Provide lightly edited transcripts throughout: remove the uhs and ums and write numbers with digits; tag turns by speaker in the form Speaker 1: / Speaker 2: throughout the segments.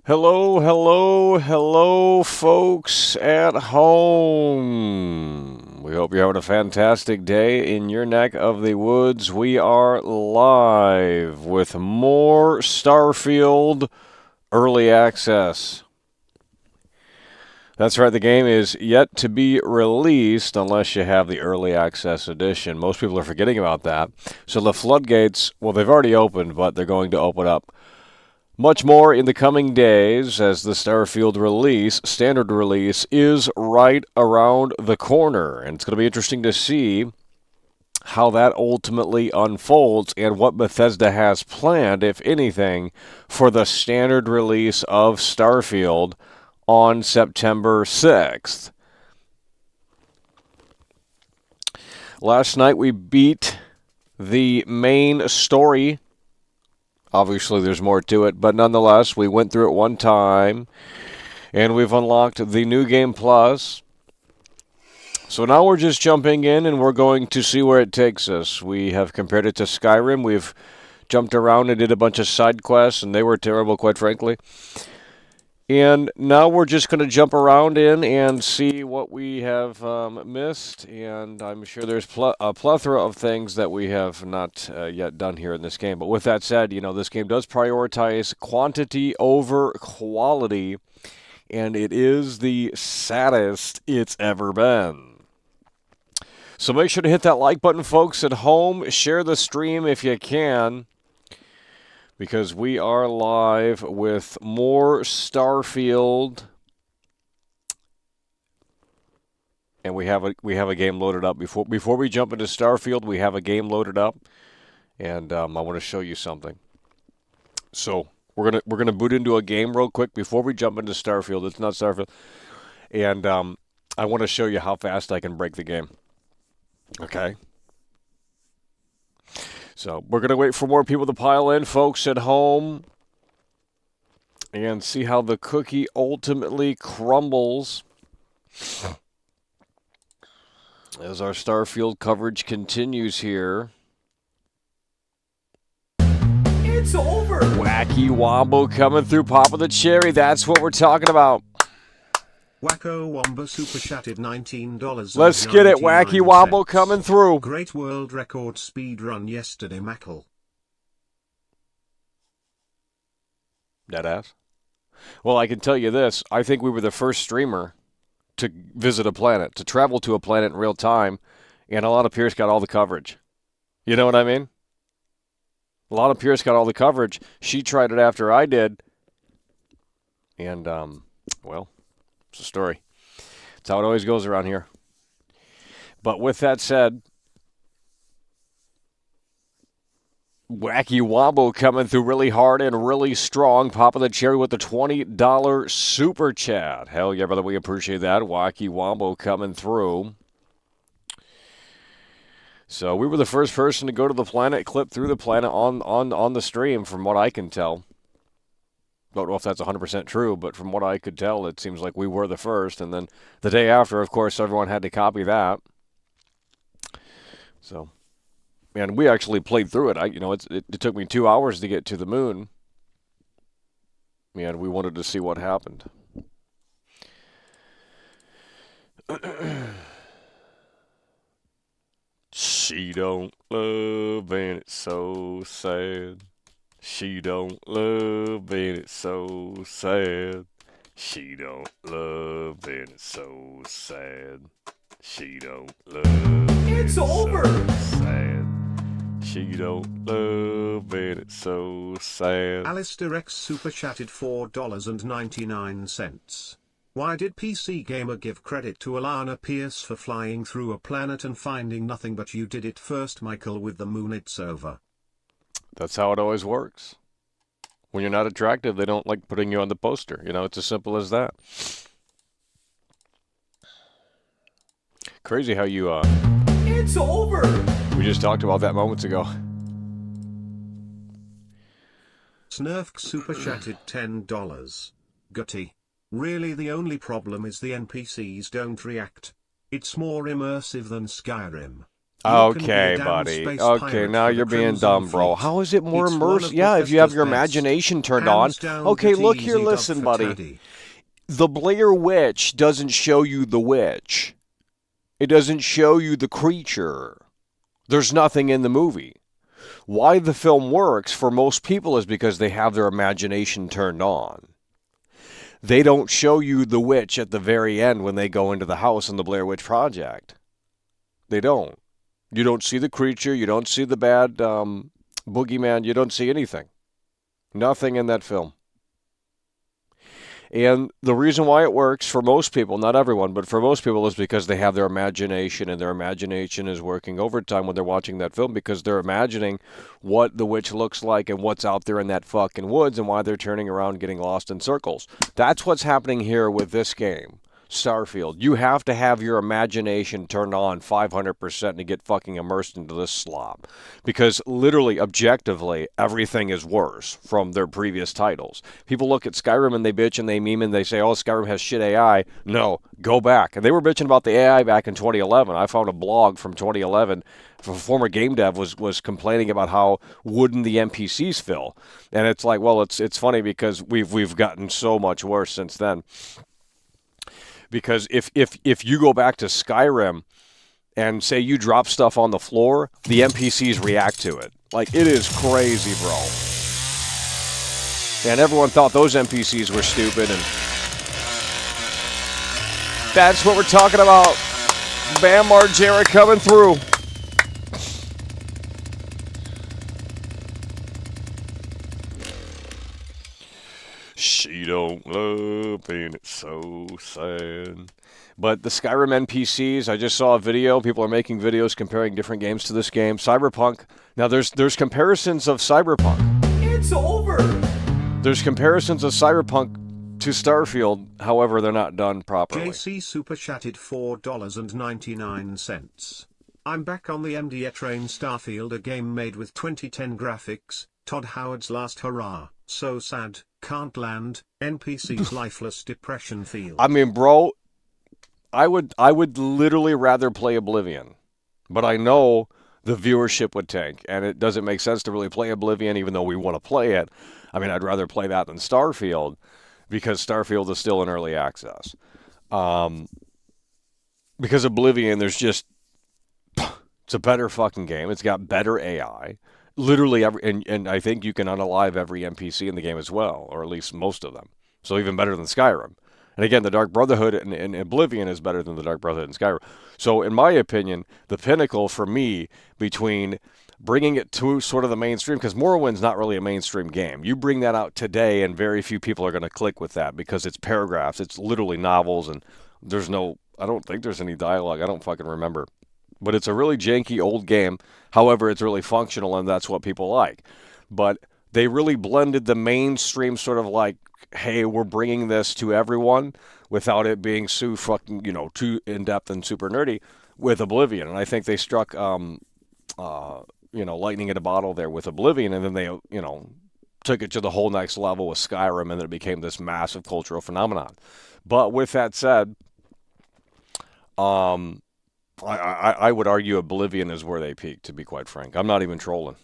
Speaker 1: Hello, hello, hello, folks at home. We hope you're having a fantastic day in your neck of the woods. We are live with more Starfield early access. That's right, the game is yet to be released unless you have the early access edition. Most people are forgetting about that. So the floodgates, well, they've already opened, but they're going to open up much more in the coming days as the Starfield release, standard release, is right around the corner. And it's going to be interesting to see how that ultimately unfolds and what Bethesda has planned, if anything, for the standard release of Starfield on September 6th. Last night we beat the main story. Obviously, there's more to it, but nonetheless, we went through it one time, and we've unlocked the New Game Plus. So now we're just jumping in, and we're going to see where it takes us. We have compared it to Skyrim. We've jumped around and did a bunch of side quests, and they were terrible, quite frankly. And now we're just going to jump around in and see what we have missed. And I'm sure there's a plethora of things that we have not yet done here in this game. But with that said, you know, this game does prioritize quantity over quality. And it is the saddest it's ever been. So make sure to hit that like button, folks, at home. Share the stream if you can, because we are live with more Starfield, and we have a game loaded up. Before we jump into Starfield, we have a game loaded up, and I want to show you something. So we're gonna boot into a game real quick before we jump into Starfield. It's not Starfield, and I want to show you how fast I can break the game. Okay. So we're going to wait for more people to pile in, folks at home, and see how the cookie ultimately crumbles as our Starfield coverage continues here.
Speaker 2: It's over!
Speaker 1: Wacky Wombo coming through, Papa the Cherry. That's what we're talking about.
Speaker 3: Wacko Wombo super chatted $19.
Speaker 1: Let's get it. Wacky Wombo coming through.
Speaker 3: Great world record speed run yesterday, Mackle.
Speaker 1: Deadass. Well, I can tell you this. I think we were the first streamer to visit a planet, to travel to a planet in real time, and a lot of peers got all the coverage. You know what I mean? A lot of peers got all the coverage. She tried it after I did. And, well, it's a story. It's how it always goes around here. But with that said, Wacky Wombo coming through really hard and really strong. Papa the Cherry with the $20 super chat. Hell yeah, brother, we appreciate that. Wacky Wombo coming through. So we were the first person to go to the planet, clip through the planet on the stream, from what I can tell. Don't know if that's 100% true, but from what I could tell, it seems like we were the first. And then the day after, of course, everyone had to copy that. So, and we actually played through it. It took me 2 hours to get to the moon. And we wanted to see what happened. She don't love, and it's so sad. She don't love, and it's so sad. She don't love, and it's so sad. She don't love.
Speaker 2: It's over!
Speaker 1: So sad. She don't love, and it's so sad.
Speaker 3: Alistair X super chatted $4.99. Why did PC Gamer give credit to Alana Pierce for flying through a planet and finding nothing, but you did it first, Michael? With the moon, it's over.
Speaker 1: That's how it always works. When you're not attractive, they don't like putting you on the poster. You know, it's as simple as that. Crazy how you,
Speaker 2: It's over!
Speaker 1: we just talked about that moments ago.
Speaker 3: Snurfk super chatted $10. Gutty. Really the only problem is the NPCs don't react. It's more immersive than Skyrim.
Speaker 1: Okay, buddy. Okay, now you're being dumb, bro. How is it more immersive? Yeah, if you have your imagination turned on. Okay, look here, listen, buddy. The Blair Witch doesn't show you the witch. It doesn't show you the creature. There's nothing in the movie. Why the film works for most people is because they have their imagination turned on. They don't show you the witch at the very end when they go into the house in the Blair Witch Project. They don't. You don't see the creature. You don't see the bad boogeyman. You don't see anything. Nothing in that film. And the reason why it works for most people, not everyone, but for most people, is because they have their imagination, and their imagination is working overtime when they're watching that film because they're imagining what the witch looks like and what's out there in that fucking woods and why they're turning around getting lost in circles. That's what's happening here with this game, Starfield. You have to have your imagination turned on 500% to get fucking immersed into this slop. Because literally, objectively, everything is worse from their previous titles. People look at Skyrim and they bitch and they meme and they say, oh, Skyrim has shit AI. No, go back. And they were bitching about the AI back in 2011. I found a blog from 2011. A former game dev was complaining about how wooden the NPCs feel. And it's like, well, it's funny because we've gotten so much worse since then. Because if you go back to Skyrim and say you drop stuff on the floor, the NPCs react to it. Like, it is crazy, bro. And everyone thought those NPCs were stupid, and that's what we're talking about. Bam Margera coming through. She don't love, and it's so sad. But the Skyrim NPCs, I just saw a video. People are making videos comparing different games to this game. Cyberpunk. Now, there's comparisons of Cyberpunk.
Speaker 2: It's over!
Speaker 1: There's comparisons of Cyberpunk to Starfield. However, they're not done properly.
Speaker 3: JC super chatted $4.99. I'm back on the MDA train. Starfield, a game made with 2010 graphics. Todd Howard's last hurrah. So sad. Can't land. NPC's lifeless depression field.
Speaker 1: I mean, bro, I would literally rather play Oblivion, but I know the viewership would tank, and it doesn't make sense to really play Oblivion, even though we want to play it. I mean, I'd rather play that than Starfield, because Starfield is still in early access. Because Oblivion, there's just, it's a better fucking game. It's got better AI. Literally and I think you can unalive every NPC in the game as well, or at least most of them. So even better than Skyrim. And again, the Dark Brotherhood in Oblivion is better than the Dark Brotherhood in Skyrim. So in my opinion, the pinnacle for me between bringing it to sort of the mainstream, because Morrowind's not really a mainstream game. You bring that out today and very few people are going to click with that because it's paragraphs. It's literally novels, and there's no, I don't think there's any dialogue. I don't fucking remember. But it's a really janky old game. However, it's really functional, and that's what people like. But they really blended the mainstream sort of like, hey, we're bringing this to everyone without it being so fucking, too in-depth and super nerdy with Oblivion. And I think they struck, lightning in a bottle there with Oblivion, and then they, took it to the whole next level with Skyrim, and then it became this massive cultural phenomenon. But with that said, I would argue Oblivion is where they peaked, to be quite frank. I'm not even trolling.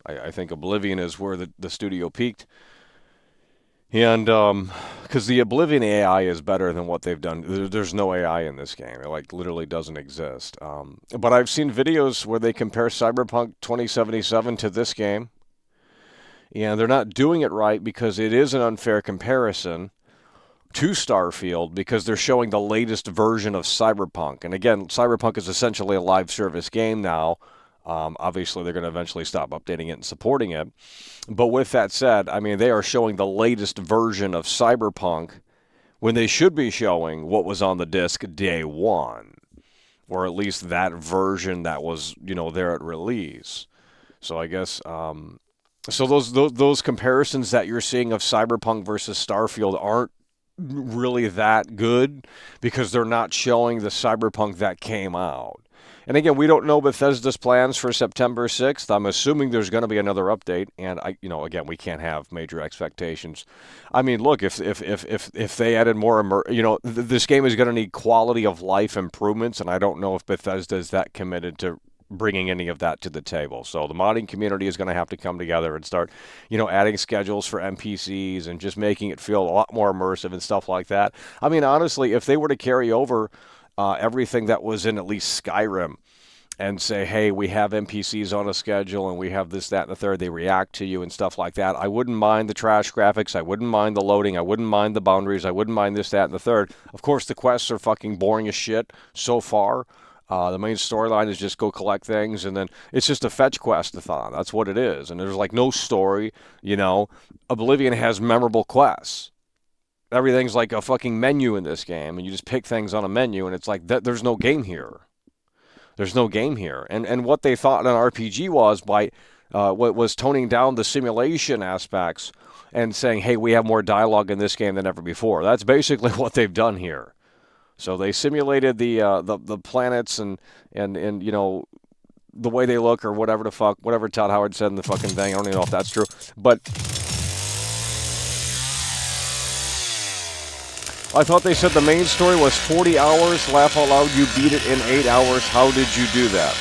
Speaker 1: I think Oblivion is where the studio peaked. And because the Oblivion AI is better than what they've done. There's no AI in this game. It literally doesn't exist. But I've seen videos where they compare Cyberpunk 2077 to this game. And they're not doing it right because it is an unfair comparison to Starfield because they're showing the latest version of Cyberpunk. And again, Cyberpunk is essentially a live service game now. Obviously, they're going to eventually stop updating it and supporting it. But with that said, I mean, they are showing the latest version of Cyberpunk when they should be showing what was on the disc day one, or at least that version that was, there at release. So I guess, so those comparisons that you're seeing of Cyberpunk versus Starfield aren't really that good because they're not showing the Cyberpunk that came out. And again, we don't know Bethesda's plans for September 6th. I'm assuming there's going to be another update, and again, we can't have major expectations. I mean, look, if they added more, this game is going to need quality of life improvements, and I don't know if Bethesda is that committed to bringing any of that to the table. So the modding community is going to have to come together and start, adding schedules for NPCs and just making it feel a lot more immersive and stuff like that. I mean, honestly, if they were to carry over everything that was in at least Skyrim and say, hey, we have NPCs on a schedule and we have this, that, and the third, they react to you and stuff like that. I wouldn't mind the trash graphics. I wouldn't mind the loading. I wouldn't mind the boundaries. I wouldn't mind this, that, and the third. Of course, the quests are fucking boring as shit so far. The main storyline is just go collect things, and then it's just a fetch quest-a-thon. That's what it is. And there's like no story, Oblivion has memorable quests. Everything's like a fucking menu in this game, and you just pick things on a menu, and it's like, there's no game here. There's no game here. And what they thought an RPG was by what was toning down the simulation aspects and saying, hey, we have more dialogue in this game than ever before. That's basically what they've done here. So they simulated the planets and the way they look or whatever whatever Todd Howard said in the fucking thing. I don't even know if that's true. But I thought they said the main story was 40 hours. Laugh out loud, you beat it in 8 hours. How did you do that?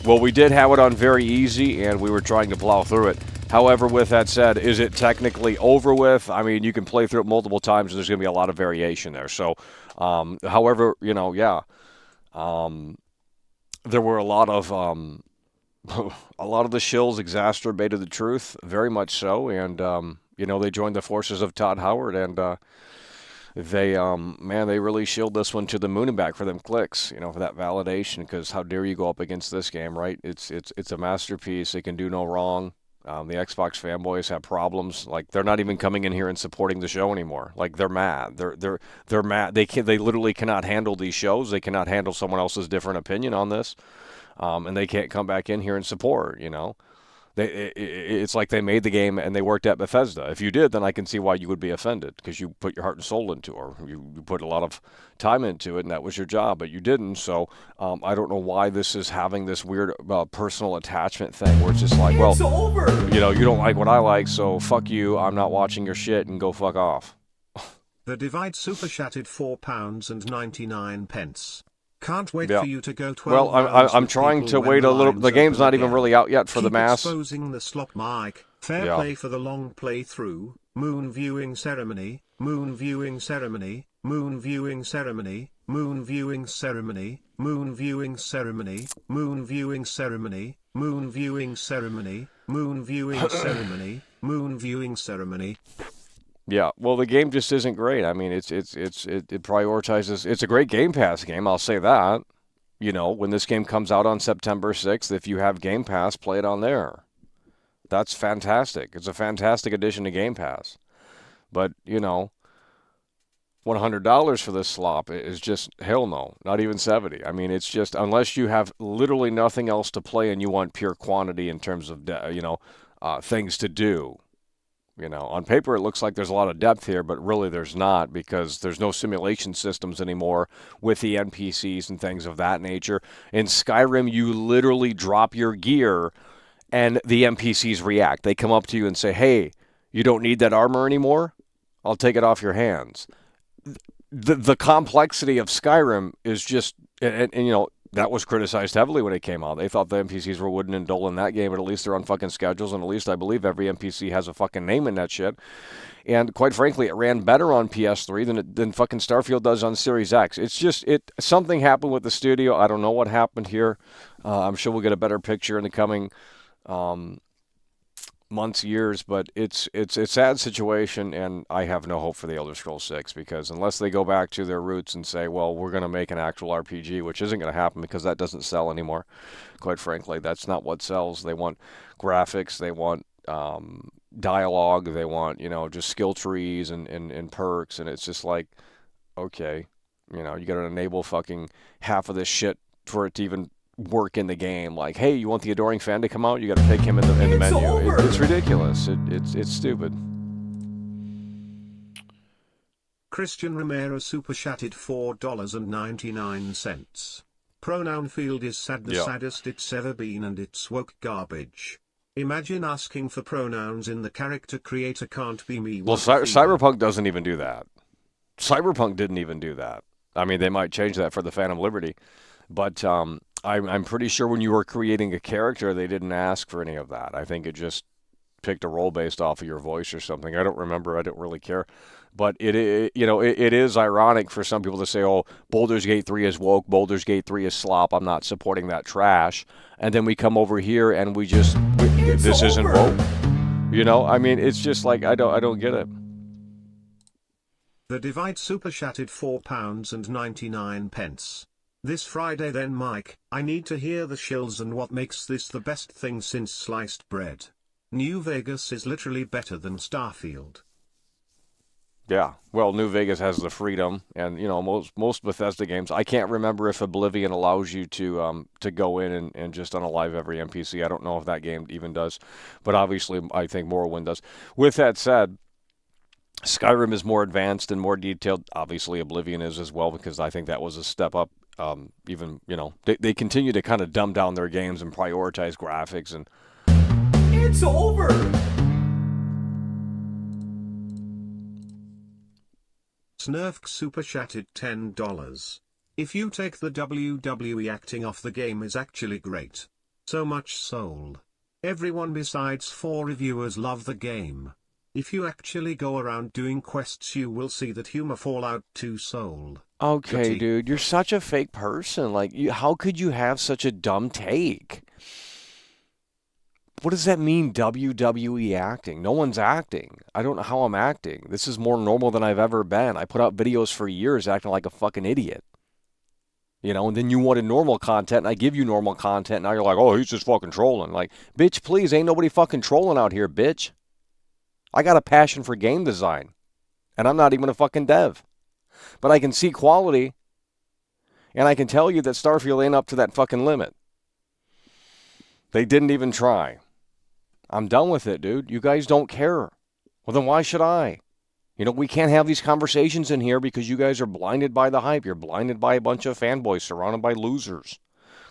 Speaker 1: Well, we did have it on very easy, and we were trying to plow through it. However, with that said, is it technically over with? I mean, you can play through it multiple times, and there's going to be a lot of variation there. So, however, yeah, there were a lot of the shills exacerbated the truth, very much so, and they joined the forces of Todd Howard, and they really shilled this one to the moon and back for them clicks, for that validation. Because how dare you go up against this game, right? It's a masterpiece. It can do no wrong. The Xbox fanboys have problems. Like, they're not even coming in here and supporting the show anymore. Like, they're mad. They're mad. They literally cannot handle these shows. They cannot handle someone else's different opinion on this, and they can't come back in here and support. It's like they made the game and they worked at Bethesda. If you did, then I can see why you would be offended, because you put your heart and soul into it, or you put a lot of time into it, and that was your job, but you didn't. So I don't know why this is having this weird personal attachment thing where it's just like, well,
Speaker 2: It's over.
Speaker 1: you don't like what I like, so fuck you. I'm not watching your shit, and go fuck off.
Speaker 3: The Divide super chatted £4.99. Can't wait
Speaker 1: Yeah.
Speaker 3: for you to go 12
Speaker 1: Well,
Speaker 3: rounds
Speaker 1: I'm
Speaker 3: with
Speaker 1: trying
Speaker 3: people
Speaker 1: to
Speaker 3: when
Speaker 1: wait a little.
Speaker 3: lines
Speaker 1: The game's
Speaker 3: open
Speaker 1: not even
Speaker 3: again.
Speaker 1: really out yet for the
Speaker 3: Keep
Speaker 1: mass.
Speaker 3: exposing the slop mic. Fair
Speaker 1: Yeah.
Speaker 3: play for the long playthrough. Moon viewing ceremony. Moon viewing ceremony. Moon viewing ceremony. Moon viewing ceremony. Moon viewing ceremony. Moon viewing ceremony. Moon viewing ceremony. Moon viewing ceremony. Moon viewing ceremony.
Speaker 1: Yeah, well, the game just isn't great. I mean, it prioritizes. It's a great Game Pass game, I'll say that. When this game comes out on September 6th, if you have Game Pass, play it on there. That's fantastic. It's a fantastic addition to Game Pass. But, $100 for this slop is just hell no, not even 70. I mean, it's just, unless you have literally nothing else to play and you want pure quantity in terms of, things to do. On paper it looks like there's a lot of depth here, but really there's not, because there's no simulation systems anymore with the NPCs and things of that nature. In Skyrim, you literally drop your gear and the NPCs react. They come up to you and say, hey, you don't need that armor anymore? I'll take it off your hands. The complexity of Skyrim is just, and that was criticized heavily when it came out. They thought the NPCs were wooden and dull in that game, but at least they're on fucking schedules, and at least I believe every NPC has a fucking name in that shit. And quite frankly, it ran better on PS3 than fucking Starfield does on Series X. It's just, something happened with the studio. I don't know what happened here. I'm sure we'll get a better picture in the coming months, years, but it's a sad situation, and I have no hope for the Elder Scrolls 6, because unless they go back to their roots and say, well, we're going to make an actual RPG, which isn't going to happen because that doesn't sell anymore. Quite frankly, that's not what sells. They want graphics, they want dialogue, they want, just skill trees and perks, and it's just like, okay, you got to enable fucking half of this shit for it to even work in the game. Like, hey, you want the Adoring Fan to come out? You got to pick him in the menu. It's ridiculous. It's stupid.
Speaker 3: Christian Romero super chatted $4.99. Pronoun field is sad, the saddest it's ever been, and it's woke garbage. Imagine asking for pronouns in the character creator can't be me.
Speaker 1: Well, Cyberpunk doesn't even do that. Cyberpunk didn't even do that. I mean, they might change that for the Phantom Liberty, but I'm pretty sure when you were creating a character, they didn't ask for any of that. I think it just picked a role based off of your voice or something. I don't remember. I don't really care. But it is ironic for some people to say, oh, Baldur's Gate 3 is woke, Baldur's Gate 3 is slop, I'm not supporting that trash. And then we come over here and this isn't woke. You know, I mean, it's just like, I don't get it.
Speaker 3: The Divide super chatted £4.99. This Friday then, Mike, I need to hear the shills and what makes this the best thing since sliced bread. New Vegas is literally better than Starfield.
Speaker 1: Yeah, well, New Vegas has the freedom, and you know most Bethesda games. I can't remember if Oblivion allows you to go in and just unalive every NPC. I don't know if that game even does, but obviously I think Morrowind does. With that said, Skyrim is more advanced and more detailed. Obviously, Oblivion is as well, because I think that was a step up. Even they continue to kind of dumb down their games and prioritize graphics and.
Speaker 2: It's over.
Speaker 3: Snurfk super chatted $10. If you take the WWE acting off, the game is actually great. So much soul. Everyone besides 4 reviewers love the game. If you actually go around doing quests, you will see that humor Fallout 2 sold.
Speaker 1: Okay, dude, you're such a fake person. Like, how could you have such a dumb take? What does that mean, WWE acting? No one's acting. I don't know how I'm acting. This is more normal than I've ever been. I put out videos for years acting like a fucking idiot. You know, and then you wanted normal content, and I give you normal content, and now you're like, oh, he's just fucking trolling. Like, bitch, please, ain't nobody fucking trolling out here, bitch. I got a passion for game design, and I'm not even a fucking dev. But I can see quality, and I can tell you that Starfield ain't up to that fucking limit. They didn't even try. I'm done with it, dude. You guys don't care. Well, then why should I? You know, we can't have these conversations in here because you guys are blinded by the hype. You're blinded by a bunch of fanboys surrounded by losers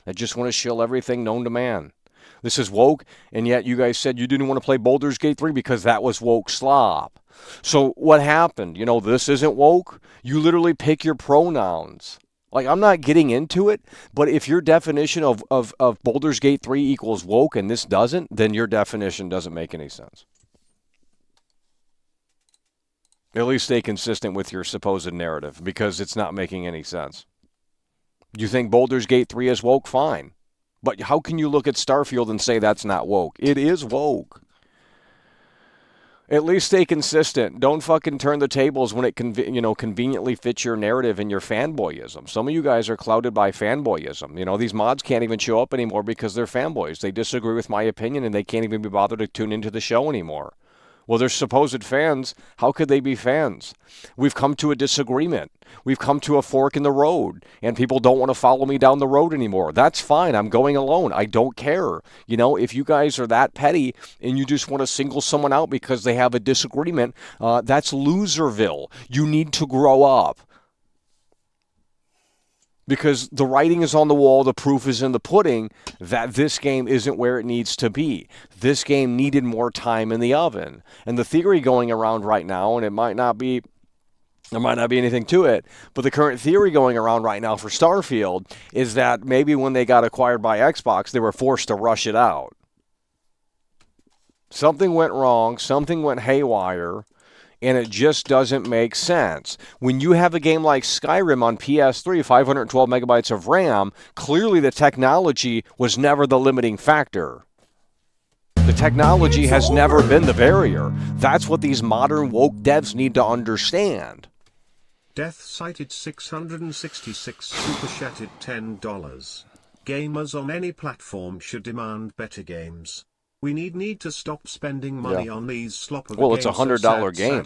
Speaker 1: that just want to shill everything known to man. This is woke, and yet you guys said you didn't want to play Baldur's Gate 3 because that was woke slop. So what happened? You know, this isn't woke. You literally pick your pronouns. Like, I'm not getting into it, but if your definition of Baldur's Gate 3 equals woke and this doesn't, then your definition doesn't make any sense. At least stay consistent with your supposed narrative, because it's not making any sense. You think Baldur's Gate 3 is woke? Fine. But how can you look at Starfield and say that's not woke? It is woke. At least stay consistent. Don't fucking turn the tables when it conveniently fits your narrative and your fanboyism. Some of you guys are clouded by fanboyism. You know, these mods can't even show up anymore because they're fanboys. They disagree with my opinion and they can't even be bothered to tune into the show anymore. Well, they're supposed fans. How could they be fans? We've come to a disagreement. We've come to a fork in the road, and people don't want to follow me down the road anymore. That's fine. I'm going alone. I don't care. You know, if you guys are that petty and you just want to single someone out because they have a disagreement, that's Loserville. You need to grow up. Because the writing is on the wall, the proof is in the pudding that this game isn't where it needs to be. This game needed more time in the oven. And the theory going around right now, and there might not be anything to it, but the current theory going around right now for Starfield is that maybe when they got acquired by Xbox, they were forced to rush it out. Something went wrong, something went haywire, and it just doesn't make sense. When you have a game like Skyrim on PS3, 512 megabytes of RAM, clearly the technology was never the limiting factor. The technology has never been the barrier. That's what these modern woke devs need to understand.
Speaker 3: Death cited 666 super chatted $10. Gamers on any platform should demand better games. We need to stop spending money on these slop of games.
Speaker 1: Well, it's $100 game.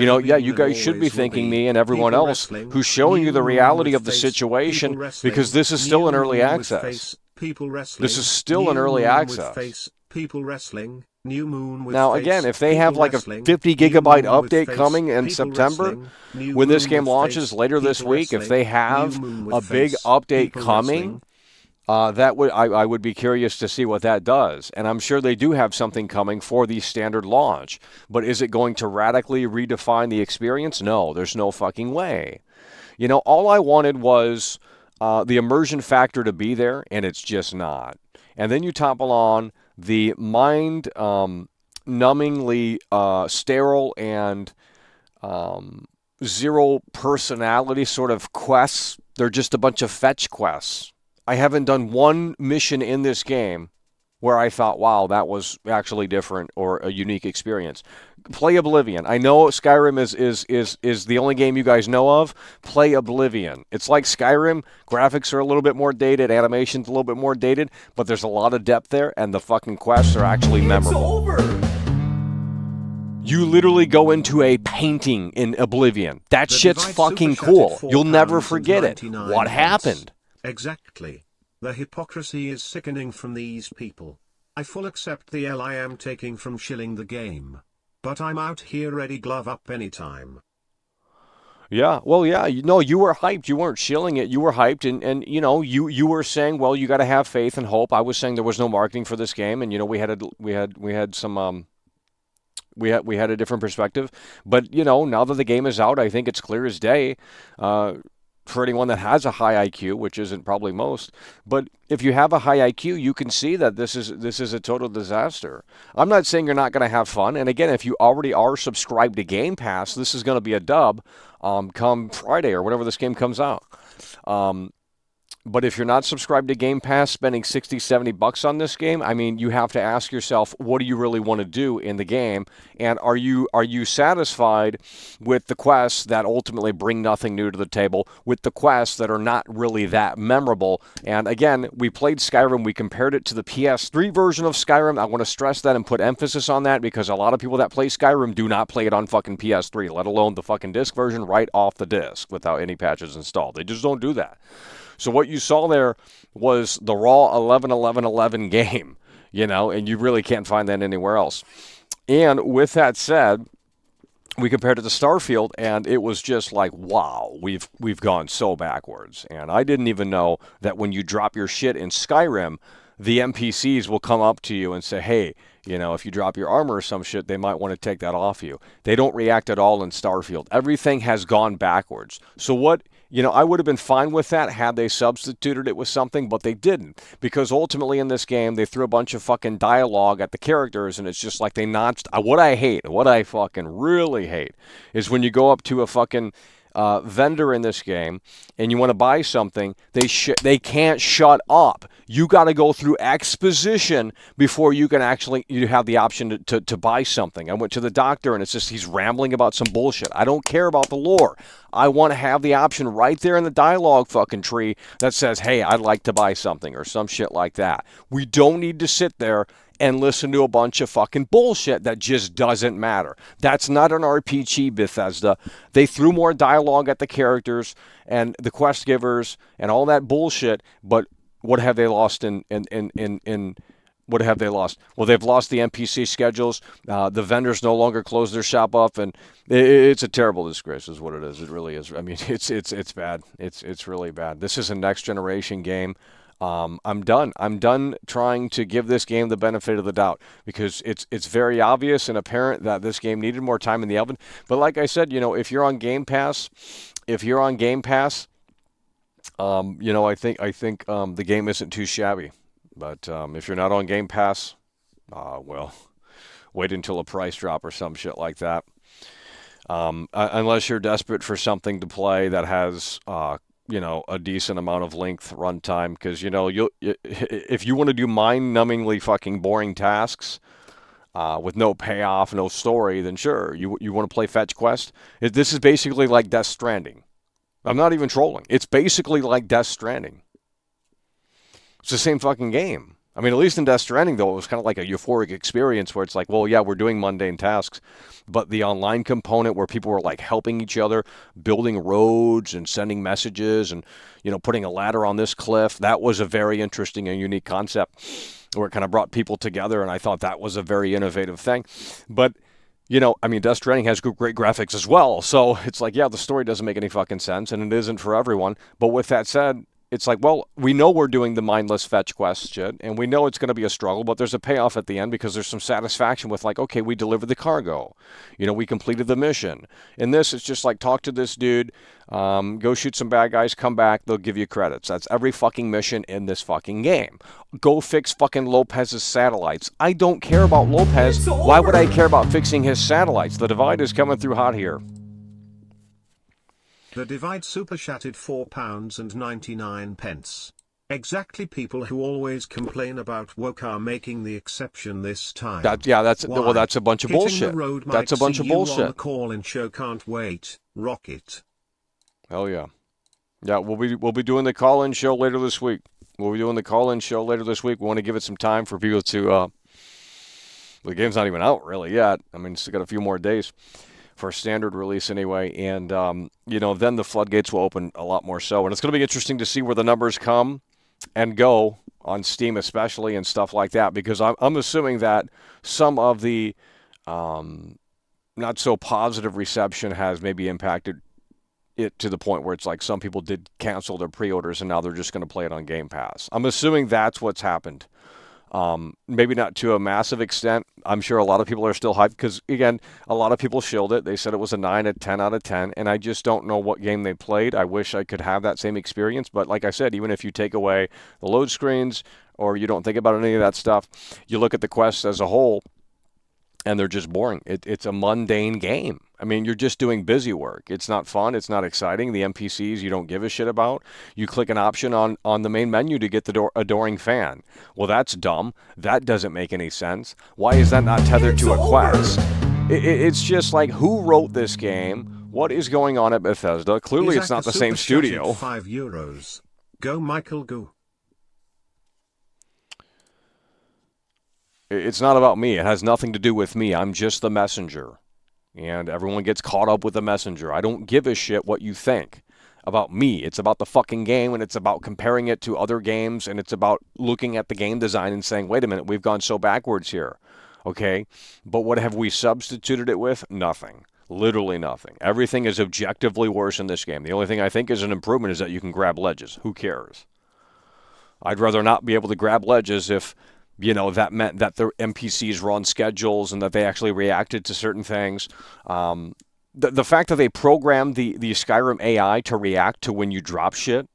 Speaker 1: You know, yeah, you guys should be thanking me and everyone else who's showing you the reality of the situation, because this is still in early access. This is still in early access.
Speaker 3: People wrestling, New moon with
Speaker 1: Now,
Speaker 3: face,
Speaker 1: again, if they
Speaker 3: people
Speaker 1: have like a
Speaker 3: wrestling.
Speaker 1: 50
Speaker 3: New
Speaker 1: gigabyte
Speaker 3: moon with
Speaker 1: update
Speaker 3: face,
Speaker 1: coming in
Speaker 3: people
Speaker 1: September,
Speaker 3: wrestling. New
Speaker 1: when this
Speaker 3: moon
Speaker 1: game
Speaker 3: with
Speaker 1: launches
Speaker 3: face,
Speaker 1: later this
Speaker 3: people
Speaker 1: week, if
Speaker 3: wrestling.
Speaker 1: they
Speaker 3: New
Speaker 1: have
Speaker 3: moon with
Speaker 1: a big
Speaker 3: face,
Speaker 1: update
Speaker 3: people
Speaker 1: coming,
Speaker 3: wrestling.
Speaker 1: I would be curious to see what that does. And I'm sure they do have something coming for the standard launch. But is it going to radically redefine the experience? No, there's no fucking way. You know, all I wanted was the immersion factor to be there, and it's just not. And then you topple on the mind numbingly sterile and zero personality sort of quests. They're just a bunch of fetch quests. I haven't done one mission in this game where I thought, wow, that was actually different or a unique experience. Play Oblivion. I know Skyrim is the only game you guys know of. Play Oblivion. It's like Skyrim. Graphics are a little bit more dated, animation's a little bit more dated, but there's a lot of depth there, and the fucking quests are actually memorable.
Speaker 2: It's over.
Speaker 1: You literally go into a painting in Oblivion. That
Speaker 3: The
Speaker 1: shit's
Speaker 3: Divide
Speaker 1: fucking
Speaker 3: super chatted
Speaker 1: cool. You'll never
Speaker 3: £4
Speaker 1: forget it.
Speaker 3: 99
Speaker 1: What
Speaker 3: pence.
Speaker 1: happened?
Speaker 3: Exactly. The hypocrisy is sickening from these people. I full accept the L I am taking from shilling the game. But I'm out here ready glove up anytime.
Speaker 1: Yeah, well, yeah, you were hyped. You weren't shilling it. You were hyped, and you know, you were saying, well, you got to have faith and hope. I was saying there was no marketing for this game, and you know, we had some we had a different perspective. But you know, now that the game is out, I think it's clear as day. For anyone that has a high IQ, which isn't probably most, but if you have a high IQ, you can see that this is a total disaster. I'm not saying you're not going to have fun, and again, if you already are subscribed to Game Pass, this is going to be a dub come Friday or whenever this game comes out. But if you're not subscribed to Game Pass, spending 60, 70 bucks on this game, I mean, you have to ask yourself, what do you really want to do in the game? And are you satisfied with the quests that ultimately bring nothing new to the table, with the quests that are not really that memorable? And again, we played Skyrim. We compared it to the PS3 version of Skyrim. I want to stress that and put emphasis on that because a lot of people that play Skyrim do not play it on fucking PS3, let alone the fucking disc version right off the disc without any patches installed. They just don't do that. So what you saw there was the raw 11-11-11 game, you know, and you really can't find that anywhere else. And with that said, we compared it to Starfield, and it was just like, wow, we've gone so backwards. And I didn't even know that when you drop your shit in Skyrim, the NPCs will come up to you and say, hey, you know, if you drop your armor or some shit, they might want to take that off you. They don't react at all in Starfield. Everything has gone backwards. So what, you know, I would have been fine with that had they substituted it with something, but they didn't. Because ultimately in this game, they threw a bunch of fucking dialogue at the characters, and it's just like they notched. What I fucking really hate, is when you go up to a fucking vendor in this game and you want to buy something, they can't shut up. You got to go through exposition before you have the option to buy something. I went to the doctor and it's just he's rambling about some bullshit. I don't care about the lore. I want to have the option right there in the dialogue fucking tree that says, hey, I'd like to buy something or some shit like that. We don't need to sit there and listen to a bunch of fucking bullshit that just doesn't matter. That's not an RPG, Bethesda. They threw more dialogue at the characters and the quest givers and all that bullshit, but what have they lost in what have they lost? Well, they've lost the NPC schedules. The vendors no longer close their shop up, and it's a terrible disgrace is what it is. It really is. I mean, it's bad. It's really bad. This is a next generation game. I'm done. I'm done trying to give this game the benefit of the doubt because it's very obvious and apparent that this game needed more time in the oven. But like I said, you know, if you're on Game Pass, you know, I think the game isn't too shabby. But if you're not on Game Pass, well, wait until a price drop or some shit like that. Unless you're desperate for something to play that has you know, a decent amount of length runtime, because you know if you want to do mind-numbingly fucking boring tasks with no payoff, no story, then sure, you want to play Fetch Quest. This is basically like Death Stranding. I'm not even trolling. It's basically like Death Stranding. It's the same fucking game. I mean, at least in Death Stranding, though, it was kind of like a euphoric experience where it's like, well, yeah, we're doing mundane tasks, but the online component where people were like helping each other, building roads and sending messages and, putting a ladder on this cliff, that was a very interesting and unique concept where it kind of brought people together. And I thought that was a very innovative thing. But, I mean, Death Stranding has great graphics as well. So it's like, yeah, the story doesn't make any fucking sense and it isn't for everyone. But with that said, it's like, well, we know we're doing the mindless fetch quest shit, and we know it's going to be a struggle, but there's a payoff at the end because there's some satisfaction with like, okay, we delivered the cargo. We completed the mission. In this, it's just like, talk to this dude, go shoot some bad guys, come back, they'll give you credits. That's every fucking mission in this fucking game. Go fix fucking Lopez's satellites. I don't care about Lopez. Why would I care about fixing his satellites? The Divide is coming through hot here.
Speaker 3: The Divide super chatted £4.99. Exactly, people who always complain about woke are making the exception this time.
Speaker 1: That's a bunch of bullshit. That's a bunch of bullshit.
Speaker 3: On the call-in show, can't wait. Rocket.
Speaker 1: Hell yeah. Yeah, we'll be doing the call-in show later this week. We want to give it some time for people to the game's not even out really yet. I mean, it's got a few more days for a standard release anyway, and then the floodgates will open a lot more so, and it's going to be interesting to see where the numbers come and go on Steam especially and stuff like that, because I'm assuming that some of the not so positive reception has maybe impacted it to the point where it's like some people did cancel their pre-orders and now they're just going to play it on Game Pass. I'm assuming that's what's happened. Maybe not to a massive extent. I'm sure a lot of people are still hyped because, again, a lot of people shilled it. They said it was a 9 out of 10 out of 10, and I just don't know what game they played. I wish I could have that same experience, but like I said, even if you take away the load screens or you don't think about any of that stuff, you look at the quests as a whole, and they're just boring. It's a mundane game. I mean, you're just doing busy work. It's not fun. It's not exciting. The NPCs you don't give a shit about. You click an option on the main menu to get the adoring fan. Well, that's dumb. That doesn't make any sense. Why is that not tethered to a quest? It's just like, who wrote this game? What is going on at Bethesda? Clearly, it's not the same studio.
Speaker 3: €5. Go, Michael, go.
Speaker 1: It's not about me. It has nothing to do with me. I'm just the messenger. And everyone gets caught up with the messenger. I don't give a shit what you think about me. It's about the fucking game, and it's about comparing it to other games, and it's about looking at the game design and saying, wait a minute, we've gone so backwards here. Okay? But what have we substituted it with? Nothing. Literally nothing. Everything is objectively worse in this game. The only thing I think is an improvement is that you can grab ledges. Who cares? I'd rather not be able to grab ledges if that meant that the NPCs were on schedules and that they actually reacted to certain things. The fact that they programmed the Skyrim AI to react to when you drop shit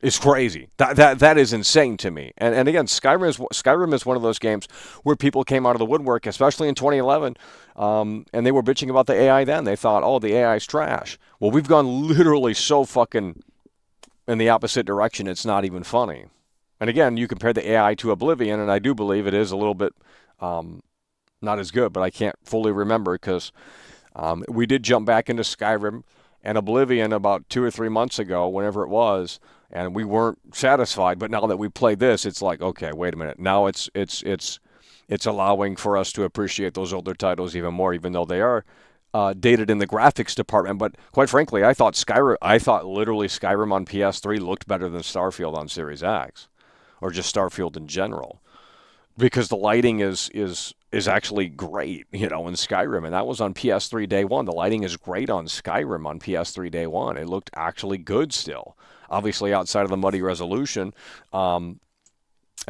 Speaker 1: is crazy. That is insane to me. And again, Skyrim is one of those games where people came out of the woodwork, especially in 2011, and they were bitching about the AI then. They thought, oh, the AI is trash. Well, we've gone literally so fucking in the opposite direction, it's not even funny. And again, you compare the AI to Oblivion, and I do believe it is a little bit not as good, but I can't fully remember because we did jump back into Skyrim and Oblivion about 2 or 3 months ago, whenever it was, and we weren't satisfied. But now that we played this, it's like, okay, wait a minute. Now it's allowing for us to appreciate those older titles even more, even though they are dated in the graphics department. But quite frankly, I thought literally Skyrim on PS3 looked better than Starfield on Series X. Or just Starfield in general, because the lighting is actually great, in Skyrim, and that was on PS3 day one. The lighting is great on Skyrim on PS3 day one. It looked actually good still, obviously outside of the muddy resolution, and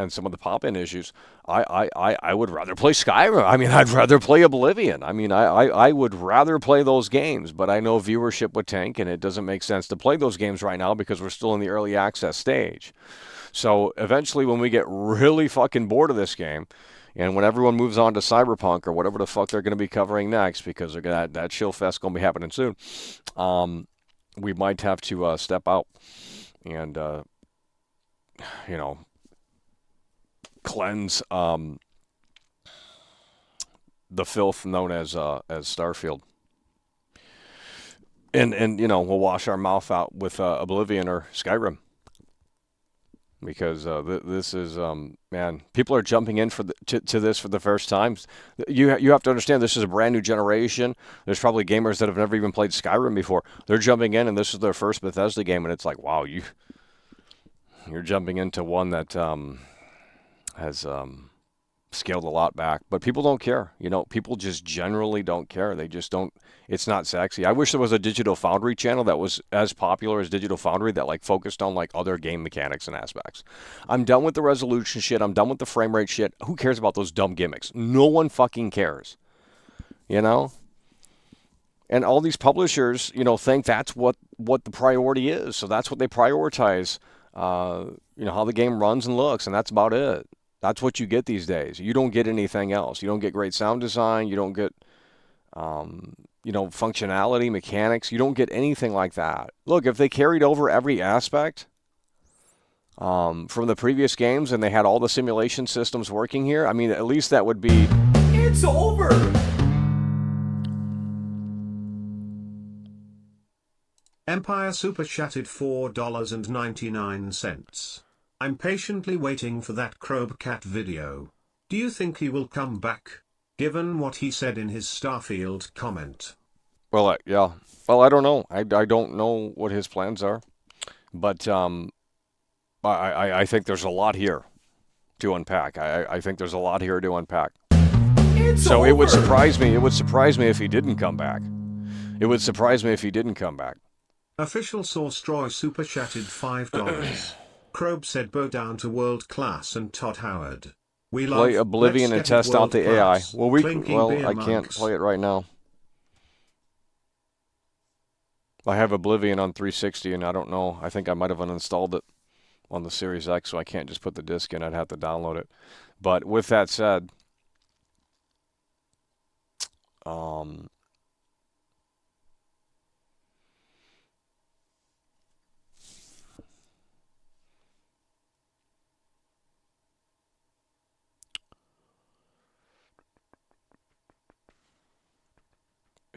Speaker 1: some of the pop-in issues. I would rather play Skyrim. I mean, I'd rather play Oblivion. I mean, I would rather play those games, but I know viewership would tank, and it doesn't make sense to play those games right now because we're still in the early access stage. So eventually when we get really fucking bored of this game, and when everyone moves on to Cyberpunk or whatever the fuck they're going to be covering next, because they're gonna, that chill fest going to be happening soon, we might have to step out and, cleanse the filth known as Starfield. And we'll wash our mouth out with Oblivion or Skyrim. because this is man, people are jumping in to this for the first time. You have to understand this is a brand new generation. There's probably gamers that have never even played Skyrim before. They're jumping in, and this is their first Bethesda game, and it's like, wow, you're jumping into one that has scaled a lot back. But people don't care. People just generally don't care. They just don't. It's not sexy. I wish there was a Digital Foundry channel that was as popular as Digital Foundry that like focused on like other game mechanics and aspects. I'm done with the resolution shit. I'm done with the frame rate shit. Who cares about those dumb gimmicks? No one fucking cares. And all these publishers, think that's what the priority is. So that's what they prioritize. How the game runs and looks, and that's about it. That's what you get these days. You don't get anything else. You don't get great sound design. You don't get, functionality, mechanics. You don't get anything like that. Look, if they carried over every aspect from the previous games and they had all the simulation systems working here, I mean, at least that would be...
Speaker 2: It's over!
Speaker 3: Empire Super chatted $4.99. I'm patiently waiting for that Crowbcat video. Do you think he will come back, given what he said in his Starfield comment?
Speaker 1: Well, yeah. Well, I don't know. I don't know what his plans are. But I think there's a lot here to unpack. I think there's a lot here to unpack. So it would surprise me. It would surprise me if he didn't come back. It would surprise me if he didn't come back.
Speaker 3: Official source Troy super chatted $5. Crobe said bow down to world class and Todd Howard. We
Speaker 1: play
Speaker 3: love
Speaker 1: Oblivion and test out the AI.
Speaker 3: Class.
Speaker 1: Well, I can't play it right now. I have Oblivion on 360, and I don't know. I think I might have uninstalled it on the Series X, so I can't just put the disc in. I'd have to download it. But with that said,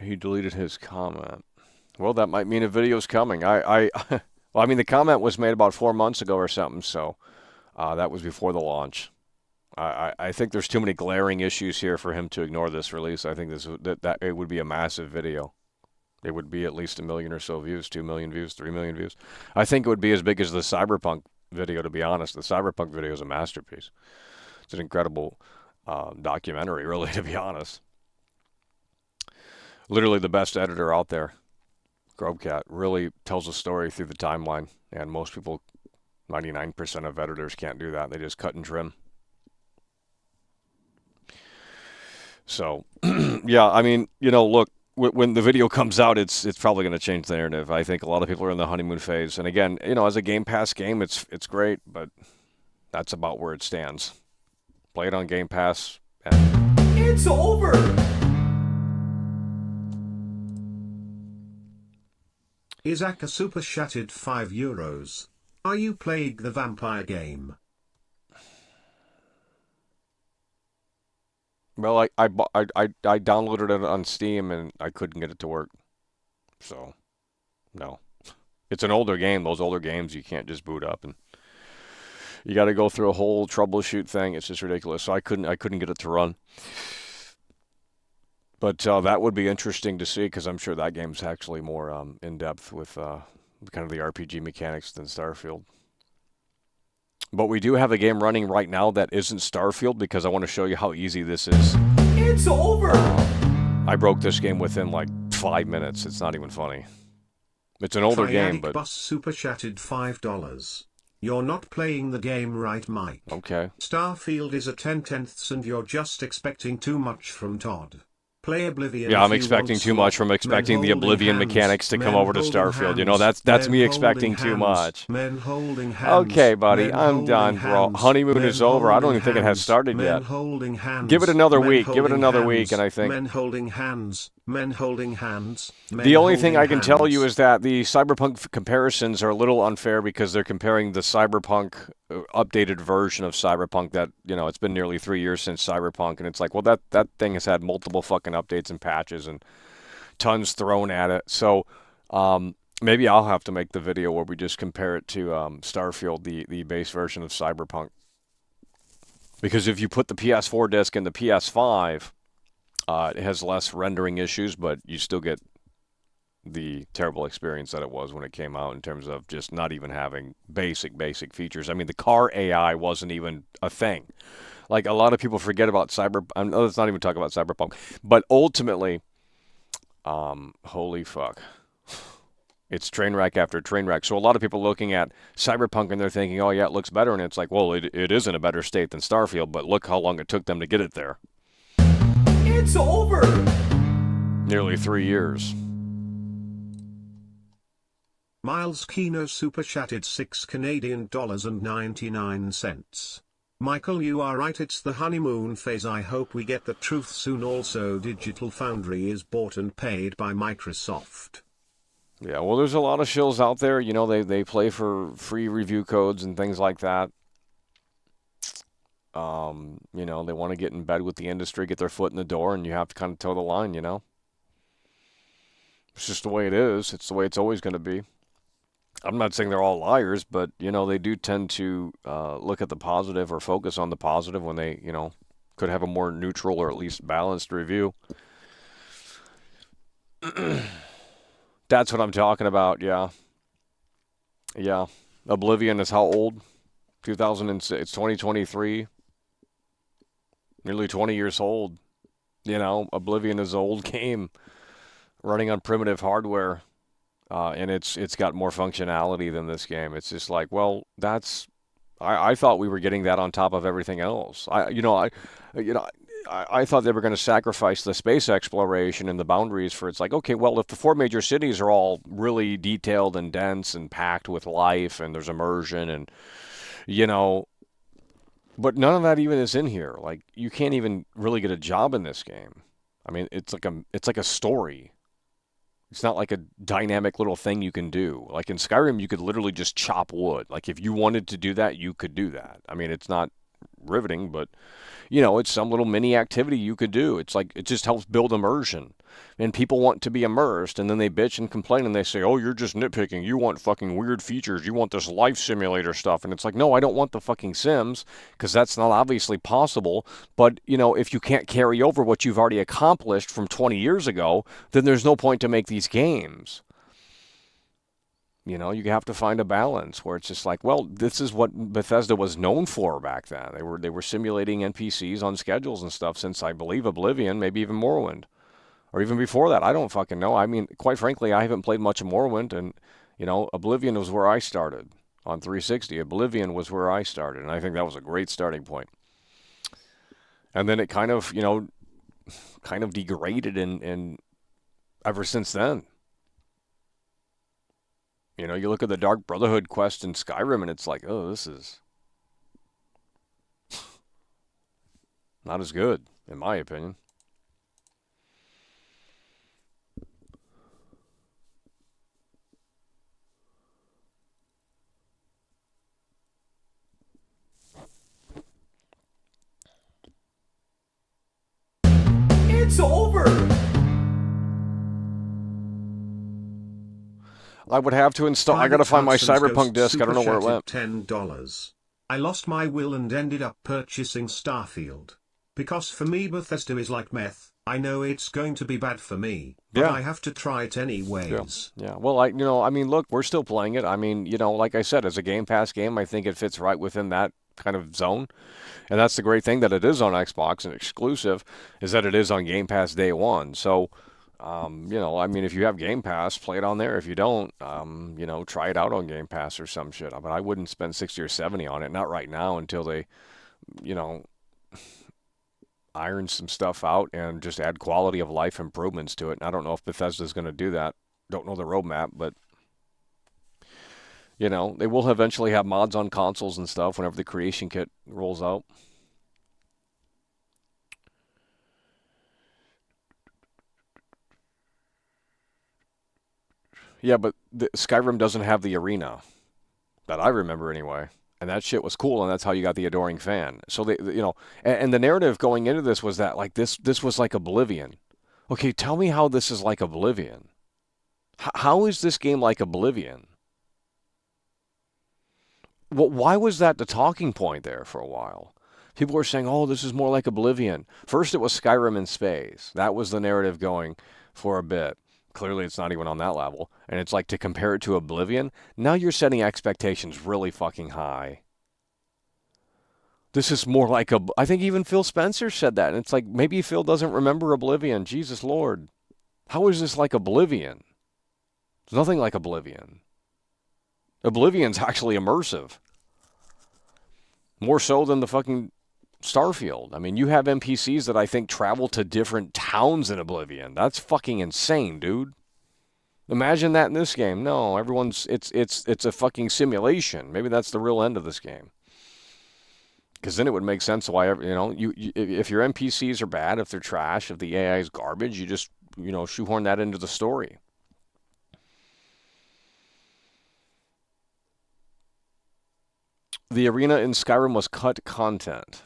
Speaker 1: he deleted his comment. Well, that might mean a video's coming. Well, I mean, the comment was made about 4 months ago or something, so that was before the launch. I think there's too many glaring issues here for him to ignore this release. I think that it would be a massive video. It would be at least 1 million or so views, 2 million views, 3 million views. I think it would be as big as the Cyberpunk video, to be honest. The Cyberpunk video is a masterpiece. It's an incredible documentary, really, to be honest. Literally the best editor out there. Grobcat really tells a story through the timeline, and most people, 99% of editors can't do that. They just cut and trim. So, yeah, I mean, look, when the video comes out, it's probably going to change the narrative. I think a lot of people are in the honeymoon phase, and again, as a Game Pass game, it's great, but that's about where it stands. Play it on Game Pass.
Speaker 2: It's over!
Speaker 3: Isaka super chatted €5. Are you playing the vampire game?
Speaker 1: Well, I downloaded it on Steam and I couldn't get it to work. So, no. It's an older game. Those older games you can't just boot up, and you got to go through a whole troubleshoot thing. It's just ridiculous. So I couldn't get it to run. But that would be interesting to see, because I'm sure that game's actually more in depth with kind of the RPG mechanics than Starfield. But we do have a game running right now that isn't Starfield, because I want to show you how easy this is.
Speaker 2: It's over!
Speaker 1: I broke this game within like 5 minutes. It's not even funny. It's an older game, but...
Speaker 3: Bus super chatted $5. You're not playing the game right, Mike.
Speaker 1: Okay.
Speaker 3: Starfield is a 10/10 and you're just expecting too much from Todd. Play Oblivion.
Speaker 1: Yeah, I'm expecting too much from expecting the Oblivion mechanics to come over to Starfield. That's me expecting too much.
Speaker 3: Men holding hands.
Speaker 1: Okay, buddy, I'm done, bro. Honeymoon is over. I don't even think it has started yet.
Speaker 3: Holding hands.
Speaker 1: Give it another week. Give it another week, and I think...
Speaker 3: Men holding hands. Men holding hands.
Speaker 1: The only thing I can tell you is that the Cyberpunk comparisons are a little unfair, because they're comparing the Cyberpunk updated version of Cyberpunk that, it's been nearly 3 years since Cyberpunk, and it's like, well, that thing has had multiple fucking updates and patches and tons thrown at it. So Maybe I'll have to make the video where we just compare it to Starfield, the base version of Cyberpunk. Because if you put the PS4 disc in the PS5, it has less rendering issues, but you still get the terrible experience that it was when it came out in terms of just not even having basic features. I mean, the car AI wasn't even a thing. Like, a lot of people forget about let's not even talk about Cyberpunk. But ultimately, holy fuck. It's train wreck after train wreck. So a lot of people looking at Cyberpunk and they're thinking, oh yeah, it looks better. And it's like, well, it is in a better state than Starfield, but look how long it took them to get it there.
Speaker 2: It's over!
Speaker 1: Nearly 3 years.
Speaker 3: Miles Kino super chatted $6 Canadian and 99 cents. Michael, you are right, it's the honeymoon phase. I hope we get the truth soon. Also, Digital Foundry is bought and paid by Microsoft.
Speaker 1: Yeah, well, there's a lot of shills out there. You know, they play for free review codes and things like that. You know, they want to get in bed with the industry, get their foot in the door, and you have to kind of toe the line, you know? It's just the way it is. It's the way it's always going to be. I'm not saying they're all liars, but, you know, they do tend to look at the positive or focus on the positive when they, you know, could have a more neutral or at least balanced review. That's what I'm talking about, yeah. Yeah. Oblivion is how old? 2006. It's 2023. Nearly 20 years old. You know, Oblivion is an old game running on primitive hardware. And it's got more functionality than this game. It's just like, well, I thought we were getting that on top of everything else. I thought they were going to sacrifice the space exploration and the boundaries for, it's like, okay, well, if the 4 major cities are all really detailed and dense and packed with life and there's immersion and, you know, but none of that even is in here. Like, you can't even really get a job in this game. I mean, it's like a story. It's not like a dynamic little thing you can do. Like in Skyrim, you could literally just chop wood. Like if you wanted to do that, you could do that. I mean, it's not riveting, but, you know, it's some little mini activity you could do. It's like, it just helps build immersion. And people want to be immersed, and then they bitch and complain, and they say, oh, you're just nitpicking. You want fucking weird features. You want this life simulator stuff. And it's like, no, I don't want the fucking Sims, because that's not obviously possible. But, you know, if you can't carry over what you've already accomplished from 20 years ago, then there's no point to make these games. You know, you have to find a balance where it's just like, well, this is what Bethesda was known for back then. They were simulating NPCs on schedules and stuff since, I believe, Oblivion, maybe even Morrowind. Or even before that, I don't fucking know. I mean, quite frankly, I haven't played much of Morrowind, and, you know, Oblivion was where I started on 360. Oblivion was where I started, and I think that was a great starting point. And then it kind of, you know, degraded and ever since then. You know, you look at the Dark Brotherhood quest in Skyrim, and it's like, oh, this is not as good, in my opinion.
Speaker 2: It's over!
Speaker 1: I would have to install. I gotta find my Cyberpunk disc. I don't know where it went.
Speaker 3: $10. I lost my will and ended up purchasing Starfield. Because for me, Bethesda is like meth. I know it's going to be bad for me, but
Speaker 1: Yeah.
Speaker 3: I have to try it anyways.
Speaker 1: Yeah. Well, I mean, look, we're still playing it. I mean, you know, like I said, as a Game Pass game, I think it fits right within that kind of zone. And that's the great thing that it is on Xbox and exclusive, is that it is on Game Pass day one. So, you know, I mean, if you have Game Pass, play it on there. If you don't, you know, try it out on Game Pass or some shit. But I wouldn't spend 60 or 70 on it, not right now, until they, you know, iron some stuff out and just add quality of life improvements to it. And I don't know if Bethesda's going to do that. Don't know the roadmap, but, you know, they will eventually have mods on consoles and stuff whenever the creation kit rolls out. Yeah, but Skyrim doesn't have the arena that I remember anyway. And that shit was cool, and that's how you got the adoring fan. So they, you know, and the narrative going into this was that like this was like Oblivion. Okay, tell me how this is like Oblivion. How is this game like Oblivion? Well, why was that the talking point there for a while? People were saying, "Oh, this is more like Oblivion." First, it was Skyrim in space. That was the narrative going for a bit. Clearly, it's not even on that level. And it's like to compare it to Oblivion. Now you're setting expectations really fucking high. This is more like a. I think even Phil Spencer said that. And it's like maybe Phil doesn't remember Oblivion. Jesus Lord. How is this like Oblivion? It's nothing like Oblivion. Oblivion's actually immersive. More so than the fucking Starfield. I mean, you have NPCs that I think travel to different towns in Oblivion. That's fucking insane, dude. Imagine that in this game. No, everyone's it's a fucking simulation. Maybe that's the real end of this game. Because then it would make sense why you if your NPCs are bad, if they're trash, if the AI is garbage, you just shoehorn that into the story. The arena in Skyrim was cut content.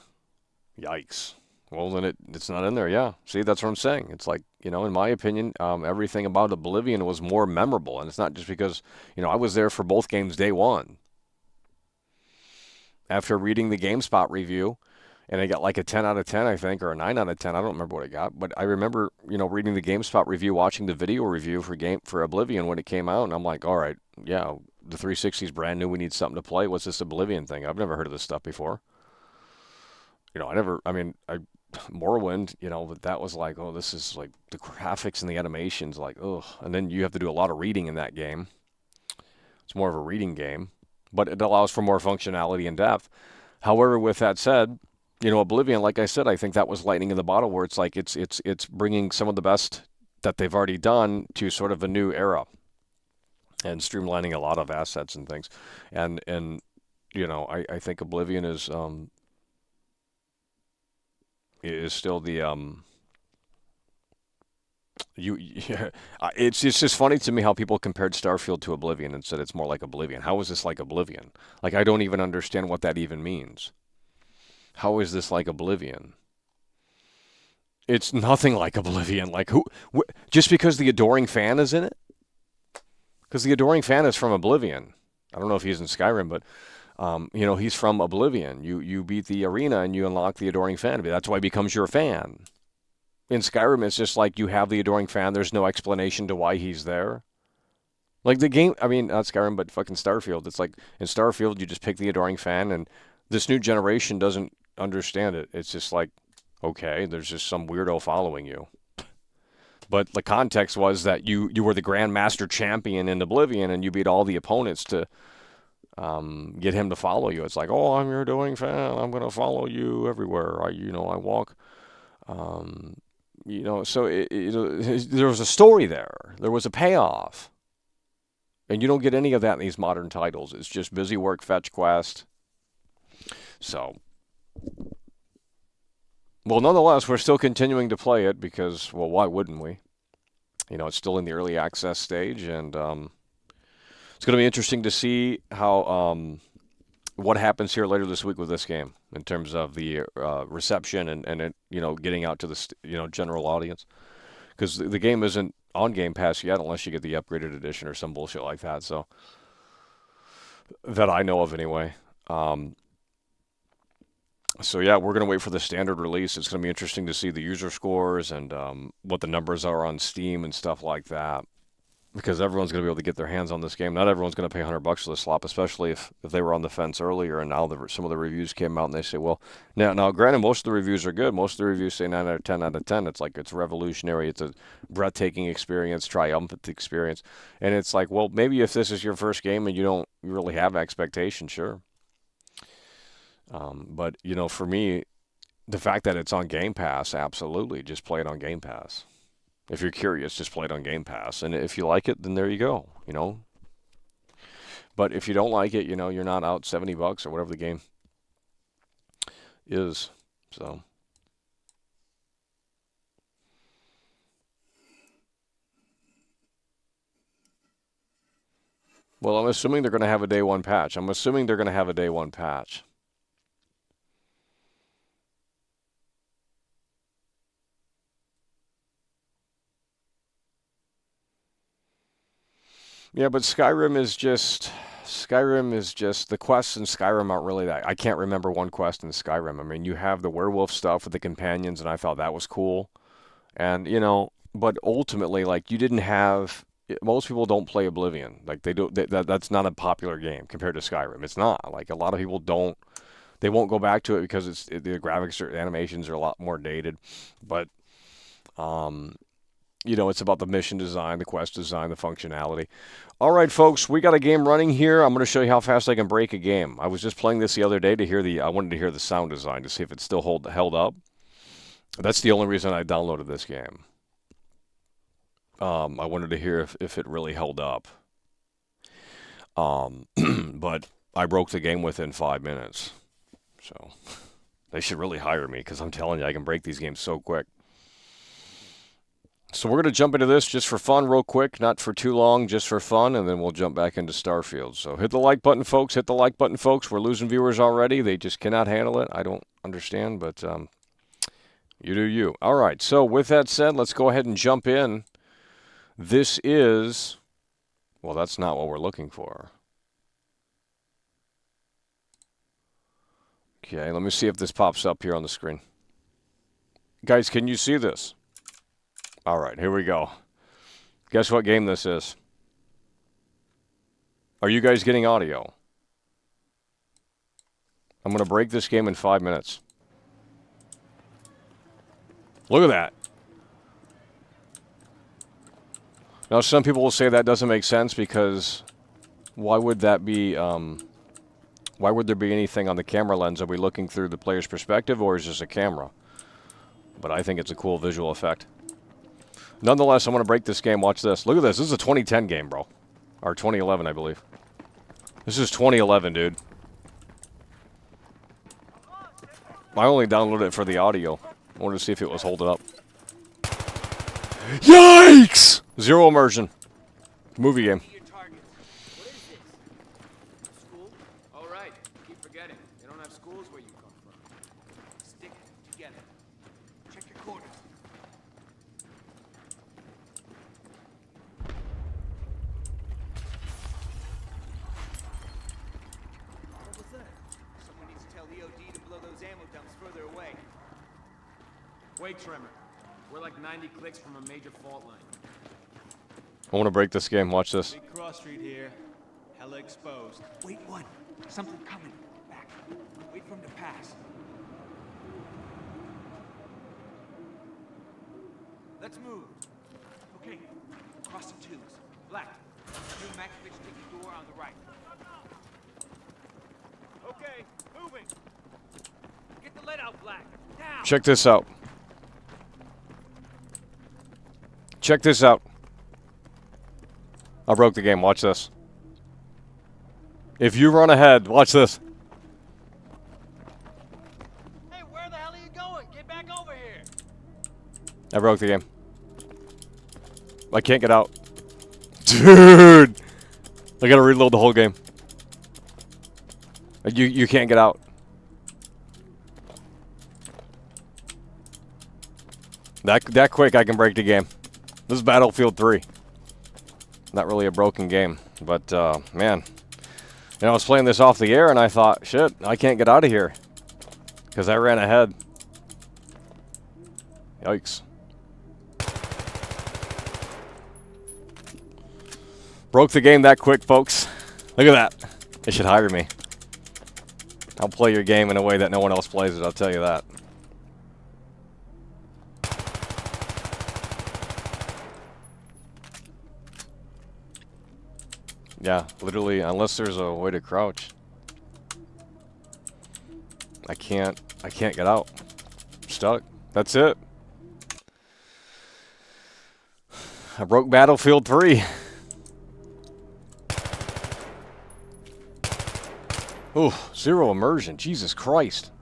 Speaker 1: Yikes. Well, then it's not in there. Yeah. See, that's what I'm saying. It's like, in my opinion, everything about Oblivion was more memorable. And it's not just because, I was there for both games day one. After reading the GameSpot review, and I got like a 10 out of 10, I think, or a 9 out of 10. I don't remember what I got. But I remember, reading the GameSpot review, watching the video review for Oblivion when it came out. And I'm like, all right, yeah, the 360 is brand new. We need something to play. What's this Oblivion thing? I've never heard of this stuff before. Morrowind, but that was like, oh, this is like the graphics and the animations, like, ugh. And then you have to do a lot of reading in that game. It's more of a reading game, but it allows for more functionality and depth. However, with that said, Oblivion, like I said, I think that was lightning in the bottle, where it's like it's bringing some of the best that they've already done to sort of a new era, and streamlining a lot of assets and things, and I think Oblivion is still the it's just funny to me how people compared Starfield to Oblivion and said it's more like Oblivion. How is this like Oblivion? Like, I don't even understand what that even means. How is this like Oblivion? It's nothing like Oblivion. Like, just because the Adoring Fan is in it? Because the Adoring Fan is from Oblivion. I don't know if he's in Skyrim, but he's from Oblivion. You beat the arena and you unlock the Adoring Fan. That's why he becomes your fan. In Skyrim, it's just like you have the Adoring Fan. There's no explanation to why he's there. Like the game, I mean, not Skyrim, but fucking Starfield. It's like in Starfield, you just pick the Adoring Fan, and this new generation doesn't understand it. It's just like, okay, there's just some weirdo following you. But the context was that you were the Grandmaster Champion in Oblivion, and you beat all the opponents to get him to follow you. It's like, oh, I'm your Adoring Fan. I'm going to follow you everywhere. I walk. So there was a story there. There was a payoff. And you don't get any of that in these modern titles. It's just busy work, fetch quest. So, well, nonetheless, we're still continuing to play it because, well, why wouldn't we? It's still in the early access stage, and it's going to be interesting to see how what happens here later this week with this game in terms of the reception and it, getting out to the general audience, because the game isn't on Game Pass yet unless you get the upgraded edition or some bullshit like that. So that I know of anyway. So yeah, we're gonna wait for the standard release. It's gonna be interesting to see the user scores and what the numbers are on Steam and stuff like that, because everyone's going to be able to get their hands on this game. Not everyone's going to pay $100 for the slop, especially if they were on the fence earlier and now some of the reviews came out and they say, well, now granted, most of the reviews are good. Most of the reviews say 9 out of 10 out of 10. It's like it's revolutionary. It's a breathtaking experience, triumphant experience. And it's like, well, maybe if this is your first game and you don't really have expectations, sure. But, for me, the fact that it's on Game Pass, absolutely, just play it on Game Pass. If you're curious, just play it on Game Pass. And if you like it, then there you go, But if you don't like it, you're not out $70 or whatever the game is. So. Well, I'm assuming they're going to have a day one patch. Yeah, but Skyrim is just the quests in Skyrim aren't really that. I can't remember one quest in Skyrim. I mean, you have the werewolf stuff with the companions, and I thought that was cool. And but ultimately, like you didn't have most people don't play Oblivion. Like they do that's not a popular game compared to Skyrim. It's not. Like a lot of people don't they won't go back to it because the graphics or animations are a lot more dated. But um it's about the mission design, the quest design, the functionality. All right, folks, we got a game running here. I'm going to show you how fast I can break a game. I was just playing this the other day I wanted to hear the sound design to see if it still held up. That's the only reason I downloaded this game. I wanted to hear if it really held up. But I broke the game within 5 minutes. So they should really hire me because I'm telling you, I can break these games so quick. So we're going to jump into this just for fun real quick, not for too long, just for fun, and then we'll jump back into Starfield. So hit the like button, folks. Hit the like button, folks. We're losing viewers already. They just cannot handle it. I don't understand, but you do you. All right, so with that said, let's go ahead and jump in. This is, well, that's not what we're looking for. Okay, let me see if this pops up here on the screen. Guys, can you see this? All right, here we go. Guess what game this is? Are you guys getting audio? I'm going to break this game in 5 minutes. Look at that. Now, some people will say that doesn't make sense because why would that be? Why would there be anything on the camera lens? Are we looking through the player's perspective or is this a camera? But I think it's a cool visual effect. Nonetheless, I'm going to break this game. Watch this. Look at this. This is a 2010 game, bro. Or 2011, I believe. This is 2011, dude. I only downloaded it for the audio. I wanted to see if it was holding up. Yikes! Zero immersion. Movie game.
Speaker 2: Wait, Tremor. We're like 90 clicks from a major fault line.
Speaker 1: I want to break this game. Watch this.
Speaker 2: Big cross street here. Hella exposed. Wait, one. Something coming. Back. Wait for him to pass. Let's move. Okay. Cross the twos. Black. New Maxwich ticket door on the right. Okay. Moving. Get the lead out, Black. Now.
Speaker 1: Check this out. Check this out. I broke the game. Watch this. If you run ahead, watch this.
Speaker 4: Hey, where the hell are you going? Get back over here.
Speaker 1: I broke the game. I can't get out. Dude! I gotta reload the whole game. You can't get out. That quick I can break the game. This is Battlefield 3. Not really a broken game, but man. I was playing this off the air and I thought, shit, I can't get out of here. Because I ran ahead. Yikes. Broke the game that quick, folks. Look at that. They should hire me. I'll play your game in a way that no one else plays it, I'll tell you that. Yeah, literally, unless there's a way to crouch. I can't get out. I'm stuck. That's it. I broke Battlefield 3. Ooh, zero immersion. Jesus Christ.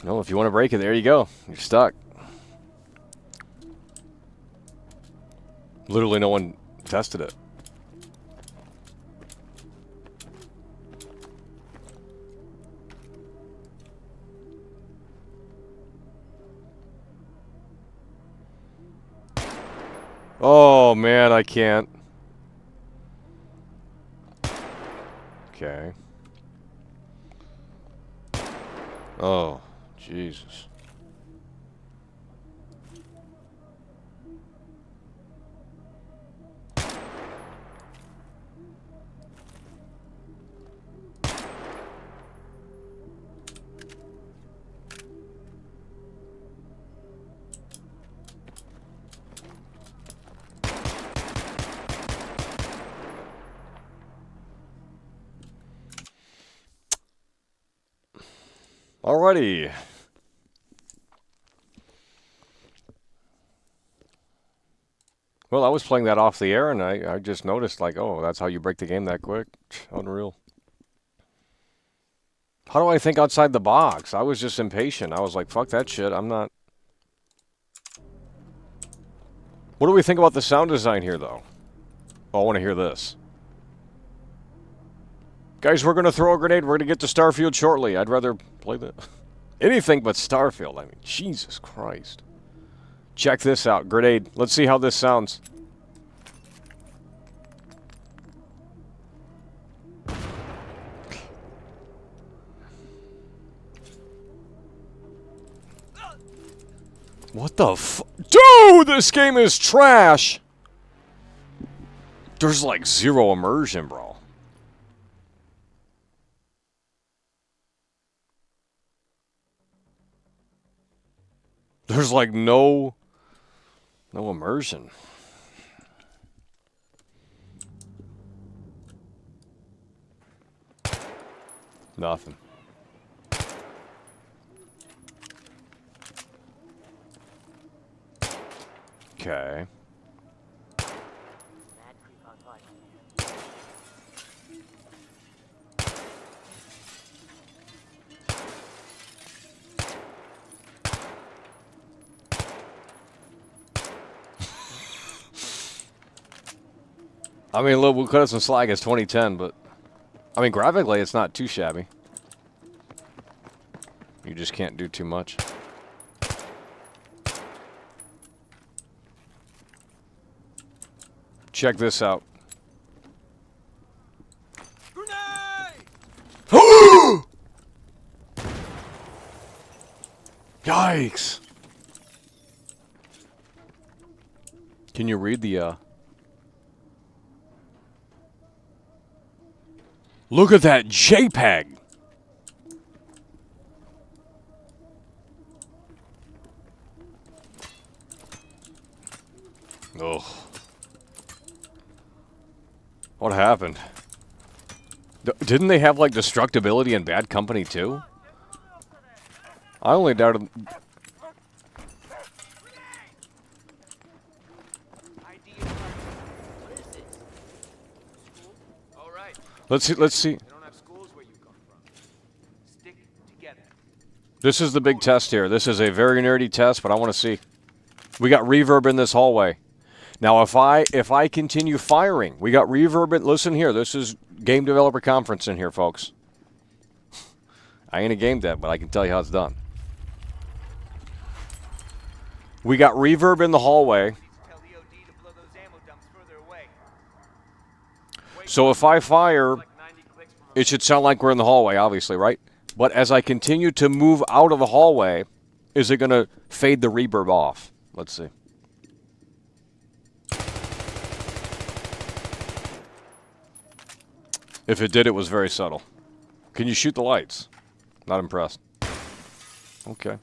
Speaker 1: No, if you want to break it, there you go. You're stuck. Literally no one tested it. Oh, man, I can't. Okay. Oh, Jesus. Alrighty. Well, I was playing that off the air, and I just noticed, like, oh, that's how you break the game that quick. Unreal. How do I think outside the box? I was just impatient. I was like, fuck that shit. I'm not... What do we think about the sound design here, though? Oh, I want to hear this. Guys, we're going to throw a grenade. We're going to get to Starfield shortly. I'd rather play the... Anything but Starfield. I mean, Jesus Christ. Check this out. Grenade. Let's see how this sounds. What the Dude, this game is trash! There's like zero immersion, bro. There's like no immersion. Nothing. Okay. I mean, look, we'll cut us some slack. It's 2010, but I mean, graphically, it's not too shabby. You just can't do too much. Check this out.
Speaker 2: Grenade!
Speaker 1: Yikes! Can you read the, Look at that JPEG! Ugh. What happened? Didn't they have, like, destructibility in Bad Company, too? I only doubted... Let's see.
Speaker 2: They don't have schools where you come from. Stick together.
Speaker 1: This is the big test here. This is a very nerdy test, but I want to see. We got reverb in this hallway. Now, if I continue firing, we got reverb in... Listen here, this is Game Developer Conference in here, folks. I ain't a game dev, but I can tell you how it's done. We got reverb in the hallway.
Speaker 2: Tell the OD to blow those ammo dumps further away.
Speaker 1: So if I fire, it should sound like we're in the hallway, obviously, right? But as I continue to move out of the hallway, is it going to fade the reverb off? Let's see. If it did, it was very subtle. Can you shoot the lights? Not impressed. Okay.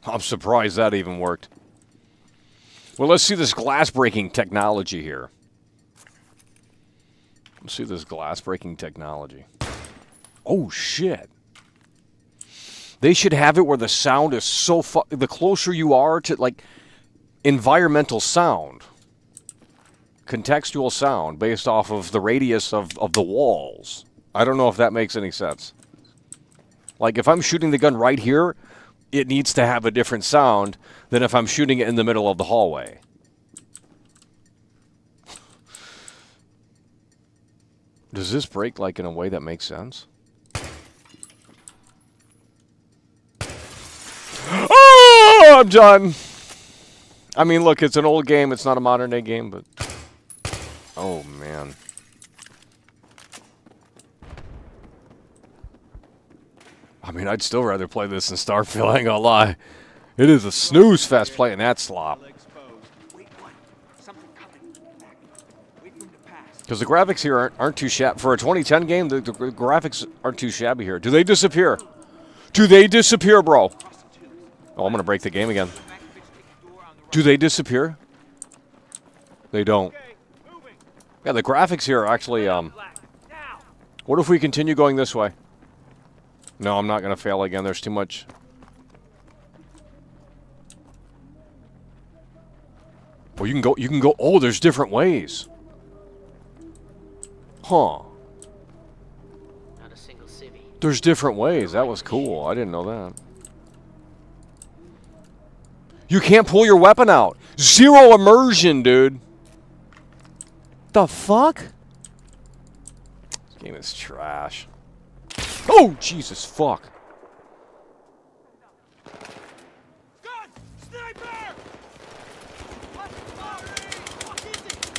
Speaker 1: I'm surprised that even worked. Well, let's see this glass-breaking technology here. Let's see this glass-breaking technology. Oh, shit. They should have it where the sound is so the closer you are to, like, environmental sound. Contextual sound based off of the radius of the walls. I don't know if that makes any sense. Like, if I'm shooting the gun right here, it needs to have a different sound than if I'm shooting it in the middle of the hallway. Does this break, like, in a way that makes sense? Oh, I'm done. I mean, look, it's an old game. It's not a modern day game, but... Oh, man. I mean, I'd still rather play this than Starfield, I ain't gonna lie. It is a snooze fest playing that slop.
Speaker 2: Wait one. Something coming. Back. Wait for him to pass.
Speaker 1: Because the graphics here aren't too shabby. For a 2010 game, the graphics aren't too shabby here. Do they disappear? Do they disappear, bro?
Speaker 2: Cross the tubes.
Speaker 1: Oh, I'm gonna break the game again.
Speaker 2: Malkovich, take the door on the right.
Speaker 1: Do they disappear? They don't.
Speaker 4: Okay, moving.
Speaker 1: Yeah, the graphics here are actually,
Speaker 4: Black. Now.
Speaker 1: What if we continue going this way? No, I'm not gonna fail again. There's too much. Oh, you can go. Oh, there's different ways. Huh.
Speaker 5: Not a single civvy.
Speaker 1: There's different ways. That was cool. I didn't know that. You can't pull your weapon out. Zero immersion, dude. The fuck? This game is trash. Oh, Jesus, fuck.
Speaker 4: Gun! Sniper! What? Fuck is it?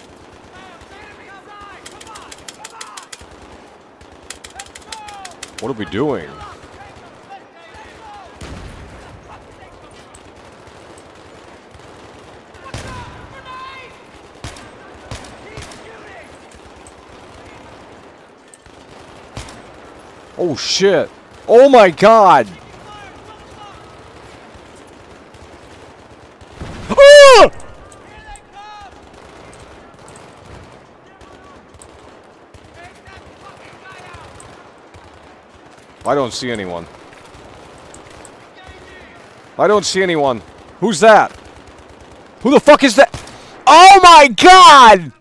Speaker 4: Enemy outside! Come on! Come on! Let's go!
Speaker 1: What are we doing? Oh, shit. Oh, my God. Ah! I don't see anyone. I don't see anyone. Who's that? Who the fuck is that? Oh, my God!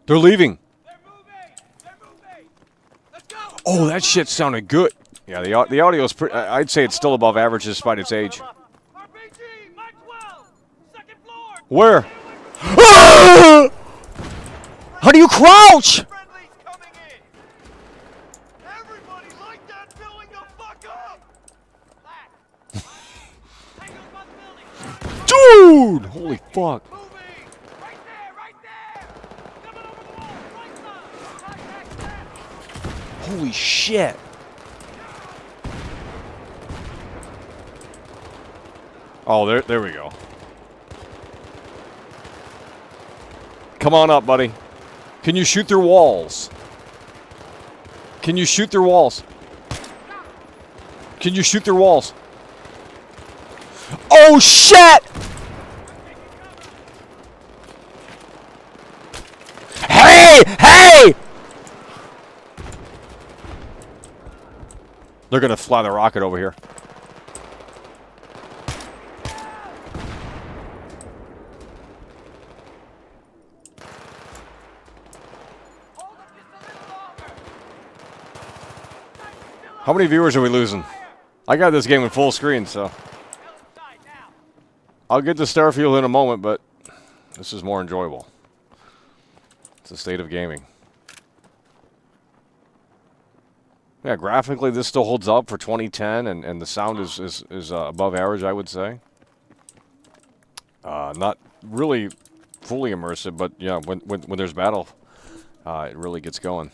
Speaker 1: They're leaving.
Speaker 4: They're moving! They're moving! Let's go!
Speaker 1: Oh, that shit sounded good. Yeah, the audio's pretty... I'd say it's still above average despite its age.
Speaker 4: RPG! Mark 12! Second floor!
Speaker 1: Where? Ah! How do you crouch?
Speaker 4: Friendly's coming in! Everybody light that building the fuck up! Black! Tango's by the building!
Speaker 1: Dude! Holy fuck.
Speaker 4: Moving! Right there! Right there! Coming over the wall! Right side! Contact left!
Speaker 1: Holy shit. Oh, there we go. Come on up, buddy. Can you shoot through walls? Can you shoot through walls? Can you shoot through walls? Oh, shit! Hey! Hey! They're gonna fly the rocket over here.
Speaker 4: Hold up just a little longer!
Speaker 1: How many viewers are we losing? I got this game in full screen, so
Speaker 4: Outside now!
Speaker 1: I'll get to Starfield in a moment, but this is more enjoyable. It's the state of gaming. Yeah, graphically this still holds up for 2010, and the sound is above average, I would say. Not really fully immersive, but yeah, when there's battle, it really gets going.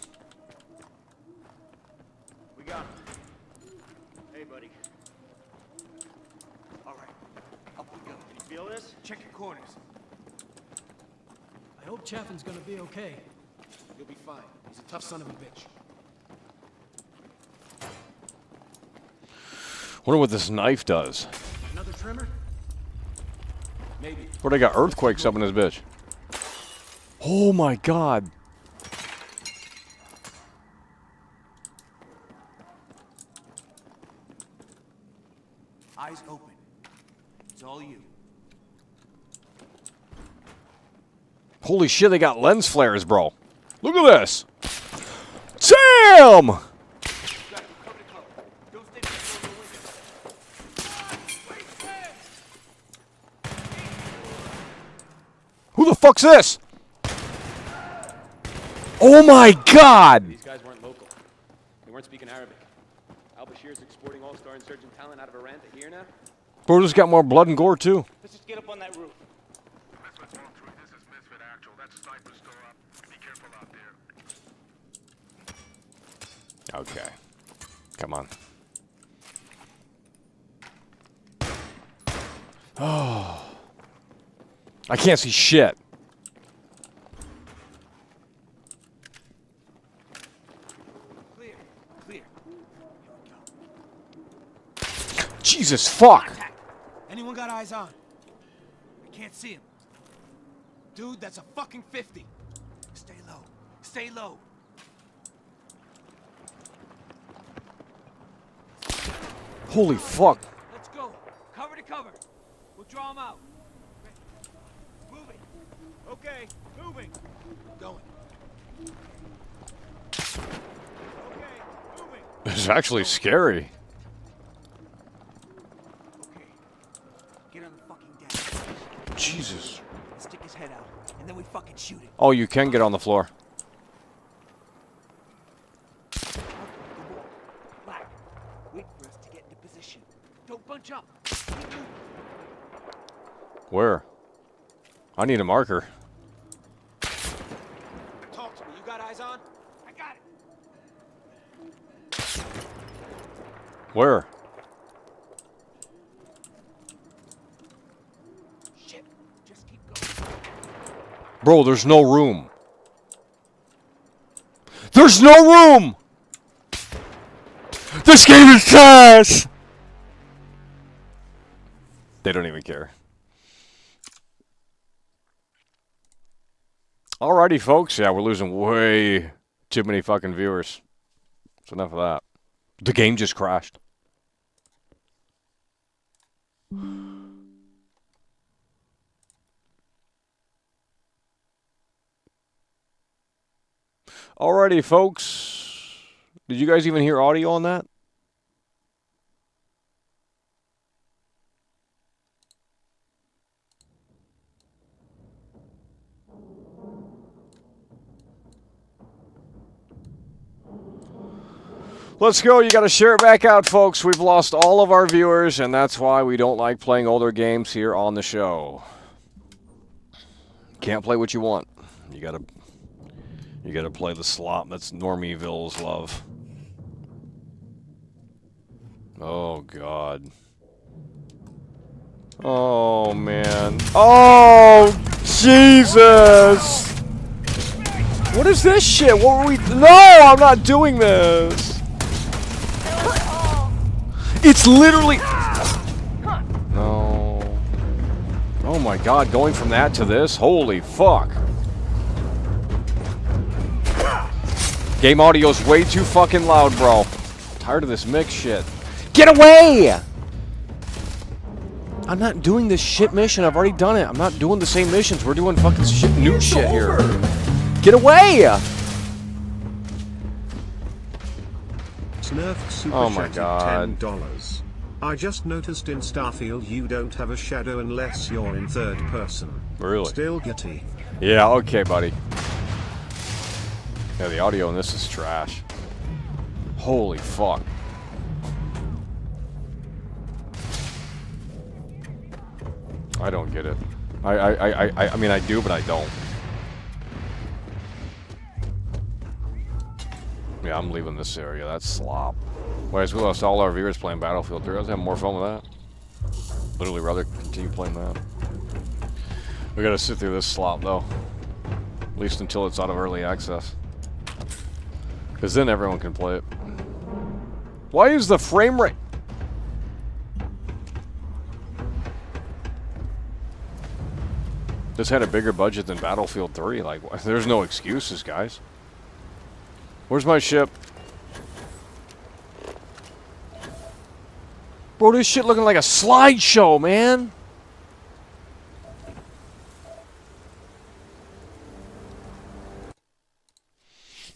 Speaker 2: We got him. Hey, buddy. All right. Up we go. You feel this? Check your corners.
Speaker 6: I hope Chaffin's gonna be okay.
Speaker 2: You'll be fine. He's a tough son of a bitch.
Speaker 1: Wonder what this knife does.
Speaker 2: Another trimmer? Maybe.
Speaker 1: Where they got earthquakes up in this bitch. Oh my god.
Speaker 2: Eyes open. It's all you.
Speaker 1: Holy shit, they got lens flares, bro. Look at this. Damn!
Speaker 2: Got you. Cover to cover. Don't stay before the window.
Speaker 1: Who the fuck's this? Oh my god!
Speaker 7: These guys weren't local. They weren't speaking Arabic.
Speaker 2: Al-Bashir's exporting all-star insurgent talent out of Iran to here now?
Speaker 1: Bro, this got more blood and gore, too.
Speaker 2: Let's just get up on that roof.
Speaker 7: Misfit 1-3, this is Misfit Actual. That sniper's still up. Be careful out there.
Speaker 1: Okay. Come on. Oh. I can't see shit.
Speaker 2: Clear. Clear.
Speaker 1: Jesus fuck.
Speaker 2: Anyone got eyes on? I can't see him. Dude, that's a fucking 50. Stay low. Stay low.
Speaker 1: Holy fuck.
Speaker 2: Let's go. Cover to cover. We'll draw him out. Moving. Okay, moving. Going. Okay, moving.
Speaker 1: It's actually scary.
Speaker 2: Okay. Get on the fucking deck.
Speaker 1: Jesus.
Speaker 2: Stick his head out, and then we fucking shoot it.
Speaker 1: Oh, you can get on the floor.
Speaker 2: Black. Wait for us to get into position. Don't bunch up.
Speaker 1: Where? I need a marker.
Speaker 2: Talk to me. You got eyes on? I got it.
Speaker 1: Where?
Speaker 2: Shit. Just keep going.
Speaker 1: Bro, there's no room. There's no room! This game is trash! They don't even care. Alrighty, folks. Yeah, we're losing way too many fucking viewers. So enough of that. The game just crashed. Alrighty, folks. Did you guys even hear audio on that? Let's go. You got to share it back out, folks. We've lost all of our viewers, and that's why we don't like playing older games here on the show. Can't play what you want. You gotta play the slop. That's Normieville's love. Oh God. Oh man. Oh Jesus. What is this shit? What were we? No, I'm not doing this. It's literally. No. Oh my God, going from that to this? Holy fuck. Game audio's way too fucking loud, bro. Tired of this mix shit. Get away! I'm not doing this shit mission. I've already done it. I'm not doing the same missions. We're doing fucking shit, new shit here. Get away!
Speaker 3: Nerf super
Speaker 1: Oh my
Speaker 3: chatted
Speaker 1: God.
Speaker 3: $10. I just noticed in Starfield you don't have a shadow unless you're in third person.
Speaker 1: Really?
Speaker 3: Still gutty.
Speaker 1: Yeah, okay, buddy. Yeah, the audio in this is trash. Holy fuck. I don't get it. I mean, I do, but I don't. Yeah, I'm leaving this area. That's slop. Whereas we lost all our viewers playing Battlefield 3. I was having more fun with that. Literally rather continue playing that. We gotta sit through this slop, though. At least until it's out of early access. Because then everyone can play it. Why is the frame rate... This had a bigger budget than Battlefield 3. Like, there's no excuses, guys. Where's my ship? Bro, this shit looking like a slideshow, man.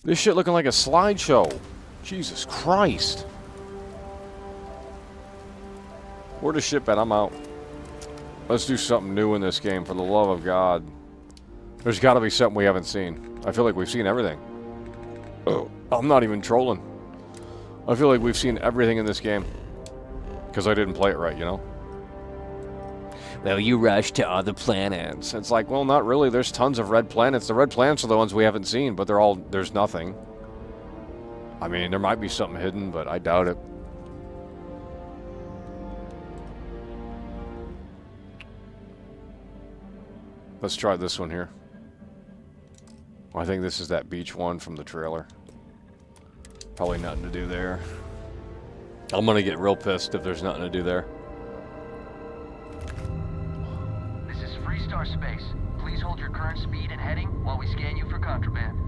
Speaker 1: This shit looking like a slideshow. Jesus Christ. Where the ship at? I'm out. Let's do something new in this game, for the love of God. There's got to be something we haven't seen. I feel like we've seen everything. Oh, I'm not even trolling. I feel like we've seen everything in this game. Because I didn't play it right, you know? Well, you rushed to other planets. It's like, well, not really. There's tons of red planets. The red planets are the ones we haven't seen, but there's nothing. I mean, there might be something hidden, but I doubt it. Let's try this one here. I think this is that beach one from the trailer. Probably nothing to do there. I'm gonna get real pissed if there's nothing to do there.
Speaker 8: This is Freestar Space. Please hold your current speed and heading while we scan you for contraband.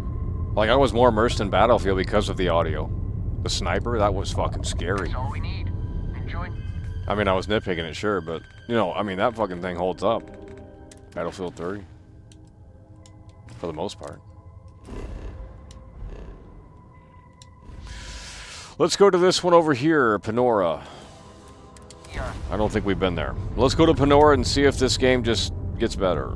Speaker 1: Like, I was more immersed in Battlefield because of the audio. The sniper, that was fucking scary.
Speaker 8: That's all we need. Enjoy.
Speaker 1: I mean, I was nitpicking it, sure, but, you know, I mean, that fucking thing holds up. Battlefield 3. For the most part. Let's go to this one over here, Panora.
Speaker 8: Yeah.
Speaker 1: I don't think we've been there. Let's go to Panora and see if this game just gets better.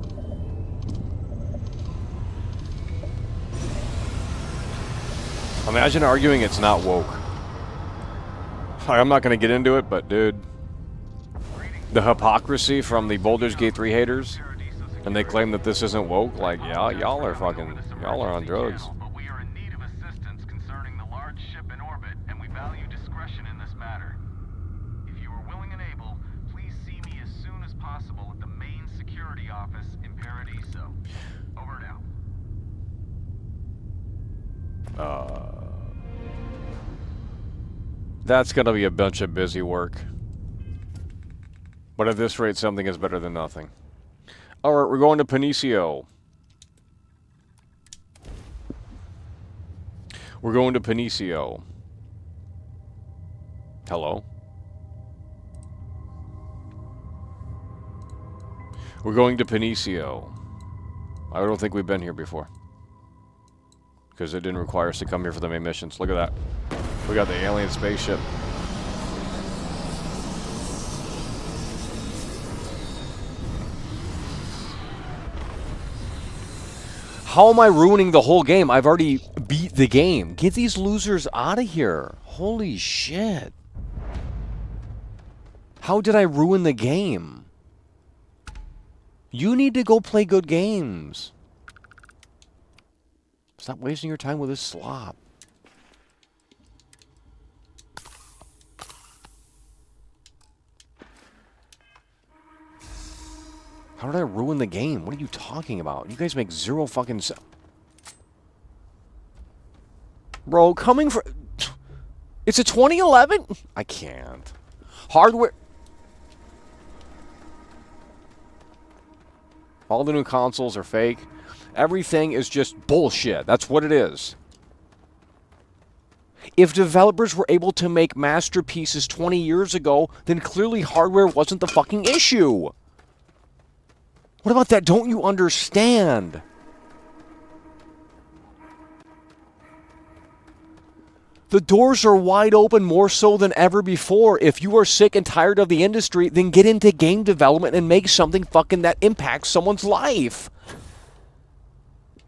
Speaker 1: Imagine arguing it's not woke. I'm not going to get into it, but dude, the hypocrisy from the Baldur's Gate 3 haters, and they claim that this isn't woke, like, yeah, y'all are on drugs.
Speaker 7: But we are in need of assistance concerning the large ship in orbit, and we value discretion in this matter. If you are willing and able, please see me as soon as possible at the main security office in Paradiso. Over and out.
Speaker 1: That's going to be a bunch of busy work. But at this rate, something is better than nothing. Alright, we're going to Panicio. We're going to Panicio. Hello? We're going to Panicio. I don't think we've been here before. Because it didn't require us to come here for the main missions. Look at that. We got the alien spaceship. How am I ruining the whole game? I've already beat the game. Get these losers out of here. Holy shit. How did I ruin the game? You need to go play good games. Stop wasting your time with this slop. How did I ruin the game? What are you talking about? You guys make zero fucking sense. Bro, coming for... It's a 2011? I can't. Hardware... All the new consoles are fake. Everything is just bullshit. That's what it is. If developers were able to make masterpieces 20 years ago, then clearly hardware wasn't the fucking issue. What about that? Don't you understand? The doors are wide open more so than ever before. If you are sick and tired of the industry, then get into game development and make something fucking that impacts someone's life.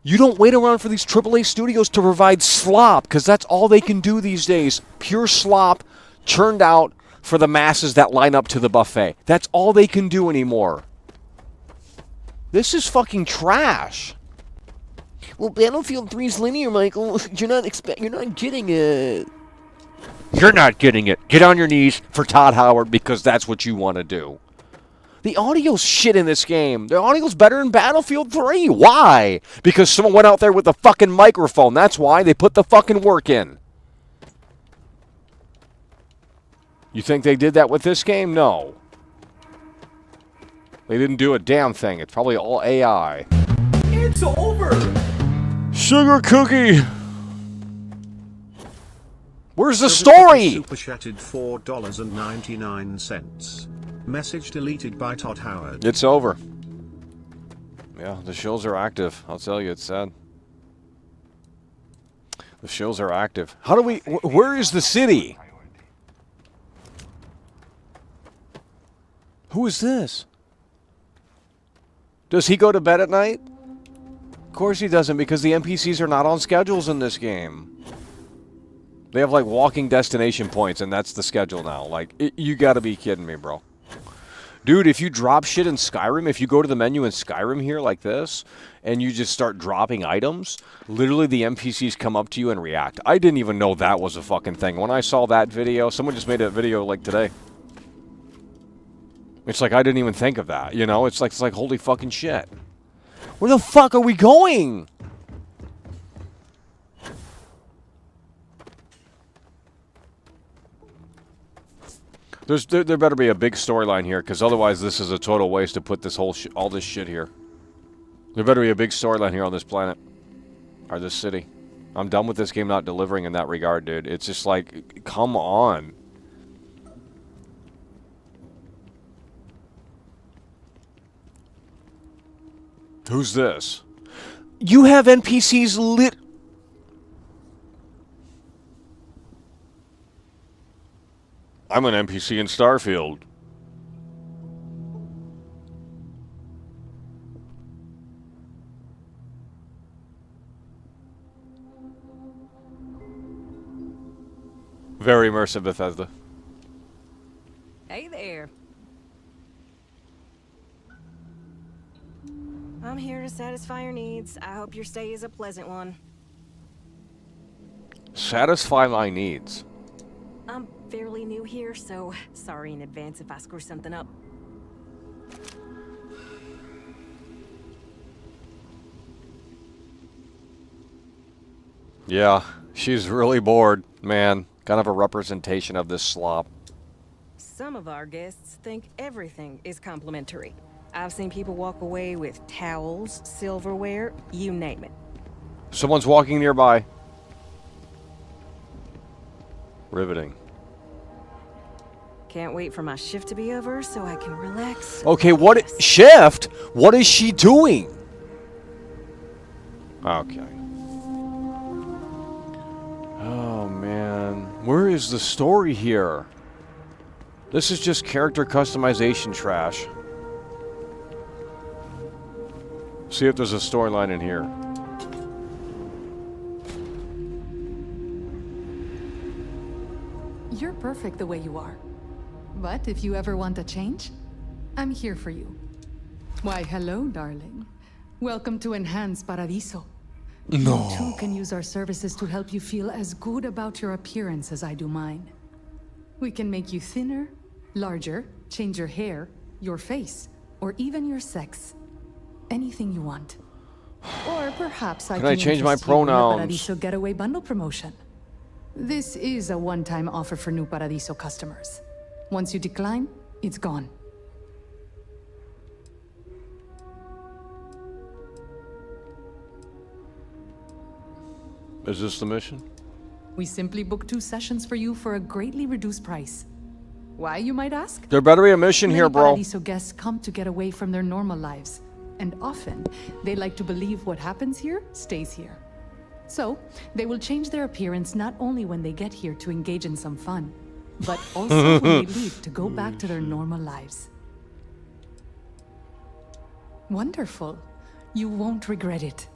Speaker 1: You don't wait around for these AAA studios to provide slop, because that's all they can do these days. Pure slop churned out for the masses that line up to the buffet. That's all they can do anymore. This is fucking trash. Well, Battlefield 3's linear, Michael. You're not getting it. You're not getting it. Get on your knees for Todd Howard because that's what you want to do. The audio's shit in this game. The audio's better in Battlefield 3. Why? Because someone went out there with a fucking microphone. That's why they put the fucking work in. You think they did that with this game? No. They didn't do a damn thing. It's probably all AI.
Speaker 6: It's over!
Speaker 1: Sugar cookie! Where's the story?
Speaker 3: Super chatted $4.99. Message deleted by Todd Howard.
Speaker 1: It's over. Yeah, the shows are active. I'll tell you, it's sad. The shows are active. How do we... Where is the city? Who is this? Does he go to bed at night? Of course he doesn't, because the NPCs are not on schedules in this game. They have like walking destination points, and that's the schedule now. Like, you gotta be kidding me, bro. Dude, if you drop shit in Skyrim, if you go to the menu in Skyrim here like this, and you just start dropping items, literally the NPCs come up to you and react. I didn't even know that was a fucking thing. When I saw that video, someone just made a video like today. It's like, I didn't even think of that, you know? It's like holy fucking shit. Where the fuck are we going? There better be a big storyline here, because otherwise this is a total waste to put this whole all this shit here. There better be a big storyline here on this planet. Or this city. I'm done with this game not delivering in that regard, dude. It's just like, come on. Who's this? You have NPCs lit... I'm an NPC in Starfield. Very immersive, Bethesda.
Speaker 9: Hey there. I'm here to satisfy your needs. I hope your stay is a pleasant one.
Speaker 1: Satisfy my needs.
Speaker 9: I'm fairly new here, so sorry in advance if I screw something up.
Speaker 1: Yeah, she's really bored, man. Kind of a representation of this slop.
Speaker 9: Some of our guests think everything is complimentary. I've seen people walk away with towels, silverware, you name it.
Speaker 1: Someone's walking nearby. Riveting.
Speaker 9: Can't wait for my shift to be over so I can relax.
Speaker 1: Okay, what shift? What is she doing? Okay. Oh man, where is the story here? This is just character customization trash. See if there's a storyline in here.
Speaker 10: You're perfect the way you are. But if you ever want a change, I'm here for you. Why, hello, darling. Welcome to Enhanced Paradiso.
Speaker 1: No.
Speaker 10: You too can use our services to help you feel as good about your appearance as I do mine. We can make you thinner, larger, change your hair, your face, or even your sex. Anything you want. Or perhaps I can
Speaker 1: change my
Speaker 10: interest you in the
Speaker 1: pronouns?
Speaker 10: Paradiso Getaway Bundle promotion. This is a one-time offer for new Paradiso customers. Once you decline, it's gone.
Speaker 1: Is this the mission?
Speaker 10: We simply book 2 sessions for you for a greatly reduced price. Why, you might ask?
Speaker 1: There better be a mission here,
Speaker 10: Many
Speaker 1: bro.
Speaker 10: Paradiso guests come to get away from their normal lives. And often, they like to believe what happens here stays here. So, they will change their appearance not only when they get here to engage in some fun, but also when they leave to go back to their normal lives. Wonderful. You won't regret it.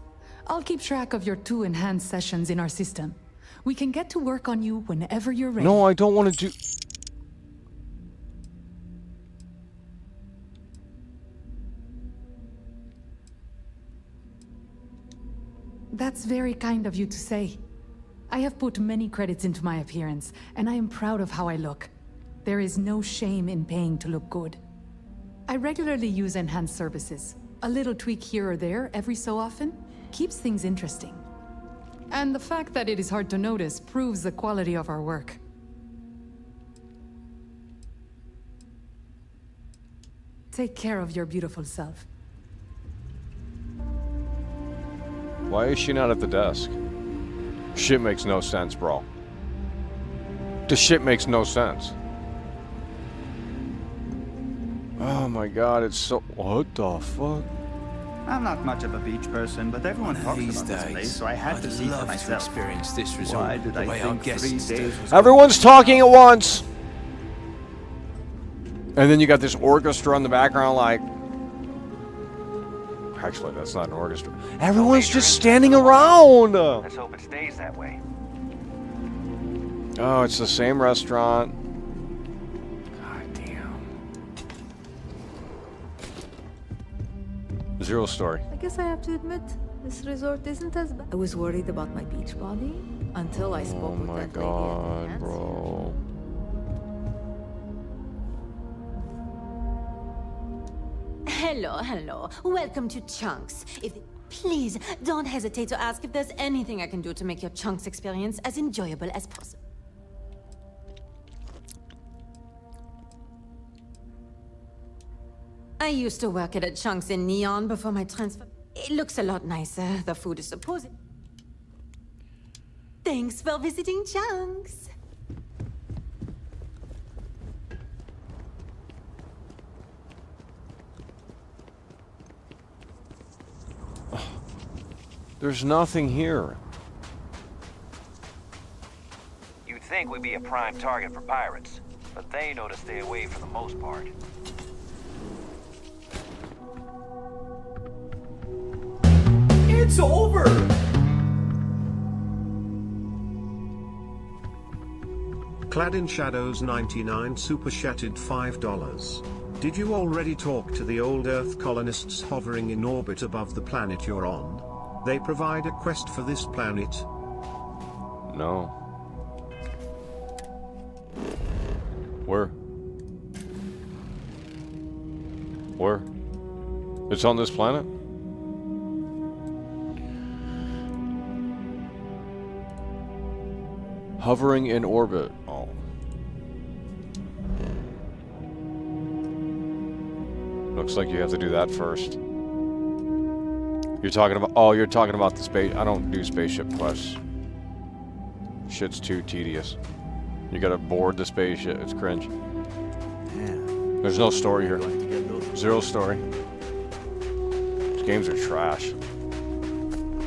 Speaker 10: I'll keep track of your 2 enhanced sessions in our system. We can get to work on you whenever you're ready.
Speaker 1: No, I don't want to do...
Speaker 10: That's very kind of you to say. I have put many credits into my appearance, and I am proud of how I look. There is no shame in paying to look good. I regularly use enhanced services. A little tweak here or there every so often keeps things interesting. And the fact that it is hard to notice proves the quality of our work. Take care of your beautiful self.
Speaker 1: Why is she not at the desk? Shit makes no sense, bro. The shit makes no sense. Oh my god, it's so... What the fuck?
Speaker 11: I'm not much of a beach person, but everyone talks about this place, so I had to see for myself.
Speaker 2: Experience this resort
Speaker 11: Why did I think 3 days was...
Speaker 1: Everyone's talking at once! And then you got this orchestra in the background like... Actually, that's not an orchestra. Everyone's just standing around!
Speaker 8: Let's hope it stays that way.
Speaker 1: Oh, it's the same restaurant. God damn. Zero story.
Speaker 12: I guess I have to admit, this resort isn't as bad. I was worried about my beach body until I spoke with that lady.
Speaker 1: Oh my god, bro.
Speaker 13: Hello. Welcome to Chunks. Please, don't hesitate to ask if there's anything I can do to make your Chunks experience as enjoyable as possible. I used to work at a Chunks in Neon before my transfer. It looks a lot nicer. The food is supposed. Thanks for visiting Chunks.
Speaker 1: There's nothing here.
Speaker 14: You'd think we'd be a prime target for pirates, but they know to stay away for the most part.
Speaker 2: It's over!
Speaker 3: Clad in Shadows 99 super chatted $5. Did you already talk to the old Earth colonists hovering in orbit above the planet you're on? They provide a quest for this planet.
Speaker 1: No. Where? It's on this planet? Hovering in orbit. Oh. Looks like you have to do that first. You're talking about the space. I don't do spaceship quests. Shit's too tedious. You gotta board the spaceship. It's cringe. There's no story here. Zero story. These games are trash.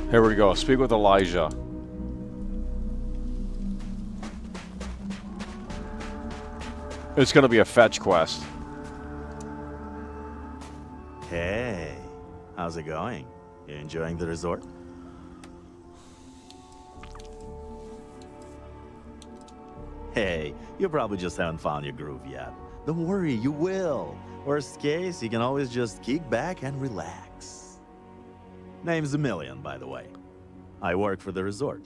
Speaker 1: Here we go. Speak with Elijah. It's gonna be a fetch quest.
Speaker 15: Hey, how's it going? You enjoying the resort? Hey, you probably just haven't found your groove yet. Don't worry, you will. Worst case, you can always just kick back and relax. Name's Emilion, by the way. I work for the resort.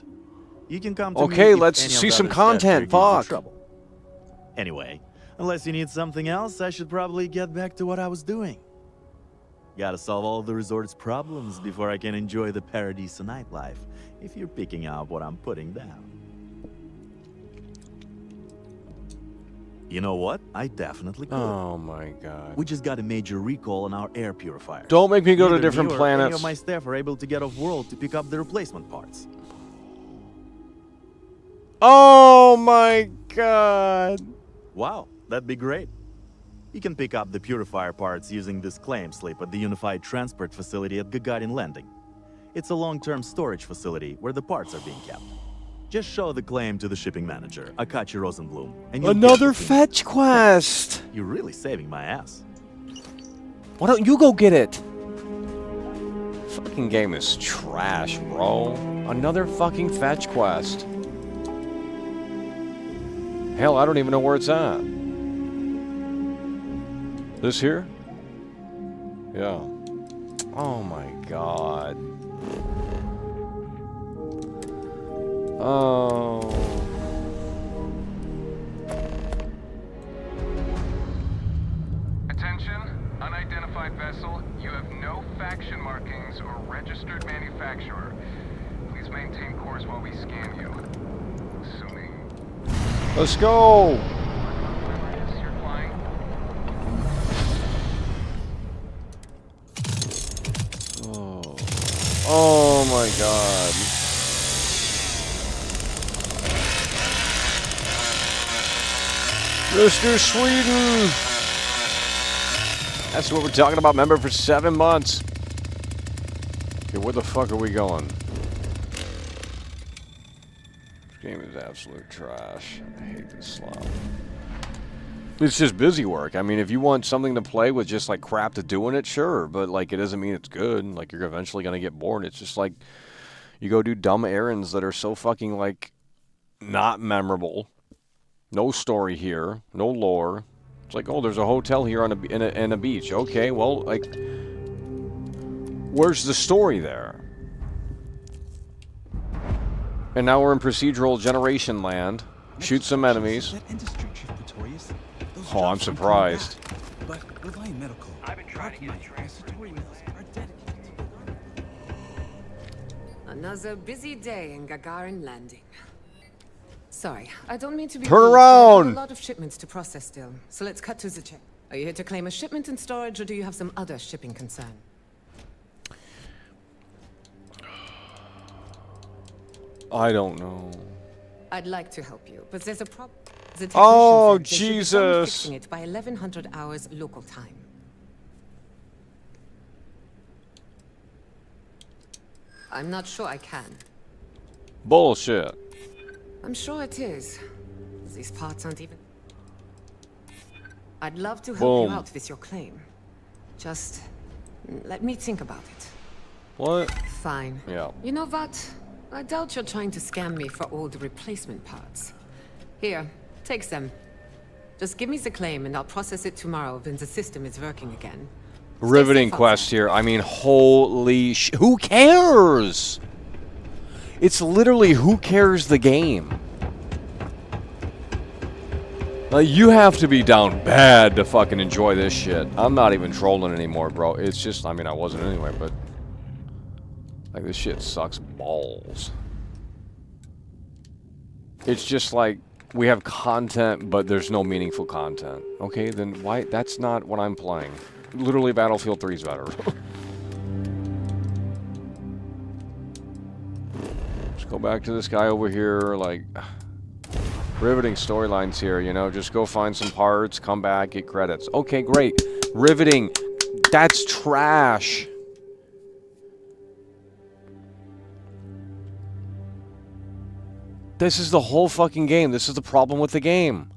Speaker 15: You can come to me
Speaker 1: Okay,
Speaker 15: if
Speaker 1: let's
Speaker 15: any of
Speaker 1: see
Speaker 15: the
Speaker 1: some
Speaker 15: other stuff
Speaker 1: content.
Speaker 15: gives you
Speaker 1: Fuck.
Speaker 15: trouble. Anyway, unless you need something else, I should probably get back to what I was doing. Gotta solve all the resort's problems before I can enjoy the paradise of nightlife, if you're picking up what I'm putting down. You know what? I definitely could.
Speaker 1: Oh my god.
Speaker 15: We just got a major recall on our air purifier.
Speaker 1: Don't make me go to
Speaker 15: Neither
Speaker 1: different
Speaker 15: me or
Speaker 1: planets.
Speaker 15: Any of my staff are able to get off-world to pick up the replacement parts.
Speaker 1: Oh my god.
Speaker 15: Wow, that'd be great. You can pick up the purifier parts using this claim slip at the Unified Transport Facility at Gagarin Landing. It's a long-term storage facility where the parts are being kept. Just show the claim to the shipping manager, Akachi Rosenblum, and you'll
Speaker 1: Another
Speaker 15: get
Speaker 1: fetch quest.
Speaker 15: You're really saving my ass.
Speaker 1: Why don't you go get it? Fucking game is trash, bro. Another fucking fetch quest. Hell, I don't even know where it's at. This here? Yeah. Oh my god. Oh.
Speaker 7: Attention, unidentified vessel. You have no faction markings or registered manufacturer. Please maintain course while we scan you. Assuming.
Speaker 1: Let's go.
Speaker 7: You're flying.
Speaker 1: Oh. Oh my god. Mr. Sweden! That's what we're talking about. Member for 7 months. Okay, where the fuck are we going? This game is absolute trash. I hate this slop. It's just busy work. I mean, if you want something to play with just like crap to do in it, sure. But like, it doesn't mean it's good. Like, you're eventually going to get bored. It's just like you go do dumb errands that are so fucking like not memorable. No story here. No lore. It's like, oh, there's a hotel here on a beach. Okay, well, like, where's the story there? And now we're in procedural generation land. Shoot some enemies. Oh, I'm surprised.
Speaker 2: But relying medical.
Speaker 14: I've been trying to get a transfer.
Speaker 16: Another busy day in Gagarin Landing. Sorry, I don't mean to be
Speaker 1: Turn
Speaker 16: rude, but
Speaker 1: around!
Speaker 16: I have a lot of shipments to process still, so let's cut to the chase. Are you here to claim a shipment in storage, or do you have some other shipping concern?
Speaker 1: I don't know.
Speaker 16: I'd like to help you, but there's a problem. The
Speaker 1: Oh,
Speaker 16: technician said they should be done
Speaker 1: Jesus.
Speaker 16: fixing it by 1100 hours local time. I'm not sure I can.
Speaker 1: Bullshit.
Speaker 16: I'm sure it is. These parts aren't even... I'd love to help
Speaker 1: Boom.
Speaker 16: you out with your claim. Just let me think about it.
Speaker 1: What?
Speaker 16: Fine.
Speaker 1: Yeah.
Speaker 16: You know what? I doubt you're trying to scam me for old replacement parts. Here, take them. Just give me the claim and I'll process it tomorrow when the system is working again.
Speaker 1: Riveting quest here. I mean, holy who cares? It's literally who cares the game. You have to be down bad to fucking enjoy this shit. I'm not even trolling anymore, bro. It's just, I mean, I wasn't anyway, but like, this shit sucks balls. It's just like, we have content, but there's no meaningful content. Okay, then why? That's not what I'm playing. Literally, Battlefield 3 is better. Let's go back to this guy over here, like... Riveting storylines here, you know? Just go find some parts, come back, get credits. Okay, great. Riveting. That's trash. This is the whole fucking game. This is the problem with the game.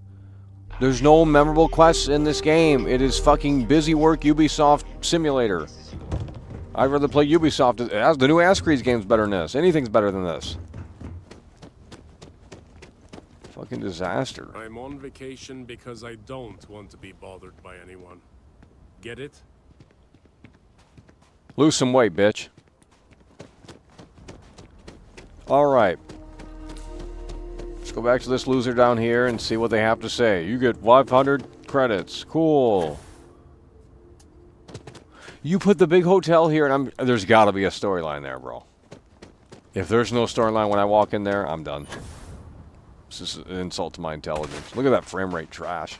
Speaker 1: There's no memorable quests in this game. It is fucking busy work Ubisoft simulator. I'd rather play Ubisoft. The new Assassin's Creed game's better than this. Anything's better than this. Fucking disaster.
Speaker 17: I'm on vacation because I don't want to be bothered by anyone. Get it?
Speaker 1: Lose some weight, bitch. Alright. Let's go back to this loser down here and see what they have to say. You get 500 credits. Cool. You put the big hotel here, and there's got to be a storyline there, bro. If there's no storyline when I walk in there, I'm done. This is an insult to my intelligence. Look at that frame rate trash.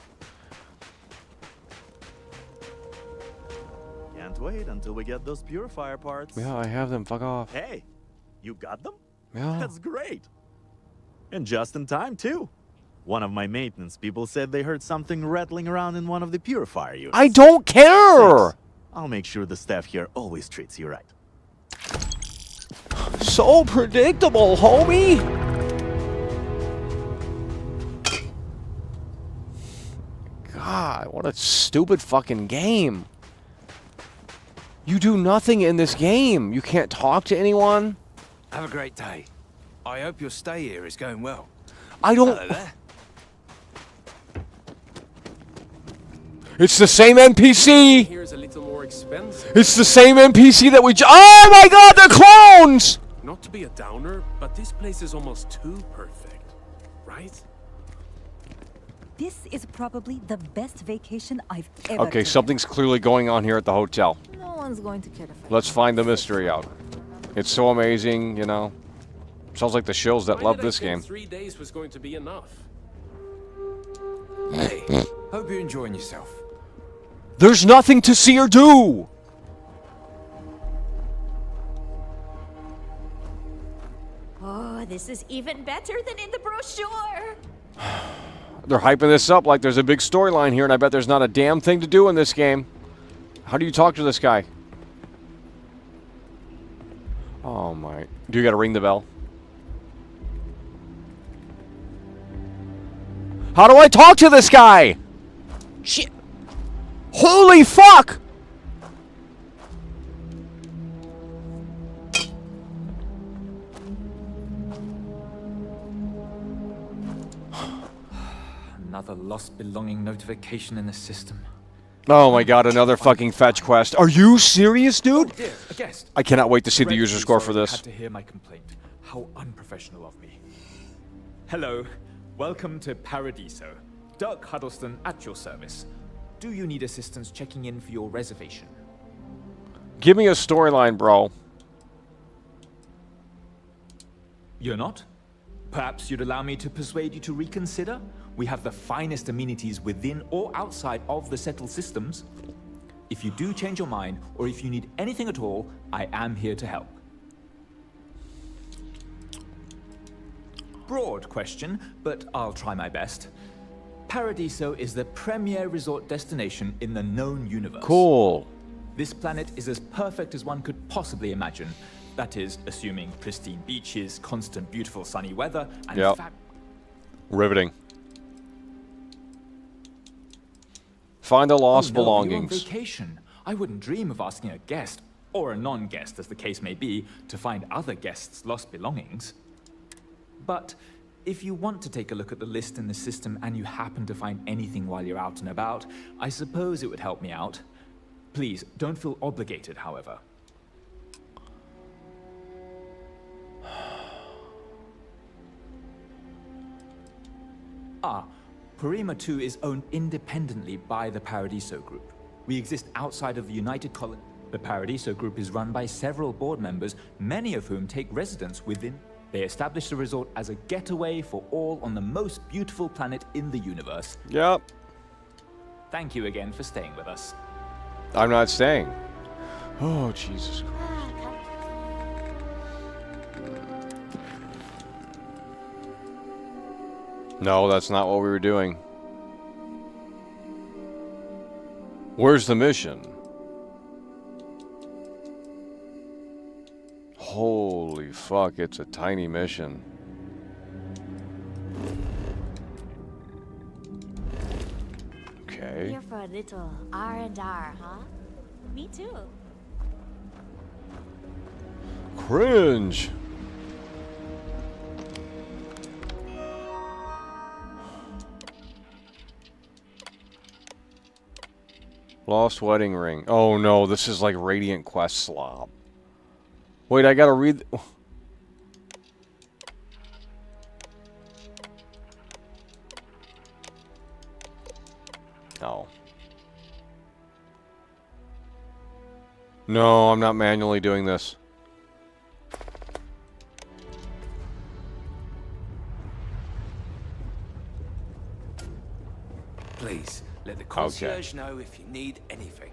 Speaker 15: Can't wait until we get those purifier parts.
Speaker 1: Yeah, I have them. Fuck off.
Speaker 15: Hey, you got them?
Speaker 1: Yeah.
Speaker 15: That's great. And just in time, too. One of my maintenance people said they heard something rattling around in one of the purifier units.
Speaker 1: I don't care!
Speaker 15: Thanks. I'll make sure the staff here always treats you right.
Speaker 1: So predictable, homie! God, what a stupid fucking game. You do nothing in this game. You can't talk to anyone.
Speaker 2: Have a great day. I hope your stay here is going well.
Speaker 1: I don't...
Speaker 2: Hello there.
Speaker 1: It's the same NPC!
Speaker 17: Here's a little more expensive.
Speaker 1: It's the same NPC that we oh my god, they're clones!
Speaker 17: Not to be a downer, but this place is almost too perfect, right?
Speaker 18: This is probably the best vacation I've ever
Speaker 1: Okay,
Speaker 18: taken.
Speaker 1: something's clearly going on here at the hotel.
Speaker 12: No one's going to care if I...
Speaker 1: Let's find the mystery out. It's so amazing, you know. Sounds like the shills that
Speaker 17: Why
Speaker 1: love
Speaker 17: did I
Speaker 1: this
Speaker 17: think
Speaker 1: game.
Speaker 17: 3 days was going to be enough?
Speaker 2: Hey, hope you're enjoying yourself.
Speaker 1: There's nothing to see or do!
Speaker 18: Oh, this is even better than in the brochure.
Speaker 1: They're hyping this up like there's a big storyline here, and I bet there's not a damn thing to do in this game. How do you talk to this guy? Oh my... Do you gotta ring the bell? How do I talk to this guy? Shit. Holy fuck!
Speaker 19: Another lost belonging notification in the system.
Speaker 1: Oh my god, another fucking fetch quest. Are you serious, dude?
Speaker 19: Oh dear, a guest.
Speaker 1: I cannot wait to see the user
Speaker 19: Dreadfully
Speaker 1: score for
Speaker 19: sorry you
Speaker 1: this.
Speaker 19: had to hear my complaint. How unprofessional of me. Hello, welcome to Paradiso. Dirk Huddleston at your service. Do you need assistance checking in for your reservation?
Speaker 1: Give me a storyline, bro.
Speaker 19: You're not? Perhaps you'd allow me to persuade you to reconsider? We have the finest amenities within or outside of the settled systems. If you do change your mind, or if you need anything at all, I am here to help. Broad question, but I'll try my best. Paradiso is the premier resort destination in the known universe.
Speaker 1: Cool.
Speaker 19: This planet is as perfect as one could possibly imagine. That is, assuming pristine beaches, constant beautiful sunny weather, and
Speaker 1: Yep. Riveting. Find the lost
Speaker 19: You're on
Speaker 1: belongings.
Speaker 19: vacation. I wouldn't dream of asking a guest, or a non-guest as the case may be, to find other guests' lost belongings. But if you want to take a look at the list in the system and you happen to find anything while you're out and about, I suppose it would help me out. Please, don't feel obligated, however. Purima 2 is owned independently by the Paradiso Group. We exist outside of the United Colony. The Paradiso Group is run by several board members, many of whom take residence within. They established the resort as a getaway for all on the most beautiful planet in the universe.
Speaker 1: Yep.
Speaker 19: Thank you again for staying with us.
Speaker 1: I'm not staying. Oh, Jesus Christ. No, that's not what we were doing. Where's the mission? Holy fuck, it's a tiny mission. Okay.
Speaker 18: Here for a little R&R, huh? Me too.
Speaker 1: Cringe. Lost wedding ring. Oh no, this is like Radiant Quest slop. Wait, I gotta read. No. No, I'm not manually doing this.
Speaker 2: Please, let the concierge know if you need anything.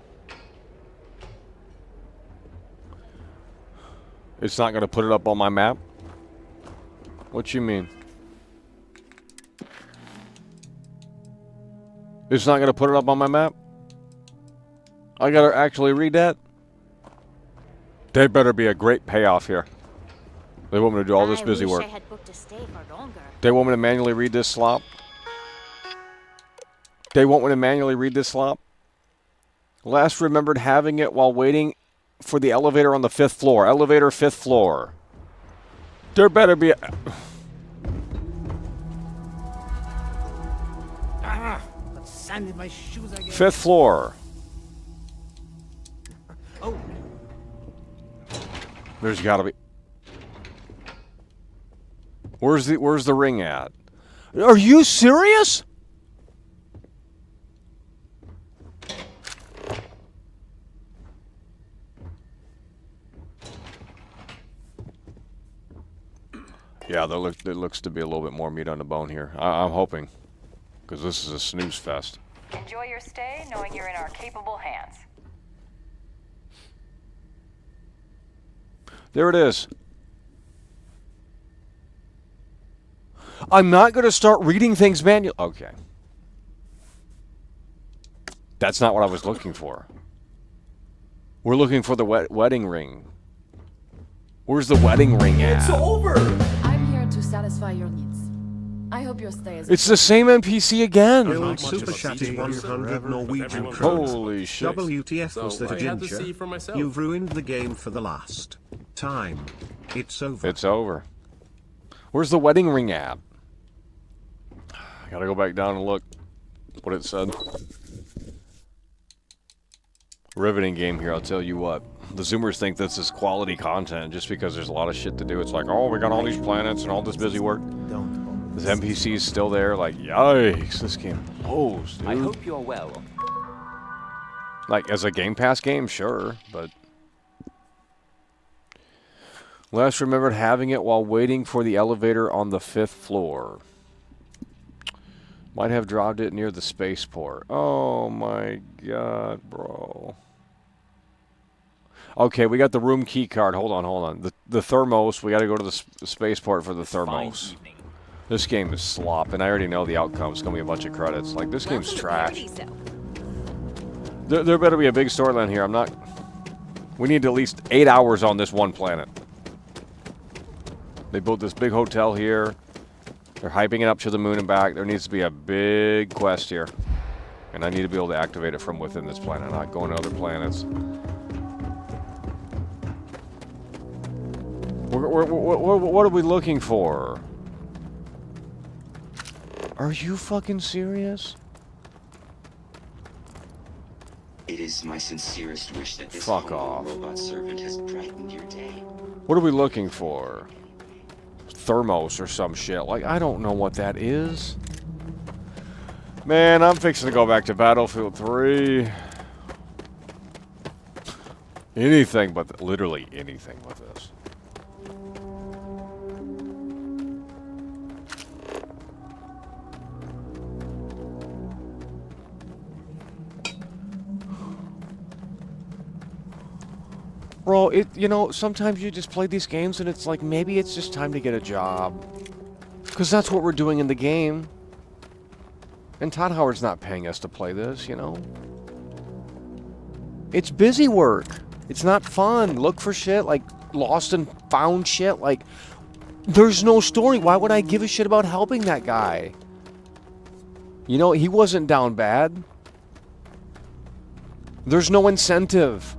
Speaker 1: It's not gonna put it up on my map? What you mean? It's not gonna put it up on my map? I gotta actually read that? There better be a great payoff here. They want me to do all this busy work.
Speaker 18: I had booked a stay for longer.
Speaker 1: They want me to manually read this slop? They want me to manually read this slop? Last remembered having it while waiting for the elevator on the 5th floor. Elevator 5th floor. There better be a...
Speaker 2: Got sand in my shoes again.
Speaker 1: 5th floor.
Speaker 2: Oh.
Speaker 1: There's gotta be... Where's the ring at? Are you serious? Yeah, there looks to be a little bit more meat on the bone here. I'm hoping, because this is a snooze fest.
Speaker 20: Enjoy your stay, knowing you're in our capable hands.
Speaker 1: There it is. I'm not going to start reading things manually. Okay. That's not what I was looking for. We're looking for the wedding ring. Where's the wedding ring at?
Speaker 21: It's over! I'm here to satisfy your needs. I hope your stay is...
Speaker 1: It's the same NPC again.
Speaker 3: Old Super Chatty 100 Norwegian crowns.
Speaker 1: Holy shit.
Speaker 3: WTF was that a
Speaker 17: I had to see
Speaker 3: ginger?
Speaker 17: for myself.
Speaker 3: You've ruined the game for the last time. It's over.
Speaker 1: It's over. Where's the wedding ring at? I gotta go back down and look. what it said. Riveting game here, I'll tell you what. The Zoomers think this is quality content just because there's a lot of shit to do. It's like, oh, we got all these planets and all this busy work. This NPC's still there, like, yikes, this game blows, dude.
Speaker 5: I hope you're well.
Speaker 1: Like, as a Game Pass game, sure, but... Last remembered having it while waiting for the elevator on the 5th floor. Might have dropped it near the spaceport. Oh my god, bro. Okay, we got the room key card. Hold on. The thermos, we got to go to the spaceport for the thermos. This game is slop, and I already know the outcome. It's going to be a bunch of credits. Like, this game's trash. There better be a big storyline here. We need at least 8 hours on this one planet. They built this big hotel here. They're hyping it up to the moon and back. There needs to be a big quest here. And I need to be able to activate it from within this planet, not going to other planets. What are we looking for? Are you fucking serious?
Speaker 22: It is my sincerest wish that this
Speaker 1: Fuck off.
Speaker 22: robot servant has brightened your day.
Speaker 1: What are we looking for? Thermos or some shit. Like, I don't know what that is. Man, I'm fixing to go back to Battlefield 3. Anything but, literally anything but this. Bro, sometimes you just play these games and it's like, maybe it's just time to get a job. Because that's what we're doing in the game. And Todd Howard's not paying us to play this, It's busy work. It's not fun. Look for shit, like lost and found shit. Like, there's no story. Why would I give a shit about helping that guy? He wasn't down bad. There's no incentive.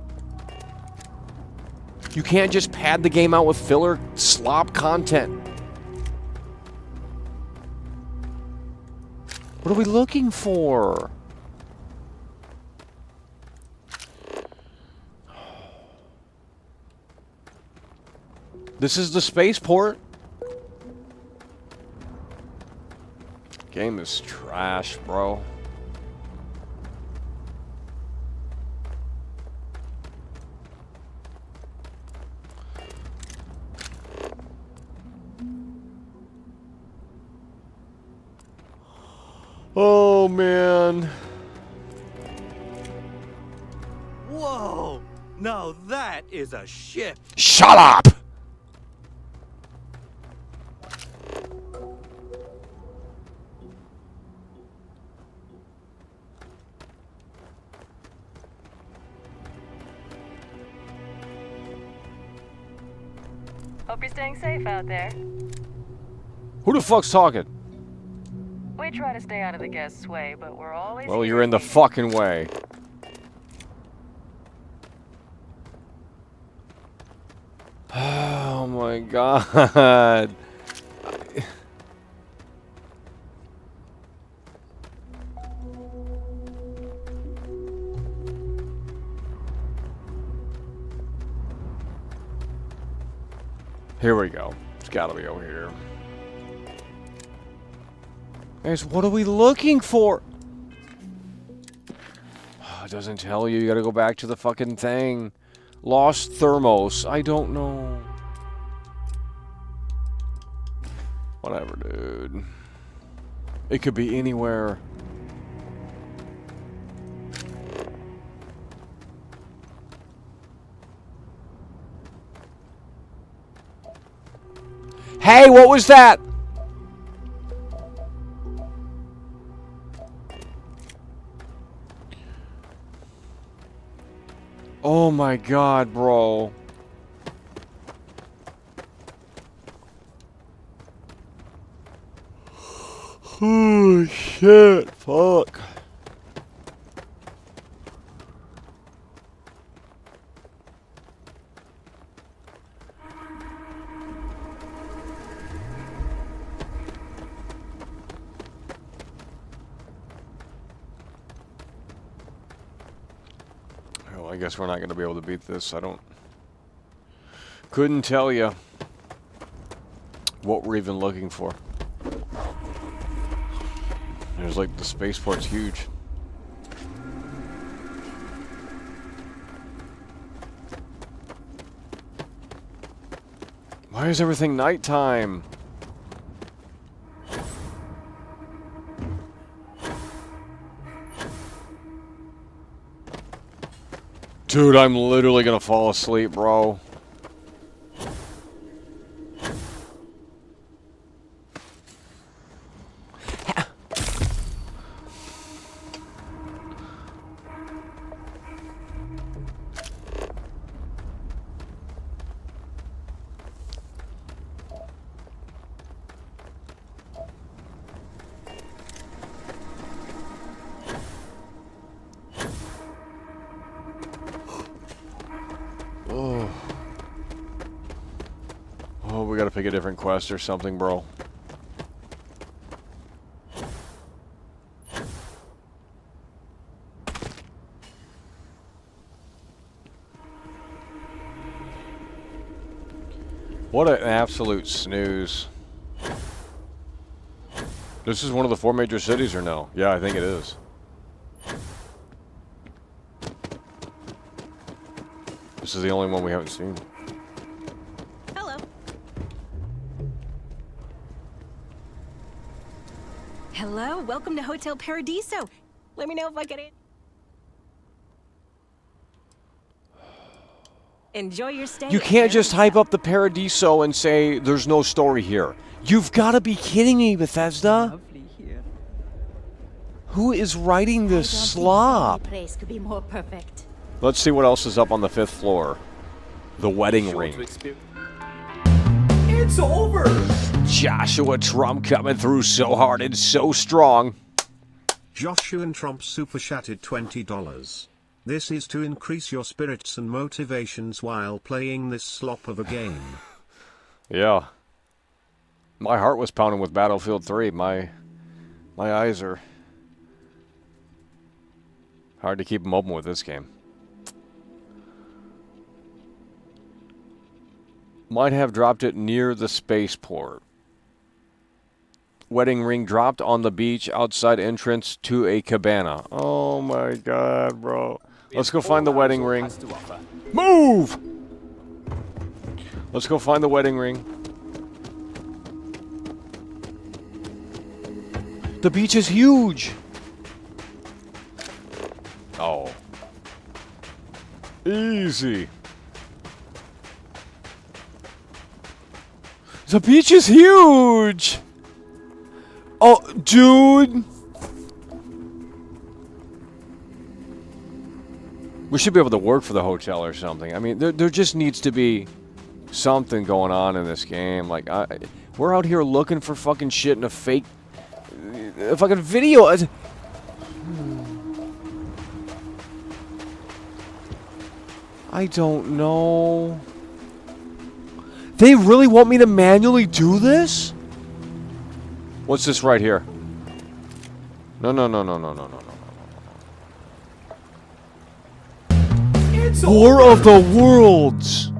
Speaker 1: You can't just pad the game out with filler slop content. What are we looking for? This is the spaceport. Game is trash, bro. Oh, man.
Speaker 23: Whoa! Now that is a ship.
Speaker 1: Shut up!
Speaker 20: Hope you're staying safe out there.
Speaker 1: Who the fuck's talking?
Speaker 20: We try to stay out of the guests' way, but we're always...
Speaker 1: Well, you're in the fucking way. Oh my god. Here we go. It's gotta be over here. Guys, what are we looking for? Oh, it doesn't tell you. You gotta go back to the fucking thing. Lost thermos. I don't know. Whatever, dude. It could be anywhere. Hey, what was that? Oh my god, bro. Oh shit, fuck. guess we're not going to be able to beat this. Couldn't tell you what we're even looking for. There's like the spaceport's huge. Why is everything nighttime? Dude, I'm literally gonna fall asleep, bro. Oh, we gotta pick a different quest or something, bro. What an absolute snooze. This is one of the 4 major cities or no? Yeah, I think it is. This is the only one we haven't seen.
Speaker 9: Hello. Hello, welcome to Hotel Paradiso. Let me know if I get it. Enjoy your stay.
Speaker 1: You can't just hype up the Paradiso and say there's no story here. You've got to be kidding me, Bethesda. Who is writing this slop?
Speaker 18: Place could be more perfect.
Speaker 1: Let's see what else is up on the 5th floor. The wedding ring.
Speaker 19: It's over!
Speaker 1: Joshua Trump coming through so hard and so strong.
Speaker 3: Joshua Trump super chatted $20. This is to increase your spirits and motivations while playing this slop of a game.
Speaker 1: Yeah. My heart was pounding with Battlefield 3. My eyes are hard to keep them open with this game. Might have dropped it near the spaceport. Wedding ring dropped on the beach outside entrance to a cabana. Oh my god, bro. Let's go find the wedding ring. Move! Let's go find the wedding ring. The beach is huge! Oh. Easy. The beach is huge! Oh, dude! We should be able to work for the hotel or something. I mean, there just needs to be something going on in this game. Like, we're out here looking for fucking shit in a fake... fucking video. I don't know. They really want me to manually do this? What's this right here? No. It's War of the Worlds!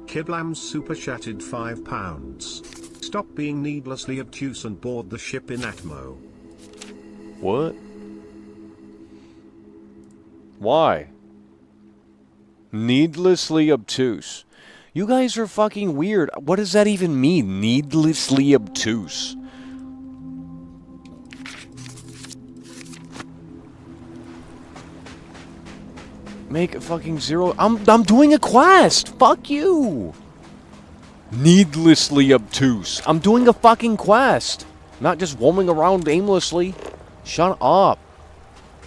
Speaker 3: Kiblam super chatted £5. Stop being needlessly obtuse and board the ship in Atmo.
Speaker 1: What? Why? Needlessly obtuse. You guys are fucking weird. What does that even mean? Needlessly obtuse. Make a fucking zero. I'm doing a quest. Fuck you. Needlessly obtuse. I'm doing a fucking quest. Not just roaming around aimlessly. Shut up.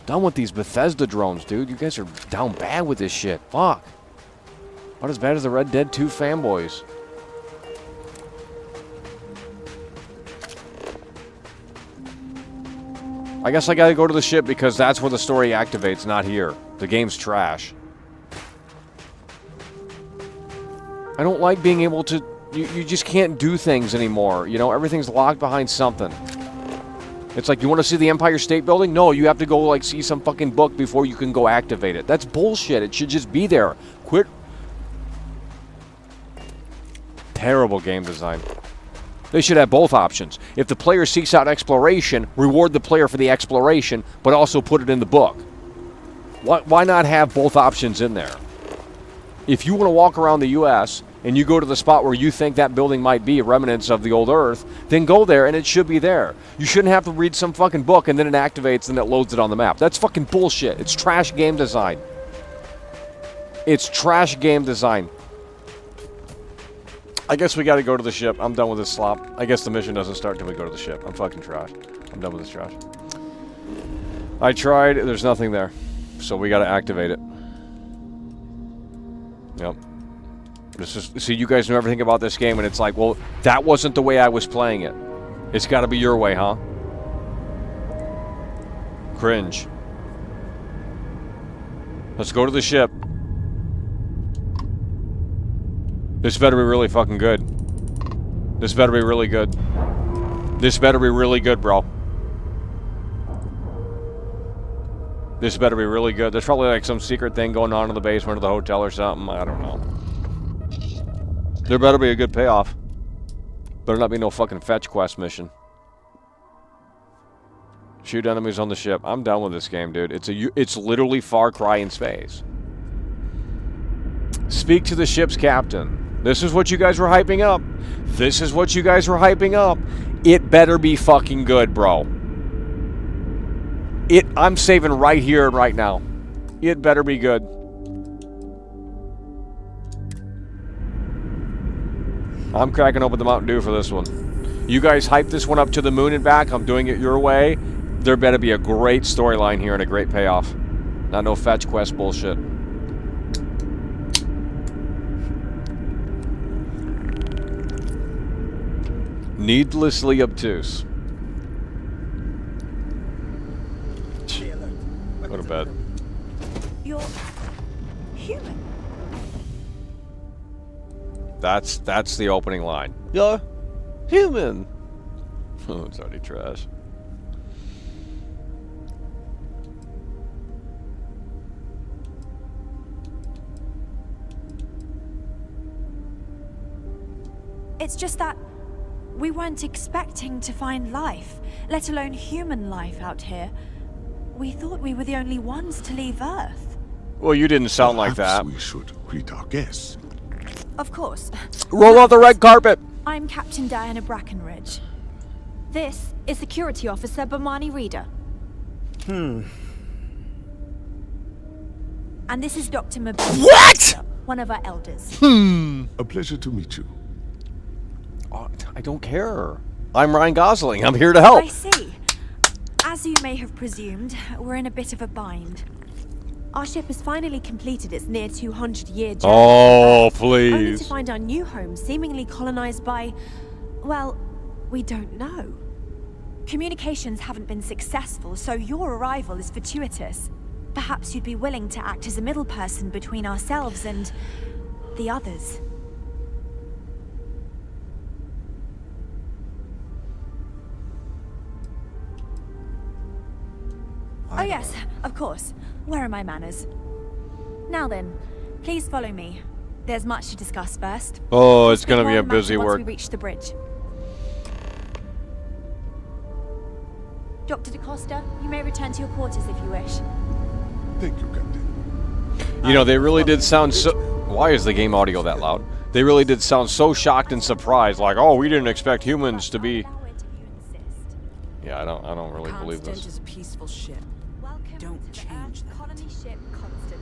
Speaker 1: Done with these Bethesda drones, dude. You guys are down bad with this shit. Fuck. Not as bad as the Red Dead 2 fanboys. I guess I gotta go to the ship because that's where the story activates, not here. The game's trash. I don't like being able to... You just can't do things anymore. You know, everything's locked behind something. It's like, you want to see the Empire State Building? No, you have to go, like, see some fucking book before you can go activate it. That's bullshit. It should just be there. Quit. Terrible game design. They should have both options. If the player seeks out exploration, reward the player for the exploration, but also put it in the book. Why not have both options in there? If you want to walk around the U.S., and you go to the spot where you think that building might be remnants of the old Earth, then go there and it should be there. You shouldn't have to read some fucking book and then it activates and it loads it on the map. That's fucking bullshit. It's trash game design. It's trash game design. I guess we gotta go to the ship. I'm done with this slop. I guess the mission doesn't start till we go to the ship. I'm fucking trash. I'm done with this trash. I tried. There's nothing there. So we gotta activate it. Yep. See, you guys know everything about this game, and it's like, well, that wasn't the way I was playing it. It's got to be your way, huh? Cringe. Let's go to the ship. This better be really fucking good. This better be really good. This better be really good, bro. This better be really good. There's probably like some secret thing going on in the basement of the hotel or something. I don't know. There better be a good payoff. Better not be no fucking fetch quest mission. Shoot enemies on the ship. I'm done with this game, dude. It's literally Far Cry in space. Speak to the ship's captain. This is what you guys were hyping up. This is what you guys were hyping up. It better be fucking good, bro. I'm saving right here and right now. It better be good. I'm cracking open the Mountain Dew for this one. You guys hype this one up to the moon and back. I'm doing it your way. There better be a great storyline here and a great payoff. Not no fetch quest bullshit. Needlessly obtuse. Go to bed.
Speaker 18: You're human.
Speaker 1: That's the opening line. You're human. Oh, it's already trash.
Speaker 18: It's just that we weren't expecting to find life, let alone human life out here. We thought we were the only ones to leave Earth.
Speaker 1: Well, you didn't sound like that.
Speaker 4: We should greet our guests.
Speaker 18: Of course.
Speaker 1: Roll out the red carpet.
Speaker 18: I'm Captain Diana Brackenridge. This is Security Officer Bomani Reader. And this is Dr. Mabini.
Speaker 1: What?
Speaker 18: One of our elders.
Speaker 4: A pleasure to meet you.
Speaker 1: Oh, I don't care. I'm Ryan Gosling. I'm here to help.
Speaker 18: I see. As you may have presumed, we're in a bit of a bind. Our ship has finally completed its near 200-year journey.
Speaker 1: Oh,
Speaker 18: Only to
Speaker 1: please.
Speaker 18: find our new home seemingly colonized by, well, we don't know. Communications haven't been successful, so your arrival is fortuitous. Perhaps you'd be willing to act as a middle person between ourselves and the others. Oh yes, of course. Where are my manners? Now then, please follow me. There's much to discuss first.
Speaker 1: Oh, it's gonna be
Speaker 18: More
Speaker 1: a busy
Speaker 18: once
Speaker 1: work.
Speaker 18: we reach the bridge. Dr. DaCosta, you may return to your quarters if you wish.
Speaker 4: Thank you, Captain.
Speaker 1: You know, they really did sound so... Why is the game audio that loud? They really did sound so shocked and surprised, like, oh, we didn't expect humans to be... Yeah, I don't really believe this.
Speaker 5: Constant is a peaceful ship. Don't change that.
Speaker 18: Colony ship Constant.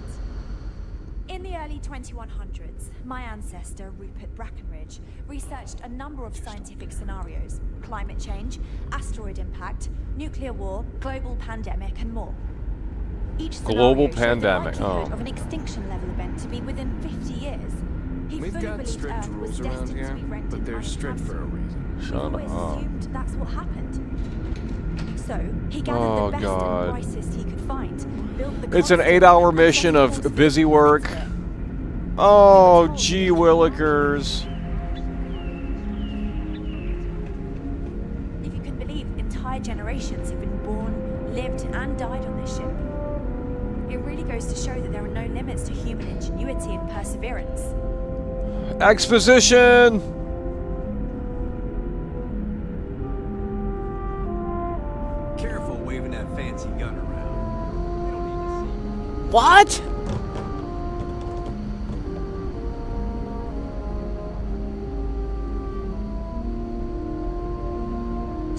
Speaker 18: In the early 2100s, my ancestor, Rupert Brackenridge, researched a number of scientific scenarios: climate change, asteroid impact, nuclear war, global pandemic, and more. Each
Speaker 1: Global
Speaker 18: scenario showed
Speaker 1: pandemic,
Speaker 18: the likelihood
Speaker 1: oh.
Speaker 18: of an extinction level event to be within 50 years. He
Speaker 5: We've
Speaker 18: fully
Speaker 5: got
Speaker 18: believed
Speaker 5: strict
Speaker 18: Earth was
Speaker 5: rules around
Speaker 18: destined
Speaker 5: here,
Speaker 18: to be rendered
Speaker 5: but they're strict for a reason.
Speaker 18: We've
Speaker 1: Shut
Speaker 18: always
Speaker 1: up.
Speaker 18: assumed that's what happened. So, he gathered
Speaker 1: Oh,
Speaker 18: the best
Speaker 1: God.
Speaker 18: and brightest he could find, built the
Speaker 1: It's an
Speaker 18: constant
Speaker 1: 8-hour
Speaker 18: and
Speaker 1: mission of
Speaker 18: processed
Speaker 1: busy work. Oh, gee willikers.
Speaker 18: if you can believe, entire entire generations have been born, lived, and died on this ship. It really goes to show that there are no limits to human ingenuity and perseverance.
Speaker 1: Exposition!
Speaker 2: Careful waving that fancy gun around. We don't need to see.
Speaker 1: What?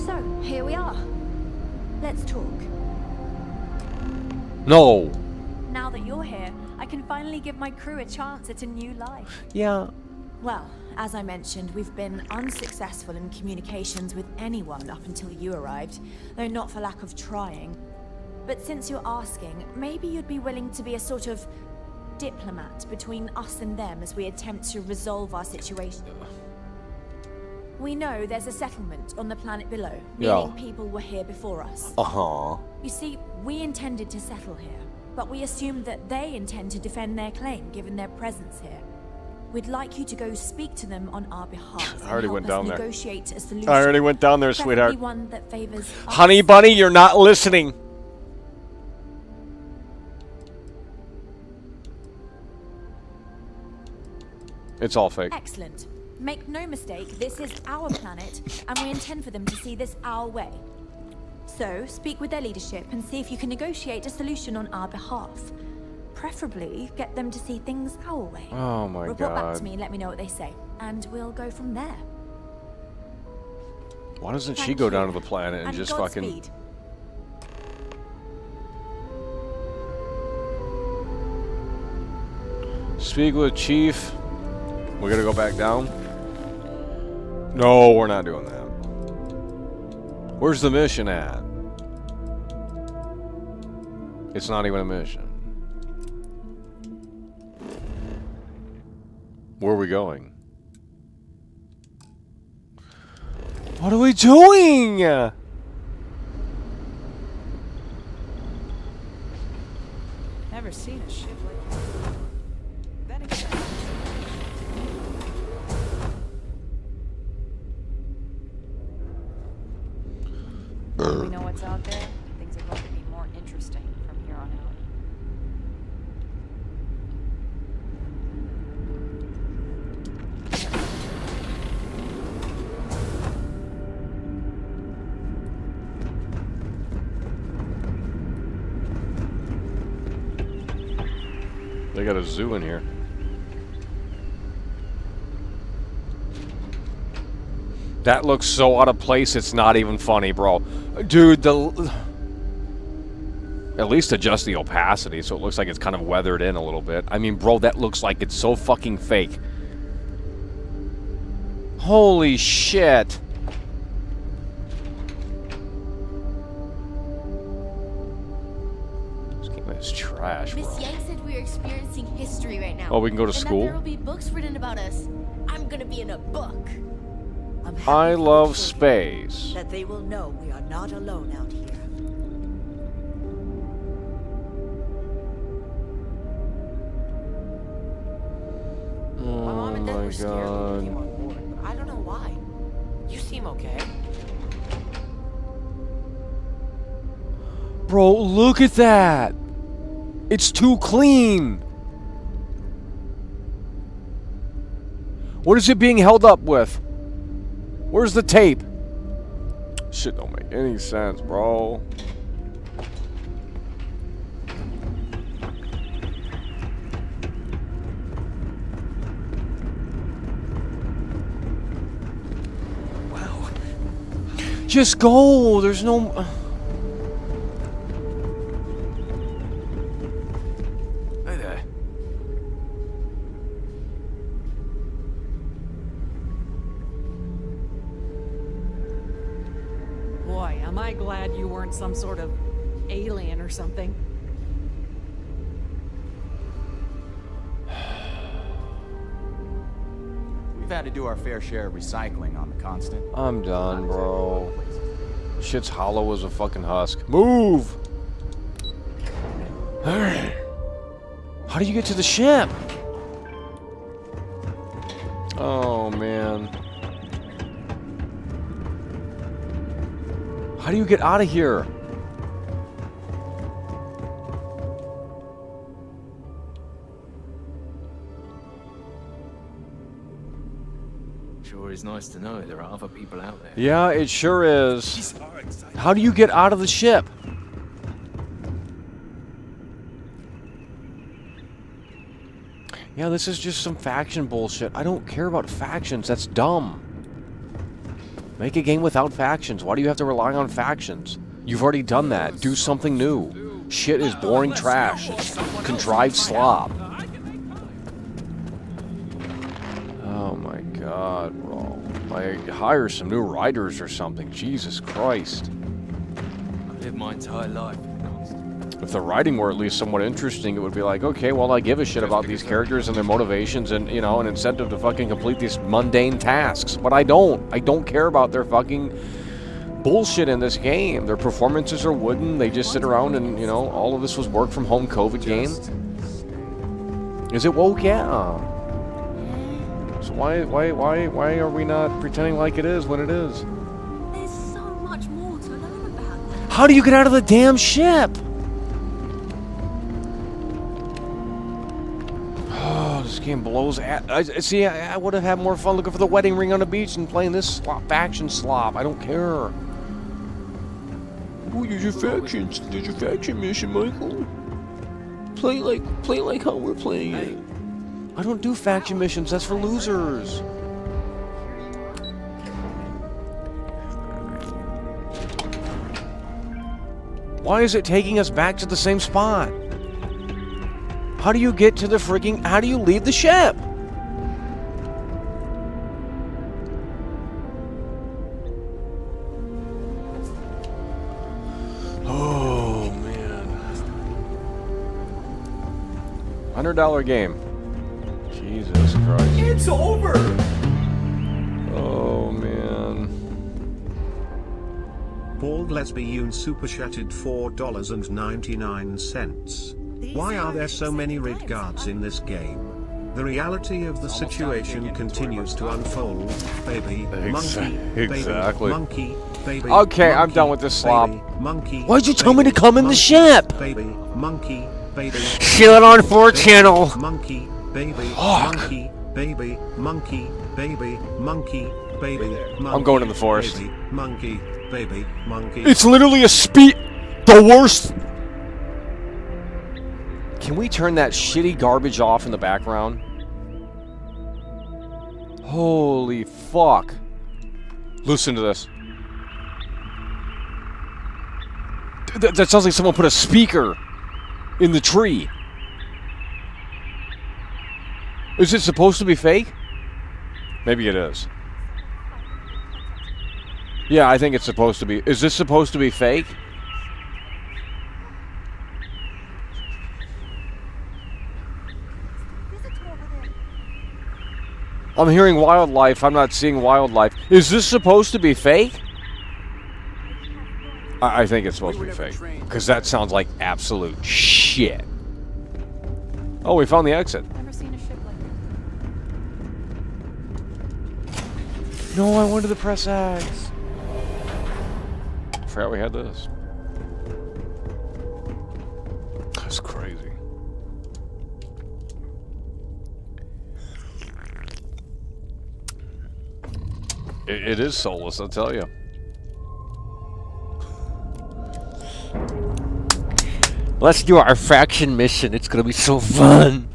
Speaker 18: So, here we are. Let's talk.
Speaker 1: No.
Speaker 18: Now that you're here, I can finally give my crew a chance at a new life.
Speaker 1: Yeah.
Speaker 18: Well, as I mentioned, we've been unsuccessful in communications with anyone up until you arrived, though not for lack of trying. But since you're asking, maybe you'd be willing to be a sort of diplomat between us and them as we attempt to resolve our situation. We know there's a settlement on the planet below, meaning people were here before us.
Speaker 1: Uh-huh.
Speaker 18: You see, we intended to settle here, but we assumed that they intend to defend their claim given their presence here. We'd like you to go speak to them on our behalf.
Speaker 1: I already went down there.
Speaker 18: Negotiate a solution.
Speaker 1: I already went down there, sweetheart.
Speaker 18: One that favors us.
Speaker 1: Honey bunny, you're not listening. It's all fake.
Speaker 18: Excellent. Make no mistake, this is our planet, and we intend for them to see this our way. So, speak with their leadership and see if you can negotiate a solution on our behalf. Preferably, get them to see things our way.
Speaker 1: Oh my
Speaker 18: Report back
Speaker 1: God.
Speaker 18: to me and let me know what they say, and we'll go from there.
Speaker 1: Why doesn't she
Speaker 18: Thank
Speaker 1: go
Speaker 18: you.
Speaker 1: down to the planet and
Speaker 18: And
Speaker 1: just fucking...
Speaker 18: Godspeed.
Speaker 1: Speak with Chief. We're gonna go back down? No, we're not doing that. Where's the mission at? It's not even a mission. Where are we going? What are we doing?
Speaker 9: Never seen a ship like this. That exciting. We know what's out there. Things are going to be more interesting from here on out.
Speaker 1: They got a zoo in here. That looks so out of place, it's not even funny, bro. Dude, at least adjust the opacity so it looks like it's kind of weathered in a little bit. I mean, bro, that looks like it's so fucking fake. Holy shit. This game is trash, bro.
Speaker 6: Miss Yang said we are experiencing history right now.
Speaker 1: Oh, we can go to school?
Speaker 6: And that there will be books written about us. I'm gonna be in a book.
Speaker 1: I love space.
Speaker 10: That they will know we are not alone out here.
Speaker 1: Oh
Speaker 10: My mom and dad
Speaker 1: my
Speaker 10: were scared when we came
Speaker 1: god.
Speaker 10: on board, but I don't know why. You seem okay.
Speaker 1: Bro, look at that. It's too clean. What is it being held up with? Where's the tape? Shit don't make any sense, bro.
Speaker 2: Wow.
Speaker 1: Just go. There's no...
Speaker 2: Hey there.
Speaker 21: Boy, am I glad you weren't some sort of alien or something.
Speaker 11: We've had to do our fair share of recycling on the Constant.
Speaker 1: I'm done, bro. Shit's hollow as a fucking husk. Move! How do you get to the ship? Oh, man. How do you get out of here?
Speaker 7: Sure is nice to know there are other people out there.
Speaker 1: Yeah, it sure is. How do you get out of the ship? Yeah, this is just some faction bullshit. I don't care about factions. That's dumb. Make a game without factions. Why do you have to rely on factions? You've already done that. Do something new. Shit is boring trash. It's contrived slop. Oh my god, bro. Like, hire some new writers or something. Jesus Christ.
Speaker 7: I lived my entire life.
Speaker 1: If the writing were at least somewhat interesting, it would be like, okay, well, I give a shit about these characters and their motivations and, you know, an incentive to fucking complete these mundane tasks. But I don't. I don't care about their fucking bullshit in this game. Their performances are wooden. They just sit around and, you know, all of this was work from home COVID game. Is it woke? Yeah. So why are we not pretending like it is when it is?
Speaker 21: There's so much more to learn about.
Speaker 1: How do you get out of the damn ship? Oh, this game blows at... I would have had more fun looking for the wedding ring on the beach and playing this faction slop. I don't care. Oh, there's your faction mission, Michael. Play like how we're playing it. I don't do faction missions. That's for losers. Why is it taking us back to the same spot? How do you get to the freaking... How do you leave the ship? Oh, man. $100 game. Jesus Christ.
Speaker 2: It's over!
Speaker 1: Oh, man.
Speaker 3: Bald Lesbian super chatted $4.99. Why are there so many rid guards in this game? The reality of the situation continues to unfold. Baby, monkey,
Speaker 1: Exactly.
Speaker 3: baby, monkey, baby.
Speaker 1: Okay, I'm
Speaker 3: monkey,
Speaker 1: done with this slop.
Speaker 3: baby, monkey.
Speaker 1: Why'd you tell me to come in the ship?
Speaker 3: Baby, monkey, baby.
Speaker 1: Shit on 4channel.
Speaker 3: Monkey, baby,
Speaker 1: Fuck.
Speaker 3: monkey, baby, monkey, baby, monkey, baby. Monkey,
Speaker 1: I'm going in the forest.
Speaker 3: Baby, monkey, baby, monkey.
Speaker 1: It's literally a the worst. Can we turn that shitty garbage off in the background? Holy fuck. Listen to this. That sounds like someone put a speaker in the tree. Is it supposed to be fake? Maybe it is. Yeah, I think it's supposed to be. Is this supposed to be fake? I'm hearing wildlife. I'm not seeing wildlife. Is this supposed to be fake? I think it's supposed to be fake. Because that sounds like absolute shit. Oh, we found the exit.
Speaker 21: Never seen a ship like that.
Speaker 1: No, I wanted to press X. Forgot we had this. That's crazy. It is soulless, I'll tell you. Let's do our faction mission. It's gonna be so fun.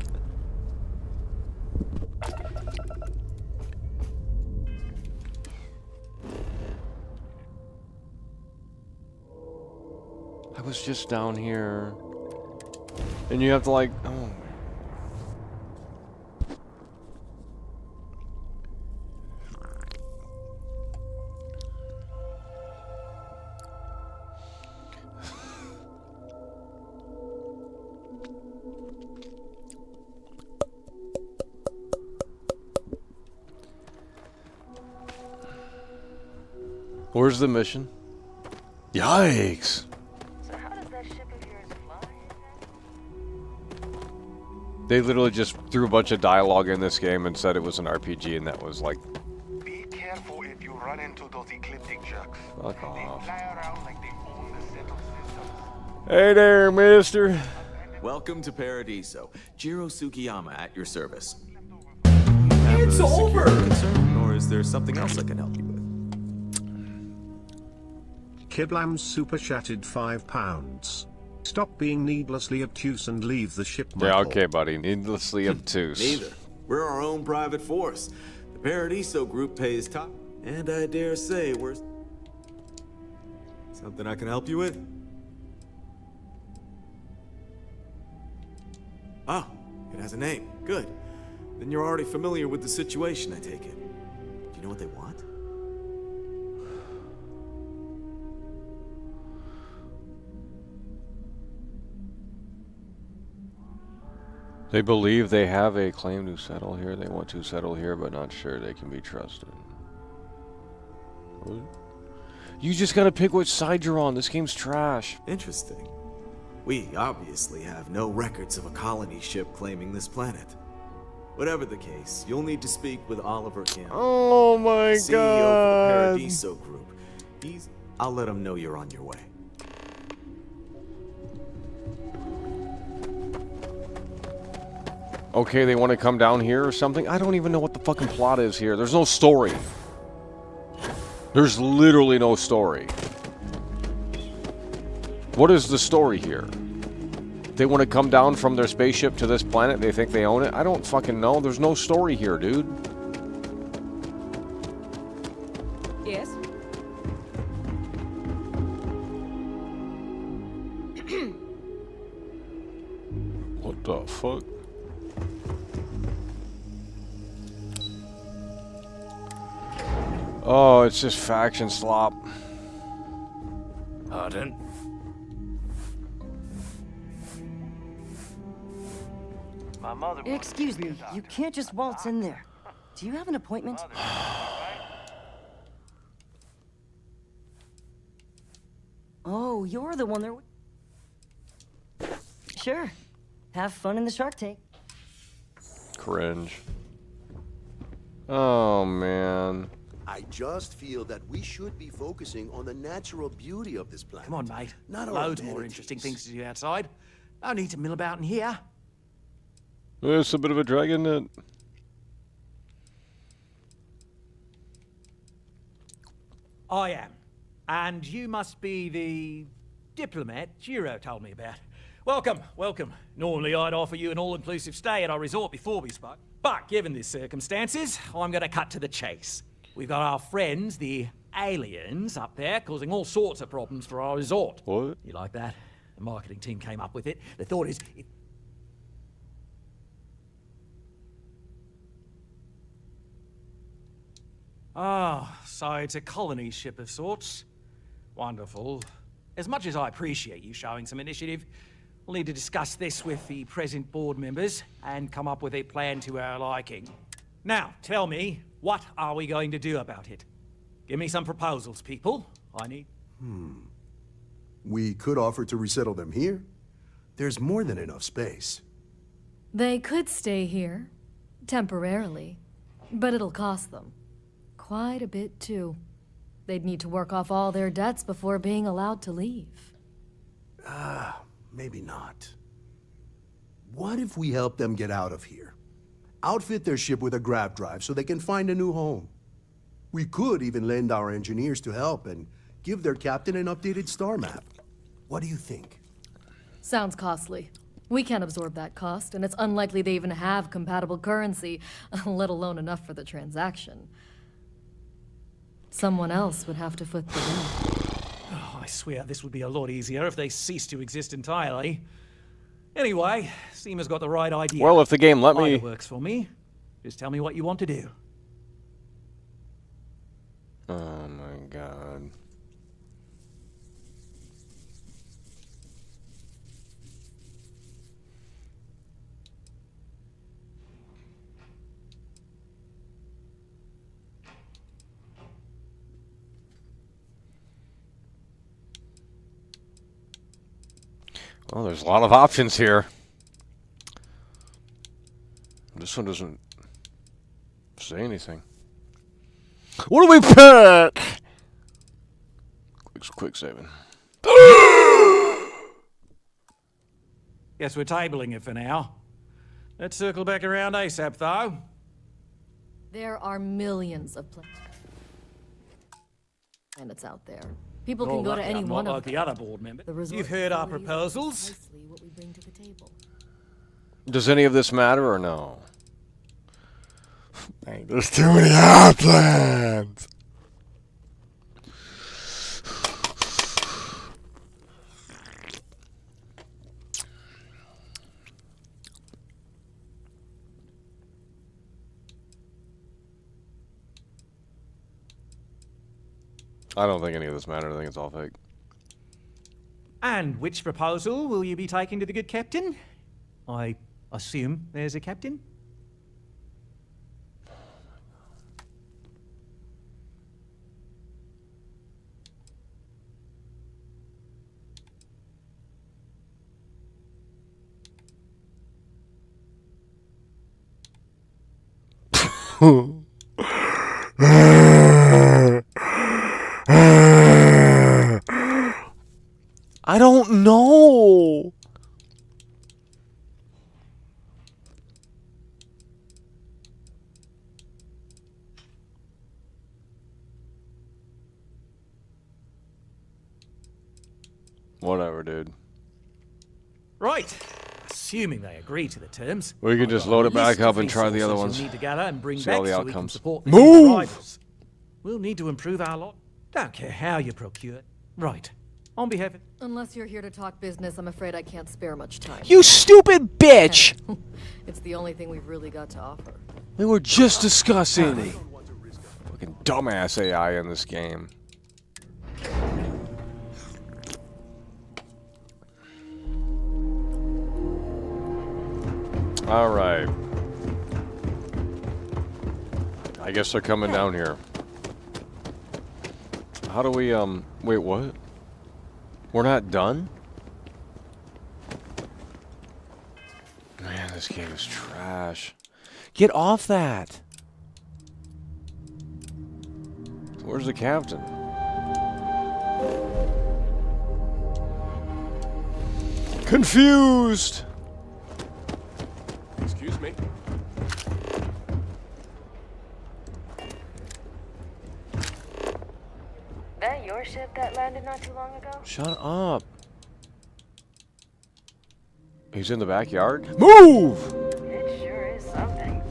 Speaker 1: I was just down here. And you have to like... Oh. Where's the mission? Yikes!
Speaker 20: So how does that ship of yours fly?
Speaker 1: They literally just threw a bunch of dialogue in this game and said it was an RPG, and that was like...
Speaker 22: Be careful if you
Speaker 8: run into those ecliptic jerks.
Speaker 1: Fuck off.
Speaker 8: They fly around like they own the settled systems.
Speaker 1: Hey there, mister.
Speaker 13: Welcome to Paradiso. Jiro Tsukiyama at your service.
Speaker 19: It's over!
Speaker 13: Concern, or is there something else I can help you with?
Speaker 3: Kiblam's super chatted £5. Stop being needlessly obtuse and leave the ship.
Speaker 1: Yeah, okay, buddy. Needlessly obtuse.
Speaker 13: Neither. We're our own private force. The Paradiso group pays top, and I dare say we're... Something I can help you with? Oh, it has a name. Good. Then you're already familiar with the situation, I take it. Do you know what they want?
Speaker 1: They believe they have a claim to settle here. They want to settle here, but not sure they can be trusted. What? You just gotta pick which side you're on. This game's trash.
Speaker 13: Interesting. We obviously have no records of a colony ship claiming this planet. Whatever the case, you'll need to speak with Oliver Campbell.
Speaker 1: Oh my
Speaker 13: CEO
Speaker 1: god.
Speaker 13: of the Paradiso Group. I'll let him know you're on your way.
Speaker 1: Okay, they want to come down here or something? I don't even know what the fucking plot is here. There's no story. There's literally no story. What is the story here? They want to come down from their spaceship to this planet? They think they own it? I don't fucking know. There's no story here, dude.
Speaker 9: Yes?
Speaker 1: What the fuck? Oh, it's just faction slop.
Speaker 2: Pardon? My mother.
Speaker 14: Excuse me, you can't just waltz in there. Do you have an appointment? Oh, you're the one there. Sure. Have fun in the Shark Tank.
Speaker 1: Cringe. Oh, man.
Speaker 24: I just feel that we should be focusing on the natural beauty of this planet.
Speaker 2: Come on, mate.
Speaker 24: Not our
Speaker 2: Loads more
Speaker 24: amenities.
Speaker 2: interesting things to do outside. No need to mill about in here.
Speaker 1: It's a bit of a dragon net.
Speaker 2: I am. And you must be the diplomat Jiro told me about. Welcome, welcome. Normally I'd offer you an all-inclusive stay at our resort before we spoke. But given the circumstances, I'm going to cut to the chase. We've got our friends, the aliens, up there, causing all sorts of problems for our resort.
Speaker 1: What?
Speaker 2: You like that? The marketing team came up with it. The thought is... so it's a colony ship of sorts. Wonderful. As much as I appreciate you showing some initiative, we'll need to discuss this with the present board members and come up with a plan to our liking. Now, tell me, what are we going to do about it? Give me some proposals, people. I need...
Speaker 24: We could offer to resettle them here. There's more than enough space.
Speaker 12: They could stay here, temporarily, but it'll cost them. Quite a bit, too. They'd need to work off all their debts before being allowed to leave.
Speaker 24: Maybe not. What if we help them get out of here? Outfit their ship with a grav drive so they can find a new home. We could even lend our engineers to help and give their captain an updated star map. What do you think?
Speaker 12: Sounds costly. We can't absorb that cost, and it's unlikely they even have compatible currency, let alone enough for the transaction. Someone else would have to foot the bill.
Speaker 2: Oh, I swear this would be a lot easier if they ceased to exist entirely. Anyway, Seema's got the right idea.
Speaker 1: Well, if the game let me...
Speaker 2: Either works for me. Just tell me what you want to do.
Speaker 1: Oh my god. Well, there's a lot of options here. This one doesn't say anything. What do we pick? Quick saving.
Speaker 2: Guess we're tabling it for now. Let's circle back around ASAP, though.
Speaker 12: There are millions of planets out there. People
Speaker 2: All
Speaker 12: can go to
Speaker 2: lucky
Speaker 12: any
Speaker 2: I'm
Speaker 12: one
Speaker 2: not
Speaker 12: of
Speaker 2: like
Speaker 12: them.
Speaker 2: the other board members.
Speaker 12: The resort
Speaker 2: You've heard our
Speaker 12: facilities are
Speaker 2: proposals.
Speaker 12: precisely what we bring to the table.
Speaker 1: Does any of this matter or no? Dang, there's too many plans. I don't think any of this matters. I think it's all fake.
Speaker 2: And which proposal will you be taking to the good captain? I assume there's a captain?
Speaker 1: I don't know. Whatever, dude.
Speaker 2: Right. Assuming they agree to the terms.
Speaker 1: We can just load it back up and try the other ones.
Speaker 2: We'll need to gather and bring
Speaker 1: See
Speaker 2: back
Speaker 1: all the
Speaker 2: so we can
Speaker 1: outcomes.
Speaker 2: support the
Speaker 1: Move!
Speaker 2: new arrivals. We'll need to improve our lot. Don't care how you procure it. Right. On behalf of...
Speaker 12: Unless you're here to talk business, I'm afraid I can't spare much time.
Speaker 1: You stupid bitch!
Speaker 12: It's the only thing we've really got to offer.
Speaker 1: We were just discussing fucking dumbass AI in this game. All right. I guess they're coming down here. How do we, wait, what? We're not done? Man, this game is trash. Get off that! Where's the captain? Confused!
Speaker 4: Excuse me.
Speaker 20: That your ship that landed not too long ago?
Speaker 1: Shut up. He's in the backyard? Move!
Speaker 20: It sure is something.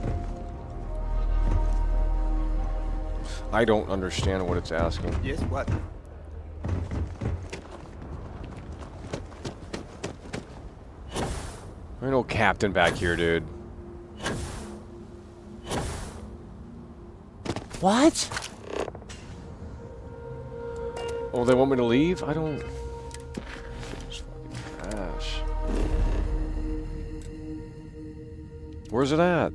Speaker 1: I don't understand what it's asking.
Speaker 11: Yes, what?
Speaker 1: There's no captain back here, dude. What? Oh, they want me to leave? I don't... It's fucking trash. Where's it at?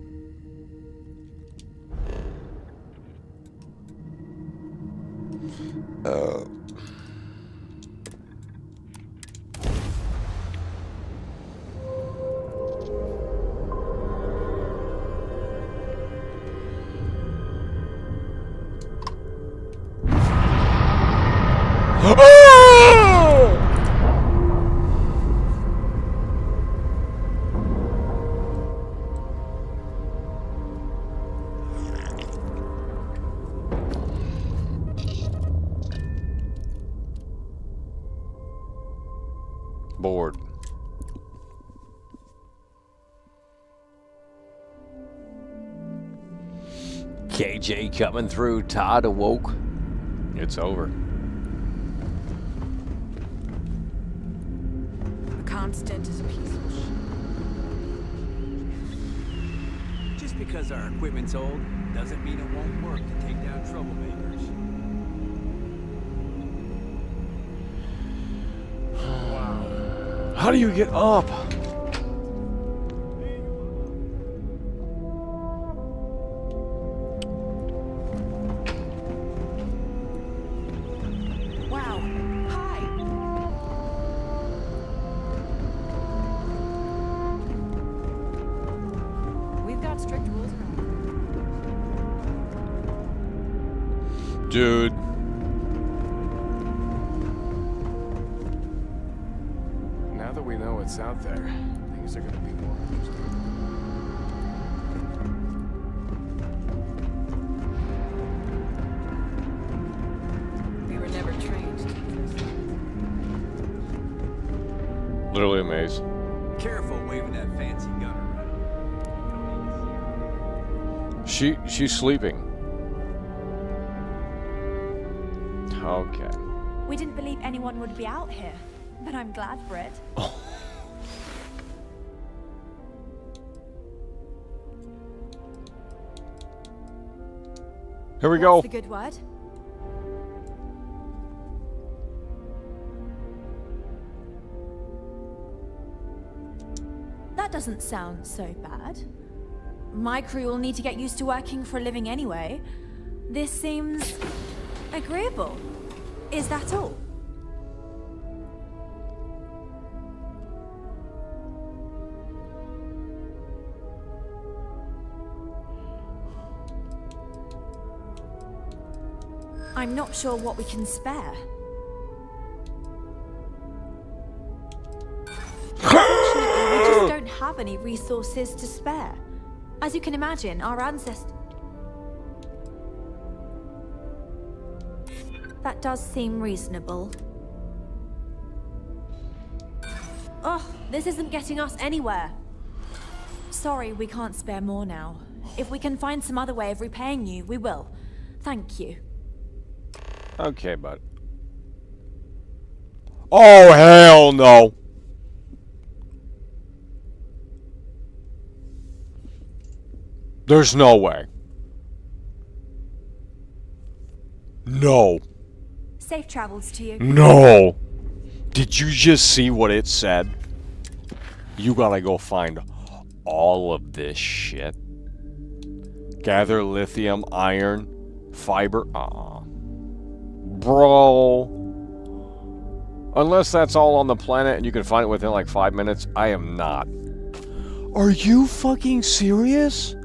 Speaker 1: Bored. KJ coming through. Todd awoke. It's over.
Speaker 10: The Constant is a piece of shit.
Speaker 15: Just because our equipment's old doesn't mean it won't work to take down troublemakers.
Speaker 1: How do you get up?
Speaker 10: Wow. Hi.
Speaker 21: We've got strict rules around
Speaker 1: Dude.
Speaker 5: Now that we know what's out there, things are gonna be more interesting.
Speaker 10: We were never trained to trust.
Speaker 1: Literally a maze.
Speaker 15: Careful waving that fancy gun around.
Speaker 1: She's sleeping. Okay.
Speaker 18: We didn't believe anyone would be out here, but I'm glad for it.
Speaker 1: Here we go.
Speaker 18: What's the good word? That doesn't sound so bad. My crew will need to get used to working for a living anyway. This seems agreeable. Is that all? I'm not sure what we can spare. Unfortunately, we just don't have any resources to spare. As you can imagine, our ancestors... That does seem reasonable. Oh, this isn't getting us anywhere. Sorry, we can't spare more now. If we can find some other way of repaying you, we will. Thank you.
Speaker 1: Okay, bud. Oh, hell no. There's no way. No.
Speaker 18: Safe travels to you.
Speaker 1: No. Did you just see what it said? You gotta go find all of this shit. Gather lithium, iron, fiber. Bro. Unless that's all on the planet and you can find it within like 5 minutes, I am not. Are you fucking serious?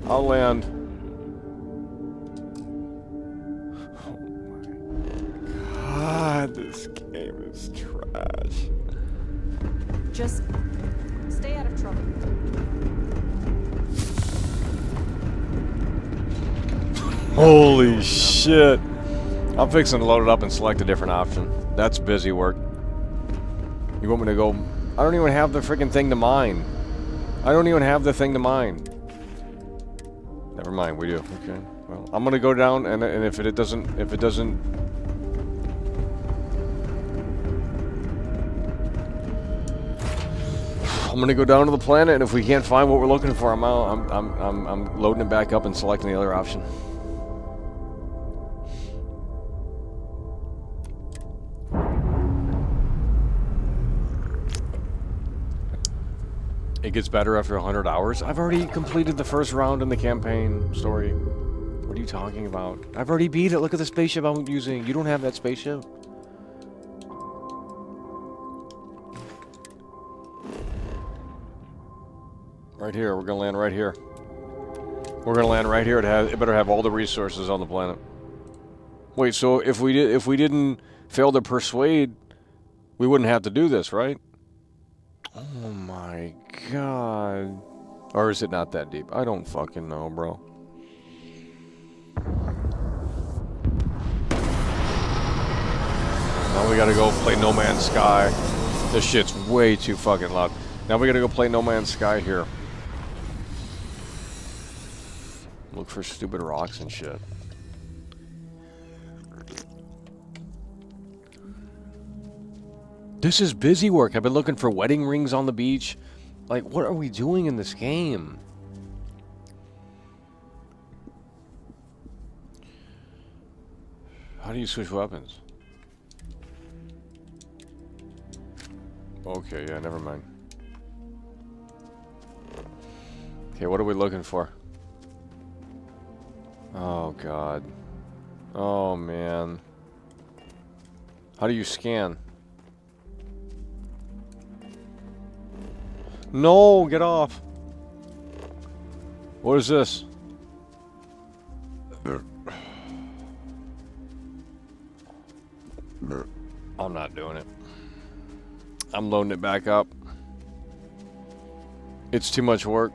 Speaker 1: I'll land. Oh my god, this game is trash.
Speaker 10: Just stay out of trouble.
Speaker 1: Holy shit. I'm fixing to load it up and select a different option. That's busy work. You want me to go? I don't even have the freaking thing to mine. I don't even have the thing to mine. Never mind, we do. Okay. Well, I'm gonna go down and if it doesn't I'm gonna go down to the planet, and if we can't find what we're looking for, I'm out. I'm loading it back up and selecting the other option. It gets better after 100 hours. I've already completed the first round in the campaign story. What are you talking about? I've already beat it. Look at the spaceship I'm using. You don't have that spaceship. Right here. We're gonna land right here. We're gonna land right here. It better have all the resources on the planet. Wait, so if we didn't fail to persuade, we wouldn't have to do this, right? Oh my god. Or is it not that deep? I don't fucking know, bro. Now we gotta go play No Man's Sky. This shit's way too fucking loud. Now we gotta go play No Man's Sky here. Look for stupid rocks and shit. This is busy work. I've been looking for wedding rings on the beach. Like, what are we doing in this game? How do you switch weapons? Okay, yeah, never mind. Okay, what are we looking for? Oh, God. Oh, man. How do you scan? No, get off. What is this? I'm not doing it. I'm loading it back up. It's too much work.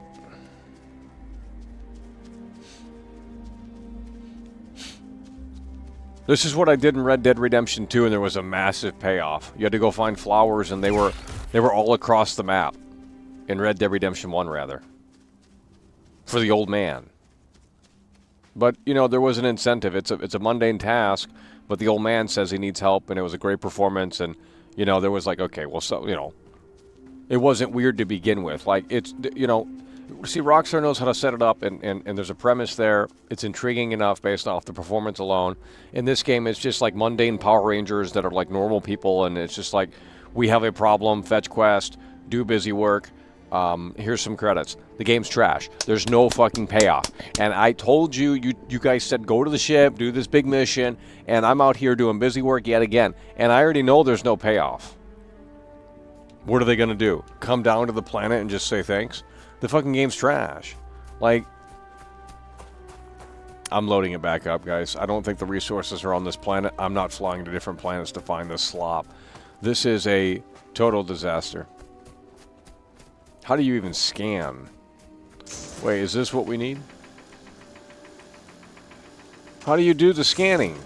Speaker 1: This is what I did in Red Dead Redemption 2, and there was a massive payoff. You had to go find flowers, and they were all across the map. In Red Dead Redemption 1, rather. For the old man. But, you know, there was an incentive. It's a mundane task, but the old man says he needs help, and it was a great performance, and, you know, there was like, okay, well, so, you know, it wasn't weird to begin with. Like, it's, you know, see, Rockstar knows how to set it up, and there's a premise there. It's intriguing enough based off the performance alone. In this game, it's just like mundane Power Rangers that are like normal people, and it's just like, we have a problem, fetch quest, do busy work, here's some credits. The game's trash. There's no fucking payoff. And I told you, you guys said go to the ship, do this big mission, and I'm out here doing busy work yet again. And I already know there's no payoff. What are they going to do? Come down to the planet and just say thanks? The fucking game's trash. Like, I'm loading it back up, guys. I don't think the resources are on this planet. I'm not flying to different planets to find this slop. This is a total disaster. How do you even scan? Wait, is this what we need? How do you do the scanning?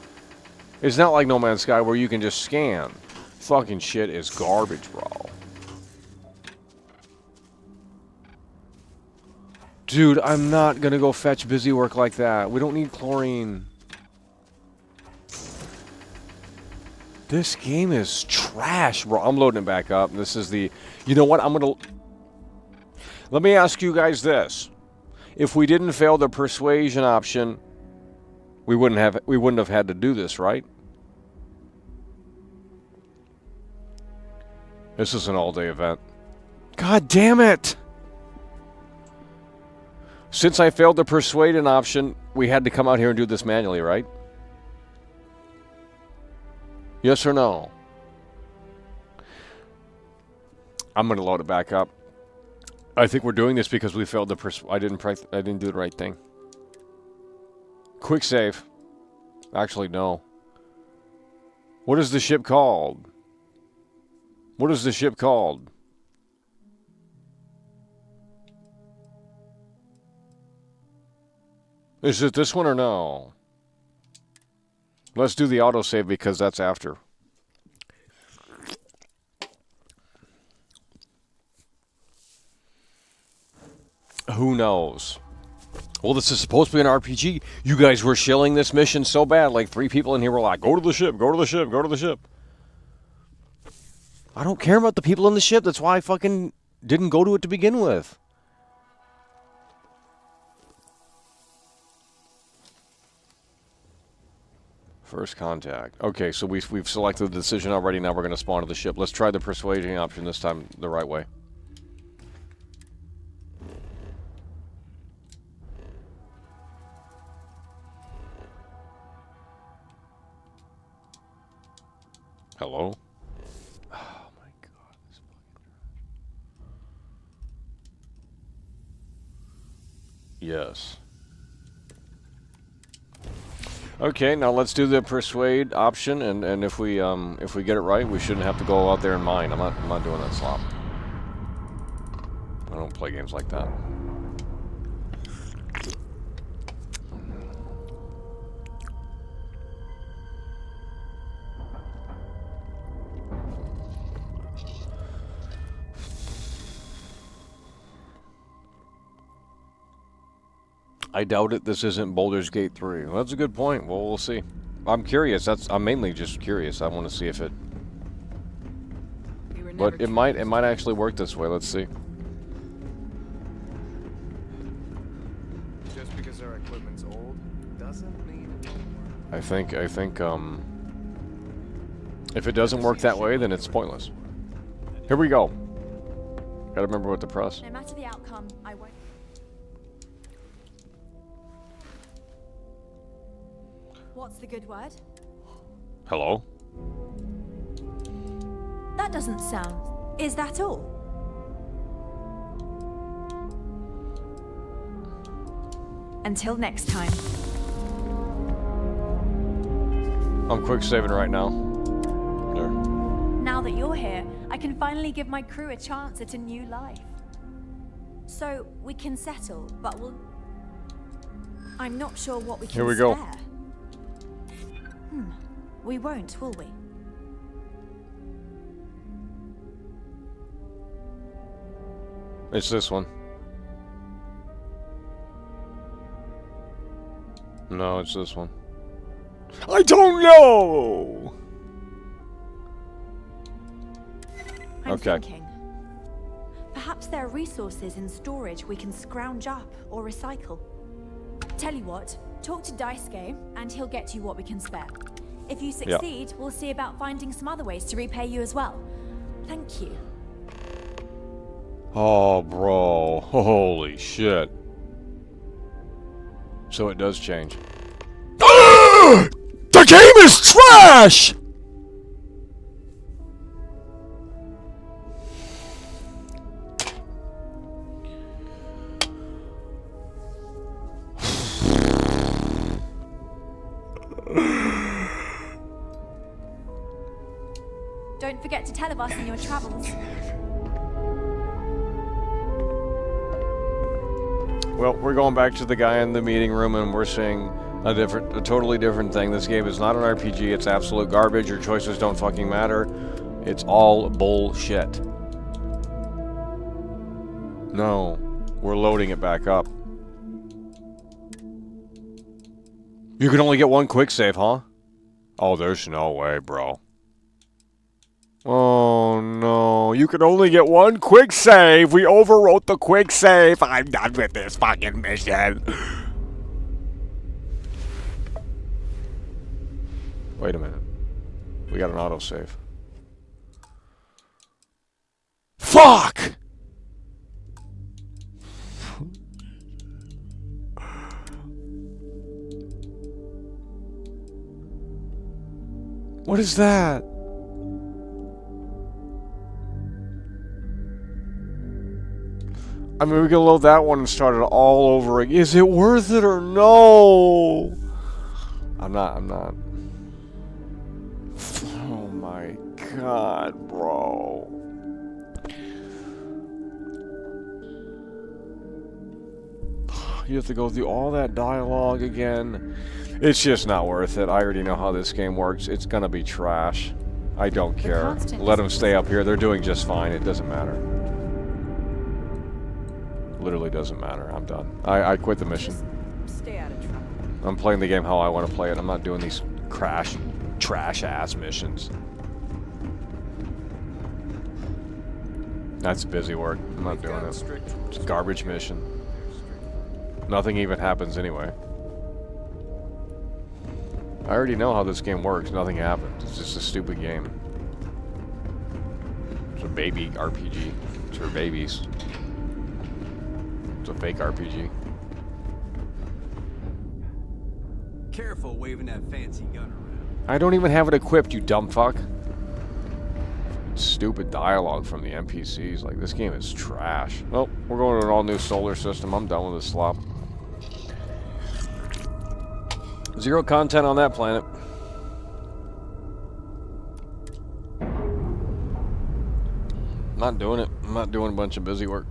Speaker 1: It's not like No Man's Sky where you can just scan. Fucking shit is garbage, bro. Dude, I'm not gonna go fetch busy work like that. We don't need chlorine. This game is trash, bro. I'm loading it back up. This is the... You know what? I'm gonna... Let me ask you guys this. If we didn't fail the persuasion option, we wouldn't have had to do this, right? This is an all-day event. God damn it! Since I failed the persuasion option, we had to come out here and do this manually, right? Yes or no? I'm going to load it back up. I think we're doing this because we failed the I didn't do the right thing. Quick save. Actually, no. What is the ship called? What is the ship called? Is it this one or no? Let's do the autosave because that's after. Who knows? Well, this is supposed to be an RPG. You guys were shilling this mission so bad. Like 3 people in here were like, go to the ship, go to the ship, go to the ship. I don't care about the people in the ship. That's why I fucking didn't go to it to begin with. First contact. Okay, so we've selected the decision already. Now we're going to spawn to the ship. Let's try the persuading option this time the right way. Hello? Oh my god. This yes. Okay, now let's do the persuade option, and if we get it right, we shouldn't have to go out there and mine. I'm not doing that slop. I don't play games like that. I doubt it. This isn't Baldur's Gate 3. Well, that's a good point. Well, we'll see. I'm curious. I'm mainly just curious. I want to see if it. But it might actually work this way. Let's see.
Speaker 5: Just because our equipment's old doesn't mean it won't work.
Speaker 1: I think if it doesn't work that way, then it's pointless. Here we go. Gotta remember what to press.
Speaker 18: No matter the outcome, I won't. What's the good word?
Speaker 1: Hello?
Speaker 18: That doesn't sound... Is that all? Until next time.
Speaker 1: I'm quick saving right now. There.
Speaker 18: Now that you're here, I can finally give my crew a chance at a new life. So, we can settle, but I'm not sure what we can
Speaker 1: Here we
Speaker 18: spare.
Speaker 1: go.
Speaker 18: We won't, will we?
Speaker 1: It's this one. No, it's this one. I don't know!
Speaker 18: I'm
Speaker 1: Okay.
Speaker 18: thinking. Perhaps there are resources in storage we can scrounge up or recycle. Tell you what, talk to Daisuke and he'll get you what we can spare. If you succeed, we'll see about finding some other ways to repay you as well. Thank you.
Speaker 1: Oh, bro. Holy shit. So it does change. The game is trash!
Speaker 18: Don't forget to tell of us in your travels.
Speaker 1: Well, we're going back to the guy in the meeting room and we're seeing a totally different thing. This game is not an RPG, it's absolute garbage. Your choices don't fucking matter. It's all bullshit. No, we're loading it back up. You can only get one quick save, huh? Oh, there's no way, bro. Oh no, you can only get one quick save. We overwrote the quick save. I'm done with this fucking mission. Wait a minute. We got an autosave. Fuck! What is that? I mean, we can load that one and start it all over again. Is it worth it or no? I'm not. Oh my god, bro. You have to go through all that dialogue again. It's just not worth it. I already know how this game works. It's gonna be trash. I don't care. Let them stay up here. They're doing just fine. It doesn't matter. Literally doesn't matter. I'm done. I quit the mission.
Speaker 14: Stay out of trouble.
Speaker 1: I'm playing the game how I want to play it. I'm not doing these trash-ass missions. That's busy work. I'm not doing it. It's a garbage mission. Nothing even happens anyway. I already know how this game works. Nothing happens. It's just a stupid game. It's a baby RPG. It's for babies. It's a fake RPG.
Speaker 15: Careful waving that fancy gun around.
Speaker 1: I don't even have it equipped, you dumb fuck. Stupid dialogue from the NPCs. Like, this game is trash. Well, we're going to an all-new solar system. I'm done with this slop. Zero content on that planet. Not doing it. I'm not doing a bunch of busy work.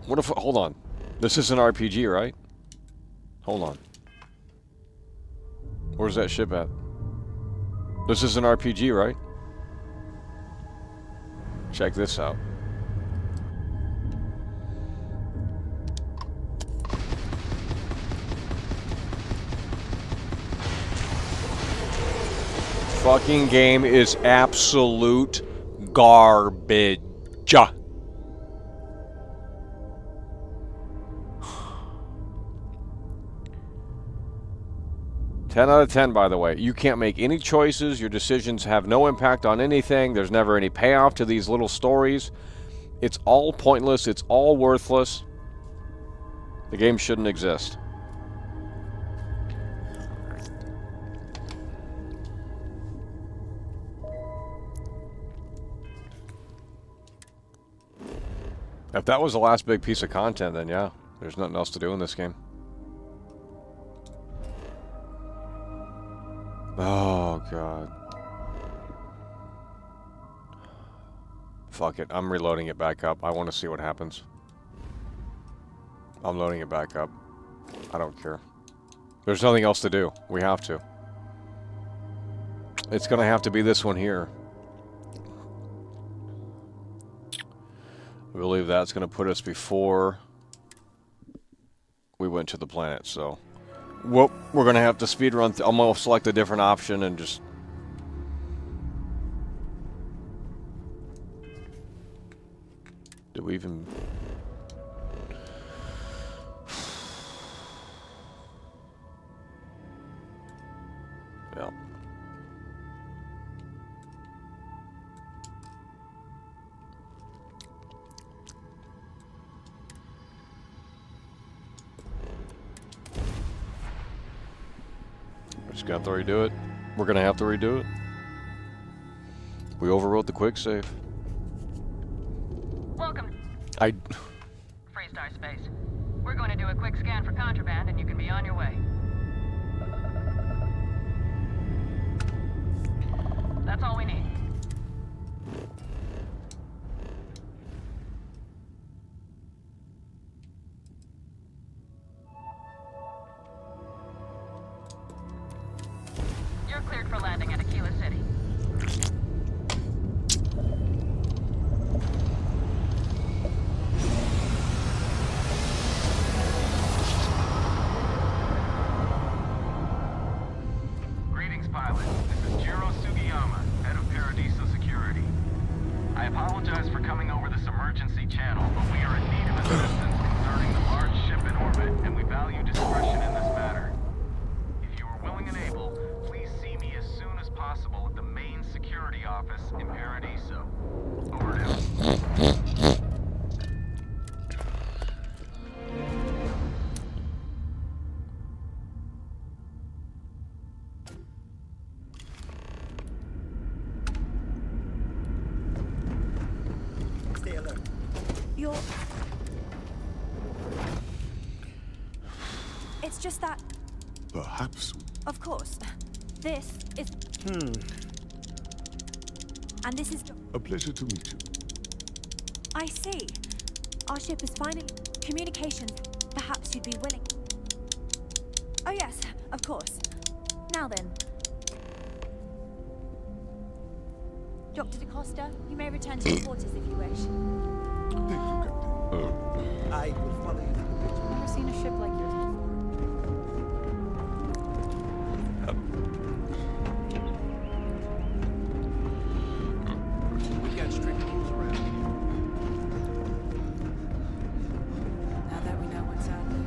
Speaker 1: What if... Hold on. This is an RPG, right? Hold on. Where's that ship at? This is an RPG, right? Check this out. Fucking game is absolute garbage. 10 out of 10, by the way. You can't make any choices. Your decisions have no impact on anything. There's never any payoff to these little stories. It's all pointless. It's all worthless. The game shouldn't exist. If that was the last big piece of content, then yeah, there's nothing else to do in this game. Oh, God. Fuck it. I'm reloading it back up. I want to see what happens. I'm loading it back up. I don't care. There's nothing else to do. We have to. It's going to have to be this one here. I believe that's going to put us before we went to the planet, so... Well, we're going to have to speedrun. I'm going to select a different option and just... Do we even... Yeah. Just got to redo it. We're going to have to redo it. We overwrote the quick save.
Speaker 20: Welcome. Freestar Space. We're going to do a quick scan for contraband and you can be on your way. That's all we need. You're cleared for landing at Aquila City.
Speaker 6: Greetings, pilot. This is Jiro Sugiyama, head of Paradiso Security. I apologize for coming over this emergency channel, but we are in need of assistance concerning the large ship in orbit, and we value discretion in this matter. If you are willing and able, please see me as soon as possible at the main security office in Paradiso. Over and out.
Speaker 2: Stay alert.
Speaker 18: You're... It's just that,
Speaker 4: Perhaps.
Speaker 18: of course, this is... And this is...
Speaker 4: A pleasure to meet you.
Speaker 18: I see. Our ship is finally... Communications. Perhaps you'd be willing... Oh yes, of course. Now then. Dr. DaCosta, you may return to the quarters if you wish.
Speaker 4: Thank you, Captain.
Speaker 2: I will follow you.
Speaker 21: Never seen a ship like yours before.
Speaker 15: We've got strict rules around here.
Speaker 10: Now that we know what's out there.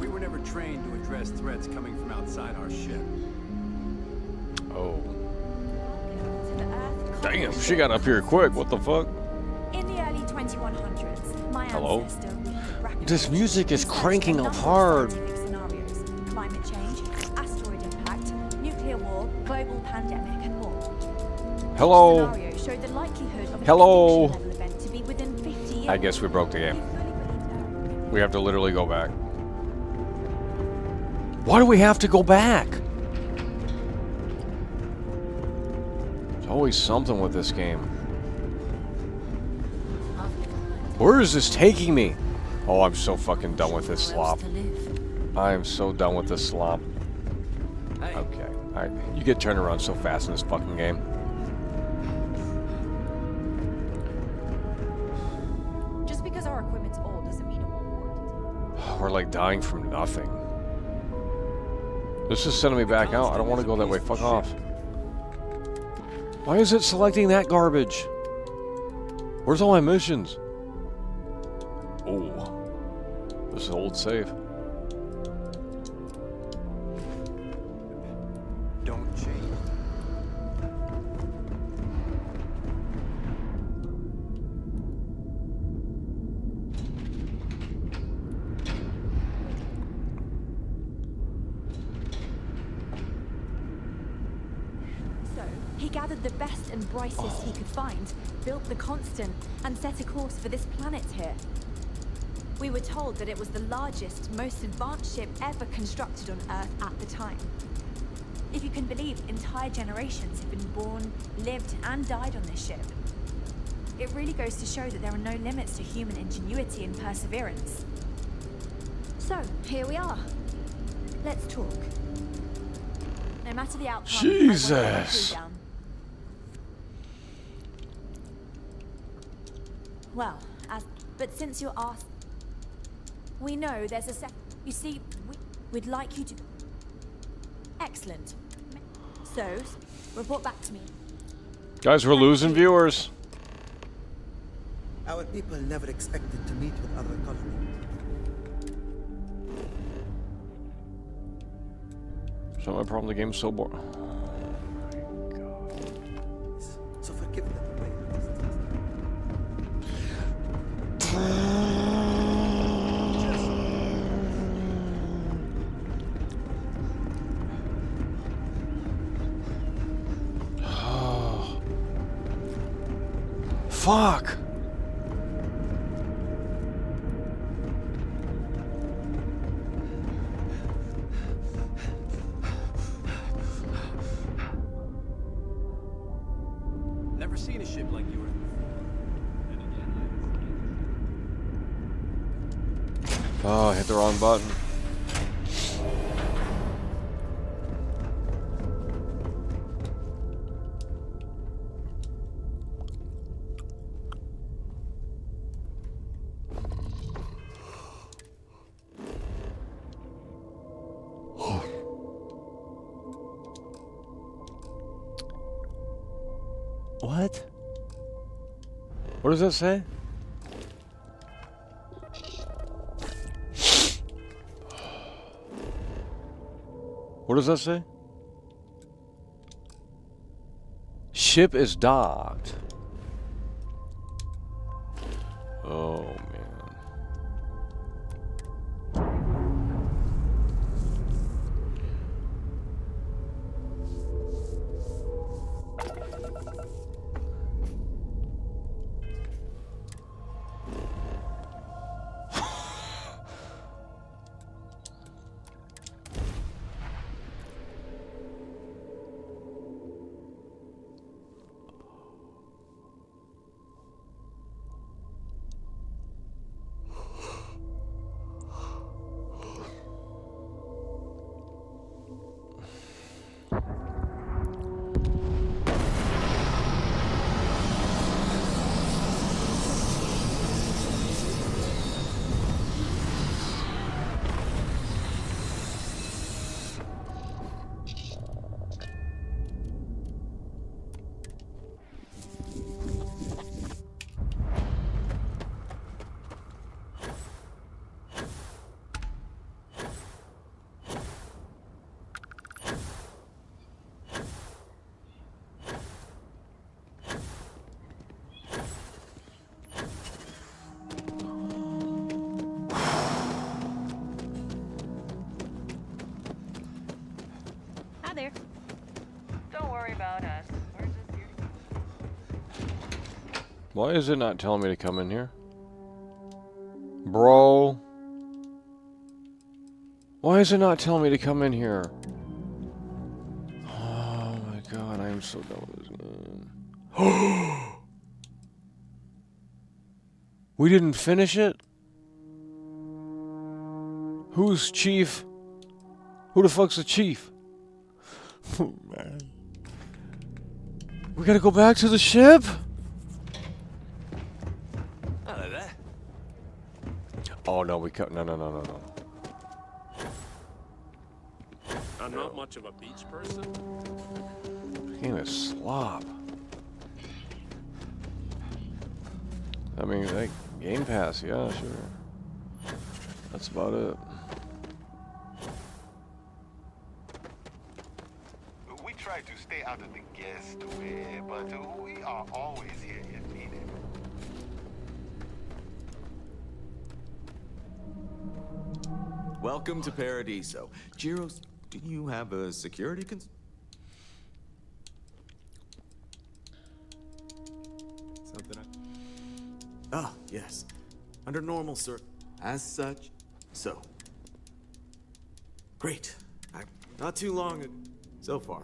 Speaker 15: We were never trained to address threats coming from outside our ship.
Speaker 1: Oh.
Speaker 18: To the Earth.
Speaker 1: Damn, she got up here quick. What the fuck?
Speaker 18: In the early 2100s, my
Speaker 1: Hello?
Speaker 18: ancestor, Rupert Brackenridge,
Speaker 1: This music is
Speaker 18: researched
Speaker 1: cranking
Speaker 18: a
Speaker 1: up
Speaker 18: number of
Speaker 1: hard.
Speaker 18: scientific scenarios: climate change, asteroid impact, nuclear war, global pandemic, and more.
Speaker 1: Hello?
Speaker 18: Each scenario showed the likelihood of an
Speaker 1: Hello?
Speaker 18: extinction level event to be within 50 years.
Speaker 1: I guess we broke the game. We have to literally go back. Why do we have to go back? There's always something with this game. Where is this taking me? Oh, I'm so fucking done with this slop. I am so done with this slop. Okay. Alright. You get turned around so fast in this fucking game.
Speaker 10: Just because our equipment's old doesn't mean it won't work.
Speaker 1: We're like dying from nothing. This is sending me back out. I don't want to go that way. Fuck off. Why is it selecting that garbage? Where's all my missions? Oh. This is old save.
Speaker 15: Don't change.
Speaker 18: gathered the best and brightest he could find, built the Constant, and set a course for this planet here. We were told that it was the largest, most advanced ship ever constructed on Earth at the time. If you can believe, entire generations have been born, lived, and died on this ship. It really goes to show that there are no limits to human ingenuity and perseverance. So, here we are. Let's talk. No matter the outcome,
Speaker 1: Jesus.
Speaker 18: I won't let you down. Well, but since you're asked, we know there's a You see, we'd like you to. Excellent. So, report back to me.
Speaker 1: Guys, we're losing viewers.
Speaker 7: Our people never expected to meet with other colonies.
Speaker 1: It's not my problem. The game's so boring.
Speaker 7: So forgive them.
Speaker 1: Fuck.
Speaker 15: Never seen a ship like yours before.
Speaker 1: Oh, I hit the wrong button. What? What does that say? What does that say? Ship is docked. Oh, man.
Speaker 20: There. Don't worry about us. We're just here to...
Speaker 1: Why is it not telling me to come in here? Bro. Why is it not telling me to come in here? Oh my god, I am so done with this game. We didn't finish it? Who's chief? Who the fuck's the chief? Oh, man. We gotta go back to the ship?
Speaker 15: Hello there.
Speaker 1: Oh no, we cut. No.
Speaker 15: I'm not much of a beach person.
Speaker 1: This game is slop. I mean, like, Game Pass, yeah, sure. That's about it.
Speaker 8: We try to stay out of the guest way, but we are always here if needed.
Speaker 13: Welcome to Paradiso. Jiros, do you have a security Ah, yes. Under normal as such, so. Great. Not too long so far.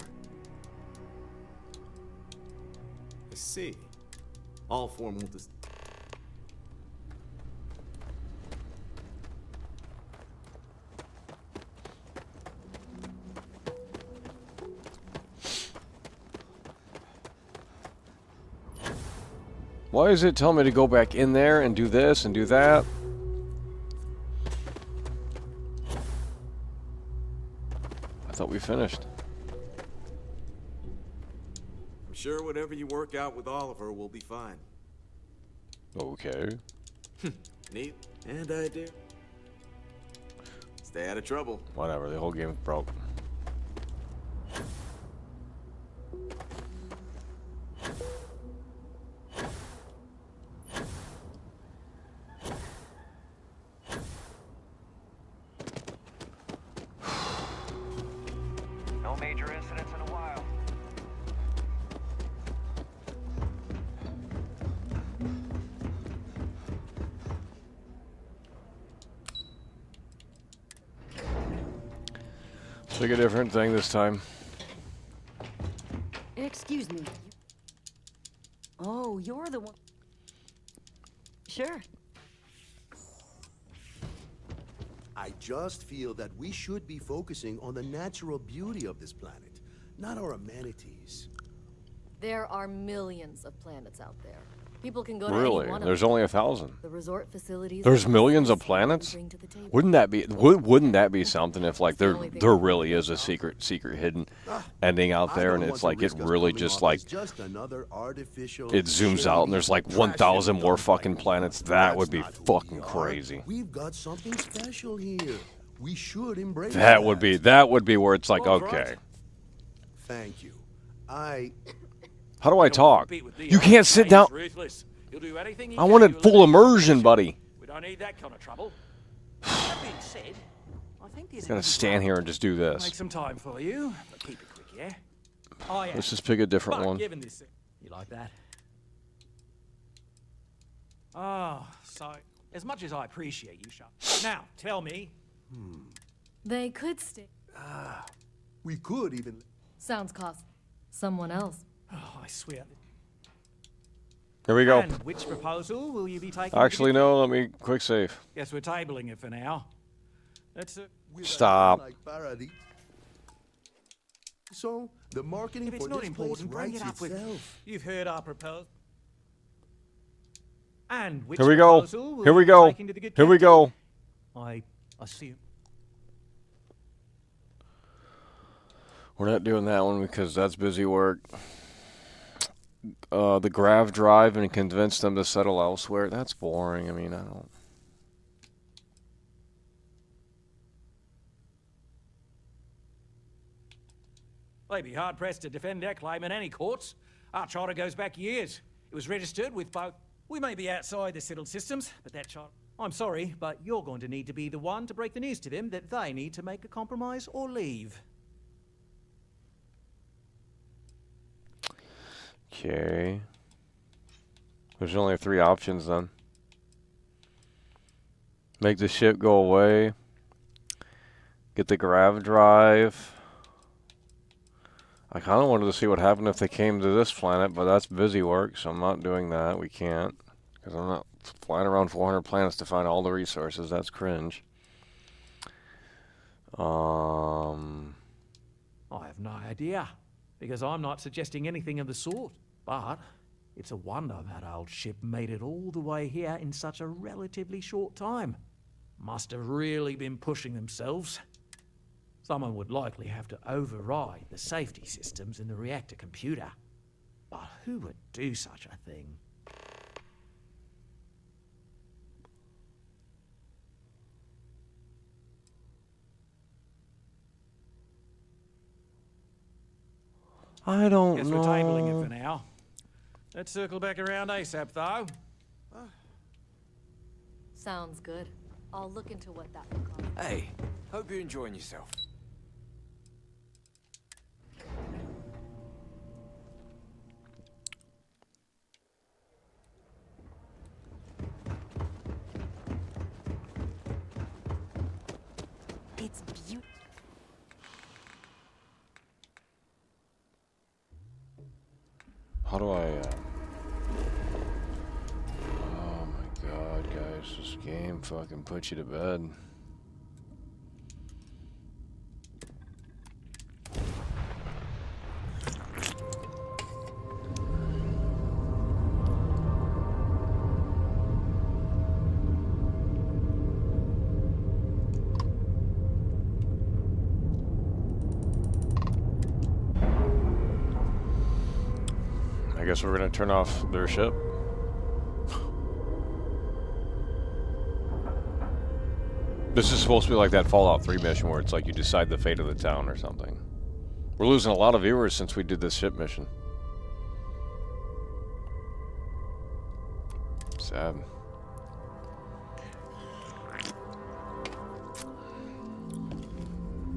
Speaker 13: I see. All formal
Speaker 1: Why is it telling me to go back in there and do this and do that? I thought we finished.
Speaker 13: I'm sure whatever you work out with Oliver will be fine.
Speaker 1: Okay.
Speaker 13: Neat. And I do. Stay out of trouble.
Speaker 1: Whatever, the whole game is broke.
Speaker 6: No major incidents in a while.
Speaker 1: Pick a different thing this time.
Speaker 14: Excuse me. Oh, you're the one. Sure.
Speaker 24: I just feel that we should be focusing on the natural beauty of this planet, not our amenities.
Speaker 12: There are millions of planets out there. People can go to
Speaker 1: Really?
Speaker 12: any one
Speaker 1: There's
Speaker 12: of them.
Speaker 1: only 1,000.
Speaker 12: The resort facilities.
Speaker 1: There's millions of planets? Wouldn't that be something if like there really is a secret hidden ending out there and it's like it really just like it zooms out and there's like 1,000 more fucking planets? That would be fucking crazy.
Speaker 24: We've got something special here. We should embrace
Speaker 1: That would be where it's like, okay.
Speaker 24: Thank you.
Speaker 1: How do I talk? You can't sit down. I wanted full immersion, buddy.
Speaker 2: We don't need that kind of trouble. That being said, I think there's
Speaker 1: Gotta stand here and just do this.
Speaker 2: Make some time for you, but keep it quick, yeah? Oh, yeah.
Speaker 1: Let's just pick a different
Speaker 2: But
Speaker 1: one.
Speaker 2: given this, you like that? Oh, so as much as I appreciate you, Sharp. Now, tell me.
Speaker 12: They could stay.
Speaker 24: We could even.
Speaker 12: Sounds cost. Someone else.
Speaker 2: Oh, I swear.
Speaker 1: Here we go.
Speaker 2: And which proposal will you be taking?
Speaker 1: Actually, no. Let me quick save.
Speaker 2: Guess we're tabling it for now. That's it.
Speaker 1: Stop.
Speaker 24: So the marketing
Speaker 2: If it's
Speaker 24: for
Speaker 2: not
Speaker 24: this
Speaker 2: important,
Speaker 24: place
Speaker 2: bring it
Speaker 24: writes
Speaker 2: up with.
Speaker 24: itself.
Speaker 2: You've heard our proposal. And which
Speaker 1: Here we go.
Speaker 2: proposal will
Speaker 1: Here we
Speaker 2: you be
Speaker 1: go.
Speaker 2: taking to the good
Speaker 1: Here we
Speaker 2: country?
Speaker 1: go.
Speaker 2: I see.
Speaker 1: We're not doing that one because that's busy work. The grav drive and convince them to settle elsewhere. That's boring. I mean, I don't.
Speaker 2: They'd be hard pressed to defend their claim in any courts. Our charter goes back years. It was registered with both. We may be outside the settled systems, but that charter. I'm sorry, but you're going to need to be the one to break the news to them that they need to make a compromise or leave.
Speaker 1: Okay. There's only 3 options then. Make the ship go away. Get the grav drive. I kind of wanted to see what happened if they came to this planet, but that's busy work, so I'm not doing that. We can't. Because I'm not flying around 400 planets to find all the resources. That's cringe.
Speaker 2: I have no idea, because I'm not suggesting anything of the sort. But it's a wonder that old ship made it all the way here in such a relatively short time. Must have really been pushing themselves. Someone would likely have to override the safety systems in the reactor computer. But who would do such a thing?
Speaker 1: I don't
Speaker 2: Guess
Speaker 1: know.
Speaker 2: we're tabling it for now. Let's circle back around ASAP, though.
Speaker 12: Sounds good. I'll look into what that looked like.
Speaker 5: Hey, hope you're enjoying yourself.
Speaker 10: It's beautiful.
Speaker 1: How do I, Oh my god, guys, this game fucking puts you to bed. I guess we're gonna turn off their ship. This is supposed to be like that Fallout 3 mission where it's like you decide the fate of the town or something. We're losing a lot of viewers since we did this ship mission. Sad.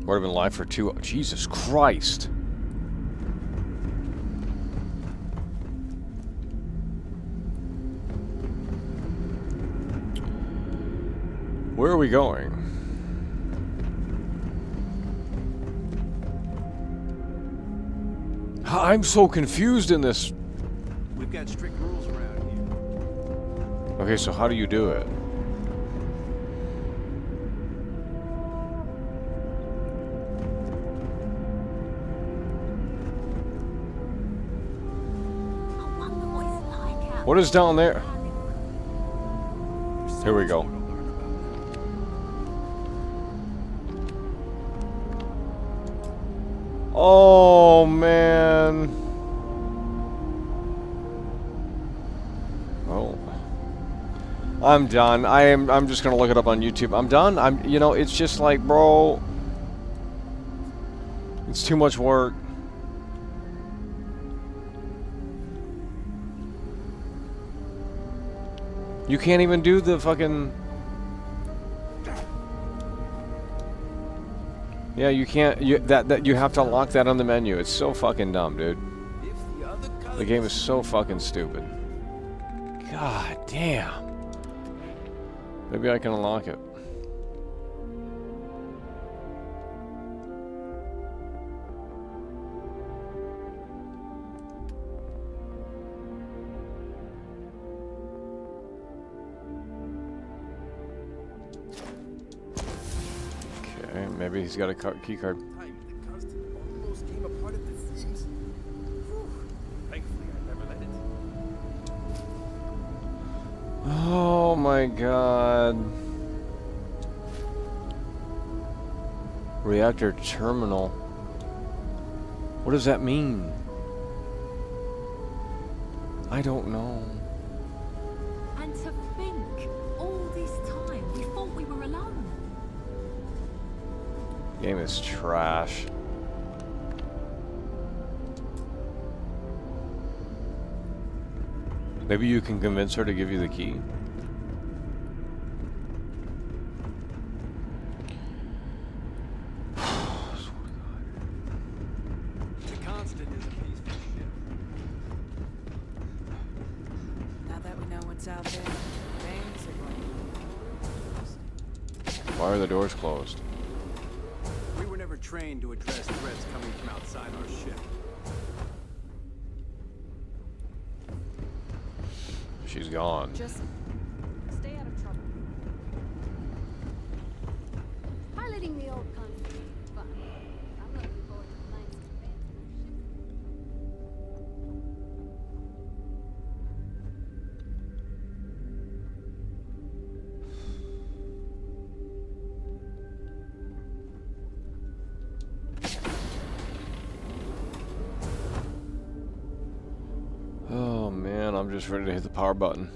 Speaker 1: Would have been live for 2. Jesus Christ. Where are we going? I'm so confused in this.
Speaker 15: We've got strict rules around here.
Speaker 1: Okay, so how do you do it? What is down there? Here we go. Oh man. Oh. I'm done. I'm just gonna look it up on YouTube. I'm done. you know, it's just like, bro, it's too much work. You can't even do the fucking... Yeah, you can't. You have to unlock that on the menu. It's so fucking dumb, dude. The game is so fucking stupid. God damn. Maybe I can unlock it. Okay, maybe he's got a key card.
Speaker 15: The constant almost came apart at the seams. Thankfully, I never let it.
Speaker 1: Oh my god. Reactor terminal. What does that mean? I don't know.
Speaker 10: And to think, all this time, we thought we were alone.
Speaker 1: Game is trash. Maybe you can convince her to give you the key.
Speaker 15: The constant is a peaceful ship.
Speaker 9: Now that we know what's out there, things are going.
Speaker 1: Why are the doors closed?
Speaker 15: We were never trained to address threats coming from outside our ship.
Speaker 1: She's gone.
Speaker 10: Just stay out of trouble. Piloting the old constant is fun. I'm looking forward to flying some
Speaker 1: Oh man, I'm just ready to hit the power button.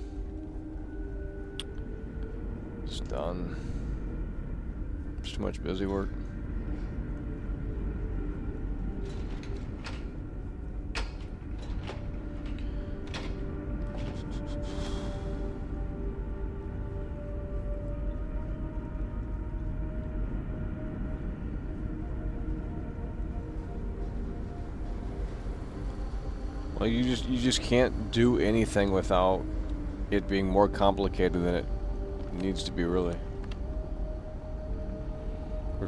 Speaker 1: It's done. It's too much busy work. Well, you just can't do anything without it being more complicated than it needs to be, really.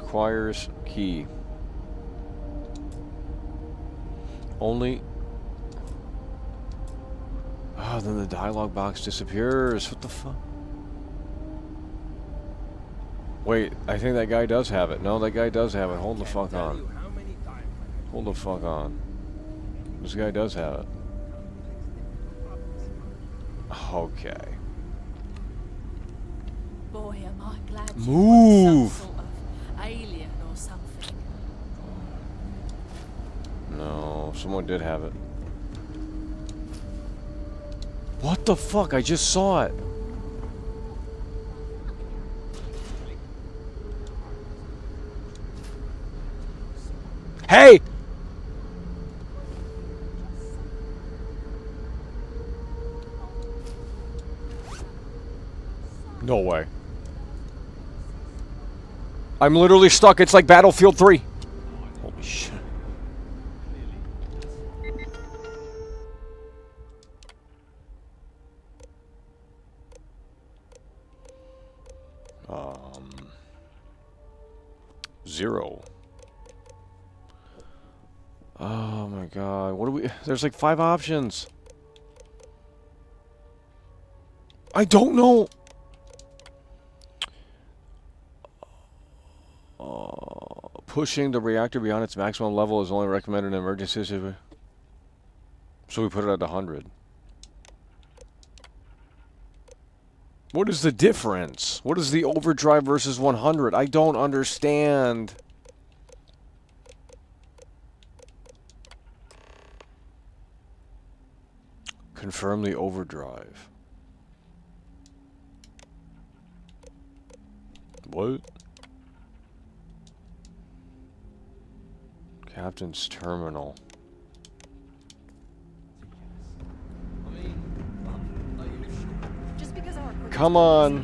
Speaker 1: Requires key. Only... Oh, then the dialogue box disappears. What the fuck? Wait, I think that guy does have it. No, that guy does have it. Hold the fuck on. Hold the fuck on. This guy does have it. Okay.
Speaker 21: Boy, am I glad you
Speaker 1: Move!
Speaker 21: weren't some sort of alien or something.
Speaker 1: No, someone did have it. What the fuck? I just saw it. Hey! No way. I'm literally stuck. It's like Battlefield 3. Holy shit. Zero. Oh my god. What do we... There's like 5 options. I don't know. Pushing the reactor beyond its maximum level is only recommended in emergencies. So we put it at 100. What is the difference? What is the overdrive versus 100? I don't understand. Confirm the overdrive. What? Captain's terminal.
Speaker 9: Just because our
Speaker 1: Come on.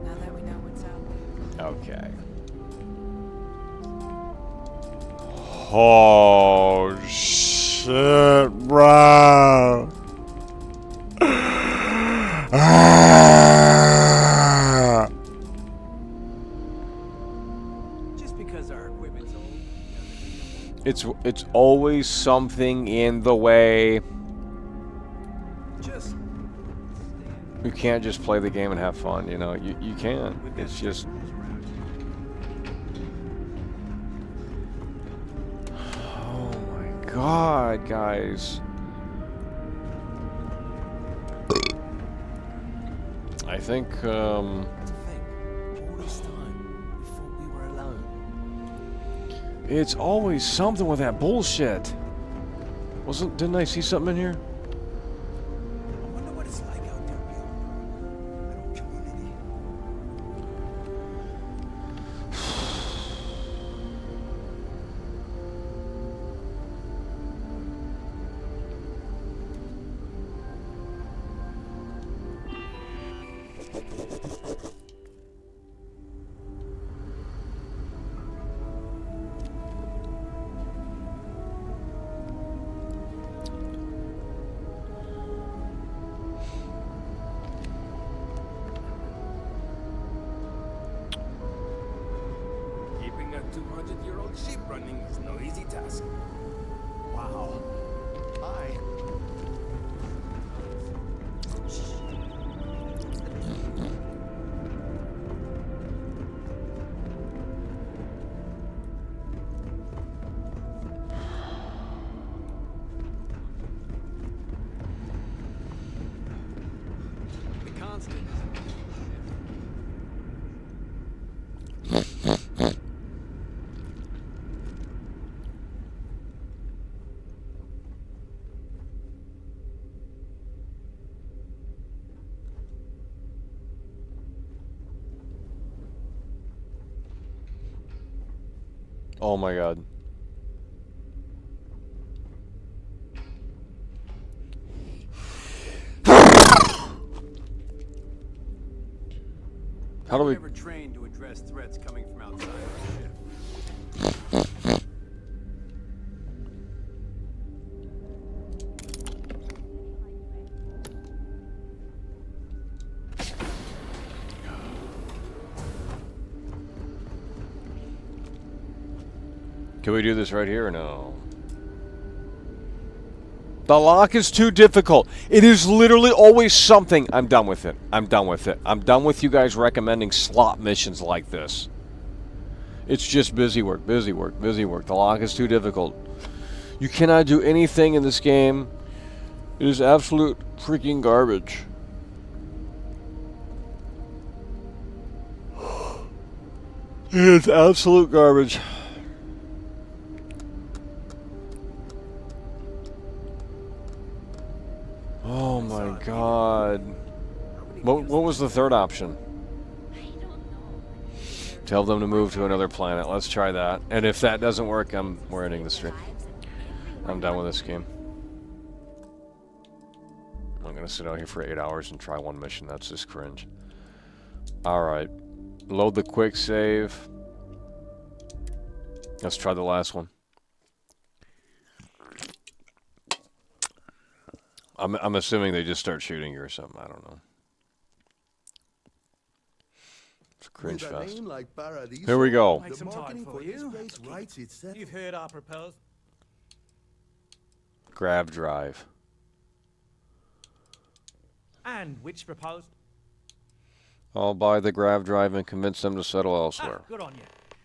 Speaker 9: Now that we know what's out there.
Speaker 1: Okay. Oh shit, bro.
Speaker 15: Just because our equipment's old.
Speaker 1: It's always something in the way.
Speaker 15: Just
Speaker 1: You can't just play the game and have fun, you know. You can't. It's just... Oh my god, guys. I think,
Speaker 15: all this time, we thought we were alone.
Speaker 1: it's always something with that bullshit. Didn't I see something in here?
Speaker 15: I wonder what it's like out there beyond our little community. Keeping a 200-year-old ship running is no easy task. Wow. Hi. The constant.
Speaker 1: Oh my god.
Speaker 15: How do we ever trained to address threats coming from outside our ship?
Speaker 1: Can we do this right here or no? The lock is too difficult. It is literally always something. I'm done with it. I'm done with it. I'm done with you guys recommending slot missions like this. It's just busy work, busy work, busy work. The lock is too difficult. You cannot do anything in this game. It is absolute freaking garbage. It's absolute garbage. Oh my god. What was the third option? Tell them to move to another planet. Let's try that. And if that doesn't work, we're ending the stream. I'm done with this game. I'm gonna sit out here for 8 hours and try one mission. That's just cringe. Alright. Load the quick save. Let's try the last one. I'm assuming they just start shooting you or something. I don't know. It's a cringe fest. Here we go.
Speaker 2: Make some time for you. You've heard our proposal.
Speaker 1: Grav drive.
Speaker 2: And which proposal?
Speaker 1: I'll buy the grav drive and convince them to settle elsewhere.
Speaker 2: Good on you.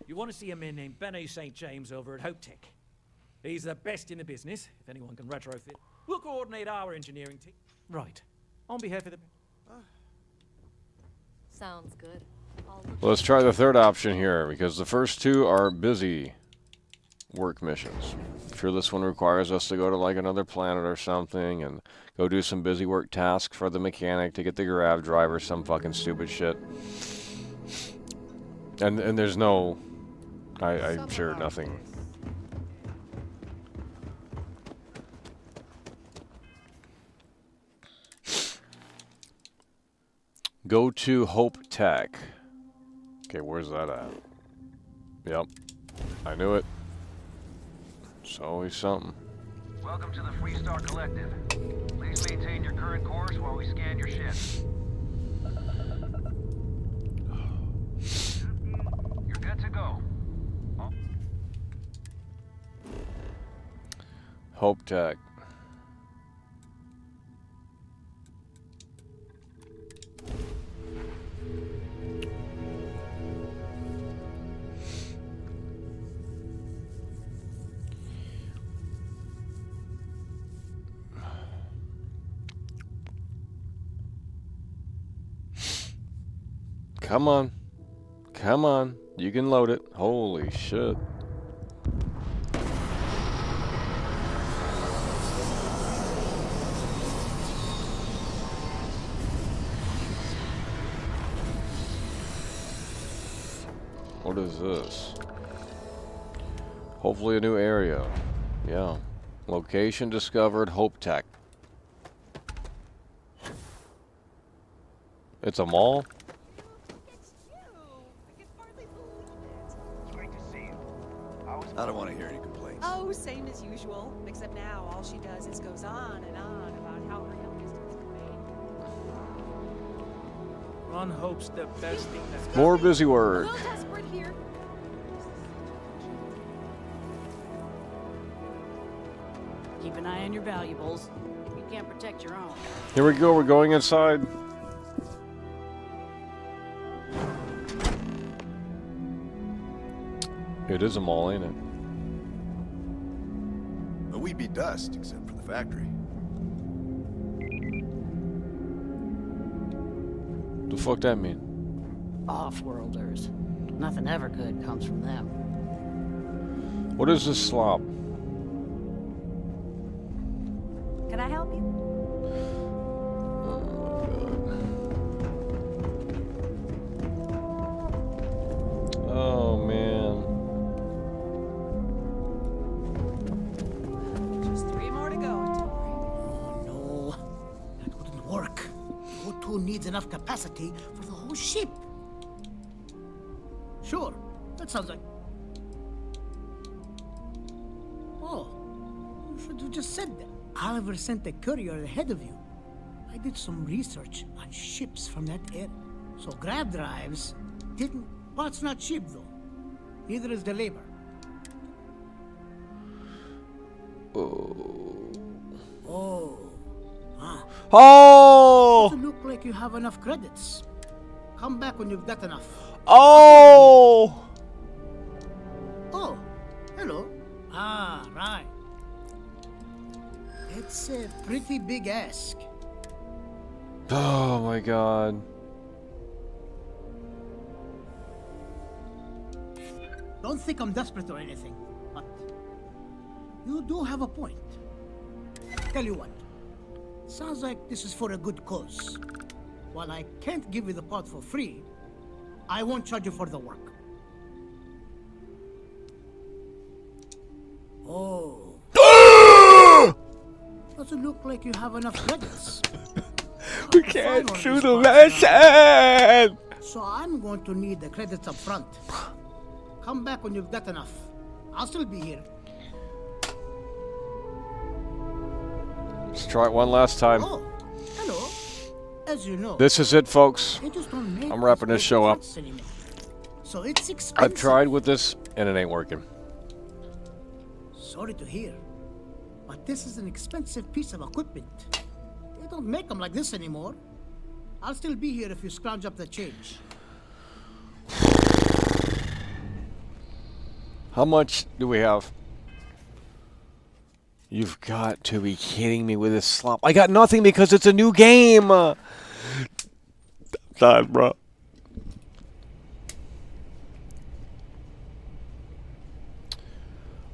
Speaker 2: You want to see a man named Benny St. James over at Hope Tech. He's the best in the business, if anyone can retrofit. We'll coordinate our engineering team. Right. On behalf of the...
Speaker 12: Sounds good.
Speaker 1: Let's try the third option here, because the first two are busy work missions. I'm sure this one requires us to go to like another planet or something and go do some busy work task for the mechanic to get the grav drive or some fucking stupid shit. And there's no... I'm sure nothing... Go to Hope Tech. Okay, where's that at? Yep. I knew it. It's always something.
Speaker 6: Welcome to the Freestar Collective. Please maintain your current course while we scan your ship. You're good to go.
Speaker 1: Hope Tech. Come on. Come on. You can load it. Holy shit. What is this? Hopefully a new area. Yeah. Location discovered. Hope Tech. It's a mall?
Speaker 16: I don't want to hear any complaints.
Speaker 17: Oh, same as usual. Except now all she does is goes on and on about how her youngest is made.
Speaker 2: Ron hopes the best thing that's...
Speaker 1: More busy work.
Speaker 17: A little desperate here.
Speaker 22: Keep an eye on your valuables. You can't protect your own.
Speaker 1: Here we go. We're going inside. It is a mall, ain't it?
Speaker 16: But we'd be dust, except for the factory.
Speaker 1: The fuck that mean?
Speaker 22: Off-worlders. Nothing ever good comes from them.
Speaker 1: What is this slop?
Speaker 18: Can I help you?
Speaker 1: Oh man.
Speaker 17: Just 3 more to go.
Speaker 22: Oh no, that wouldn't work. O2 needs enough capacity for the whole ship. Sure, that sounds like... Oh, you should have just said that. Oliver sent a courier ahead of you. I did some research on ships from that era. So grav drives didn't... Well, it's not cheap, though. Neither is the labor. Oh. Ah.
Speaker 1: Oh!
Speaker 22: Doesn't look like you have enough credits. Come back when you've got enough.
Speaker 1: Oh!
Speaker 22: Oh, hello. Ah, right. It's a pretty big ask.
Speaker 1: Oh my god.
Speaker 22: Don't think I'm desperate or anything, but you do have a point. Tell you what, sounds like this is for a good cause. While I can't give you the pod for free, I won't charge you for the work. Oh. Doesn't look like you have enough credits.
Speaker 1: We can't shoot the lesson!
Speaker 22: So I'm going to need the credits up front. Come back when you've got enough. I'll still be here.
Speaker 1: Let's try it one last time.
Speaker 22: Oh, hello. As you know,
Speaker 1: This is it, folks.
Speaker 22: they just don't make
Speaker 1: I'm wrapping this
Speaker 22: these
Speaker 1: show up.
Speaker 22: parts anymore. So it's expensive.
Speaker 1: I've tried with this, and it ain't working.
Speaker 22: Sorry to hear, but this is an expensive piece of equipment. They don't make them like this anymore. I'll still be here if you scrounge up the change.
Speaker 1: How much do we have? You've got to be kidding me with this slop. I got nothing because it's a new game. God, bro.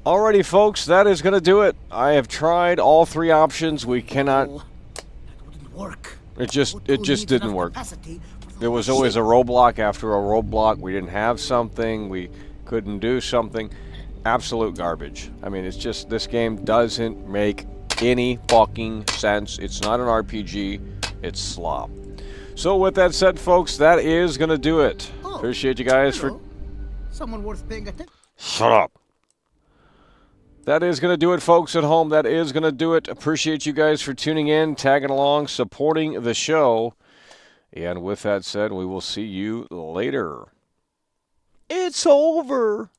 Speaker 1: Alrighty, folks, that is going to do it. I have tried all three options. We cannot.
Speaker 22: Work.
Speaker 1: It just didn't work. There was always a roadblock after a roadblock. We didn't have something. We couldn't do something. Absolute garbage. I mean, it's just, this game doesn't make any fucking sense. It's not an RPG. It's slop. So with that said, folks, that is going to do it. Appreciate you guys for...
Speaker 22: Someone worth paying attention.
Speaker 1: Shut up. That is going to do it, folks at home. That is going to do it. Appreciate you guys for tuning in, tagging along, supporting the show. And with that said, we will see you later. It's over.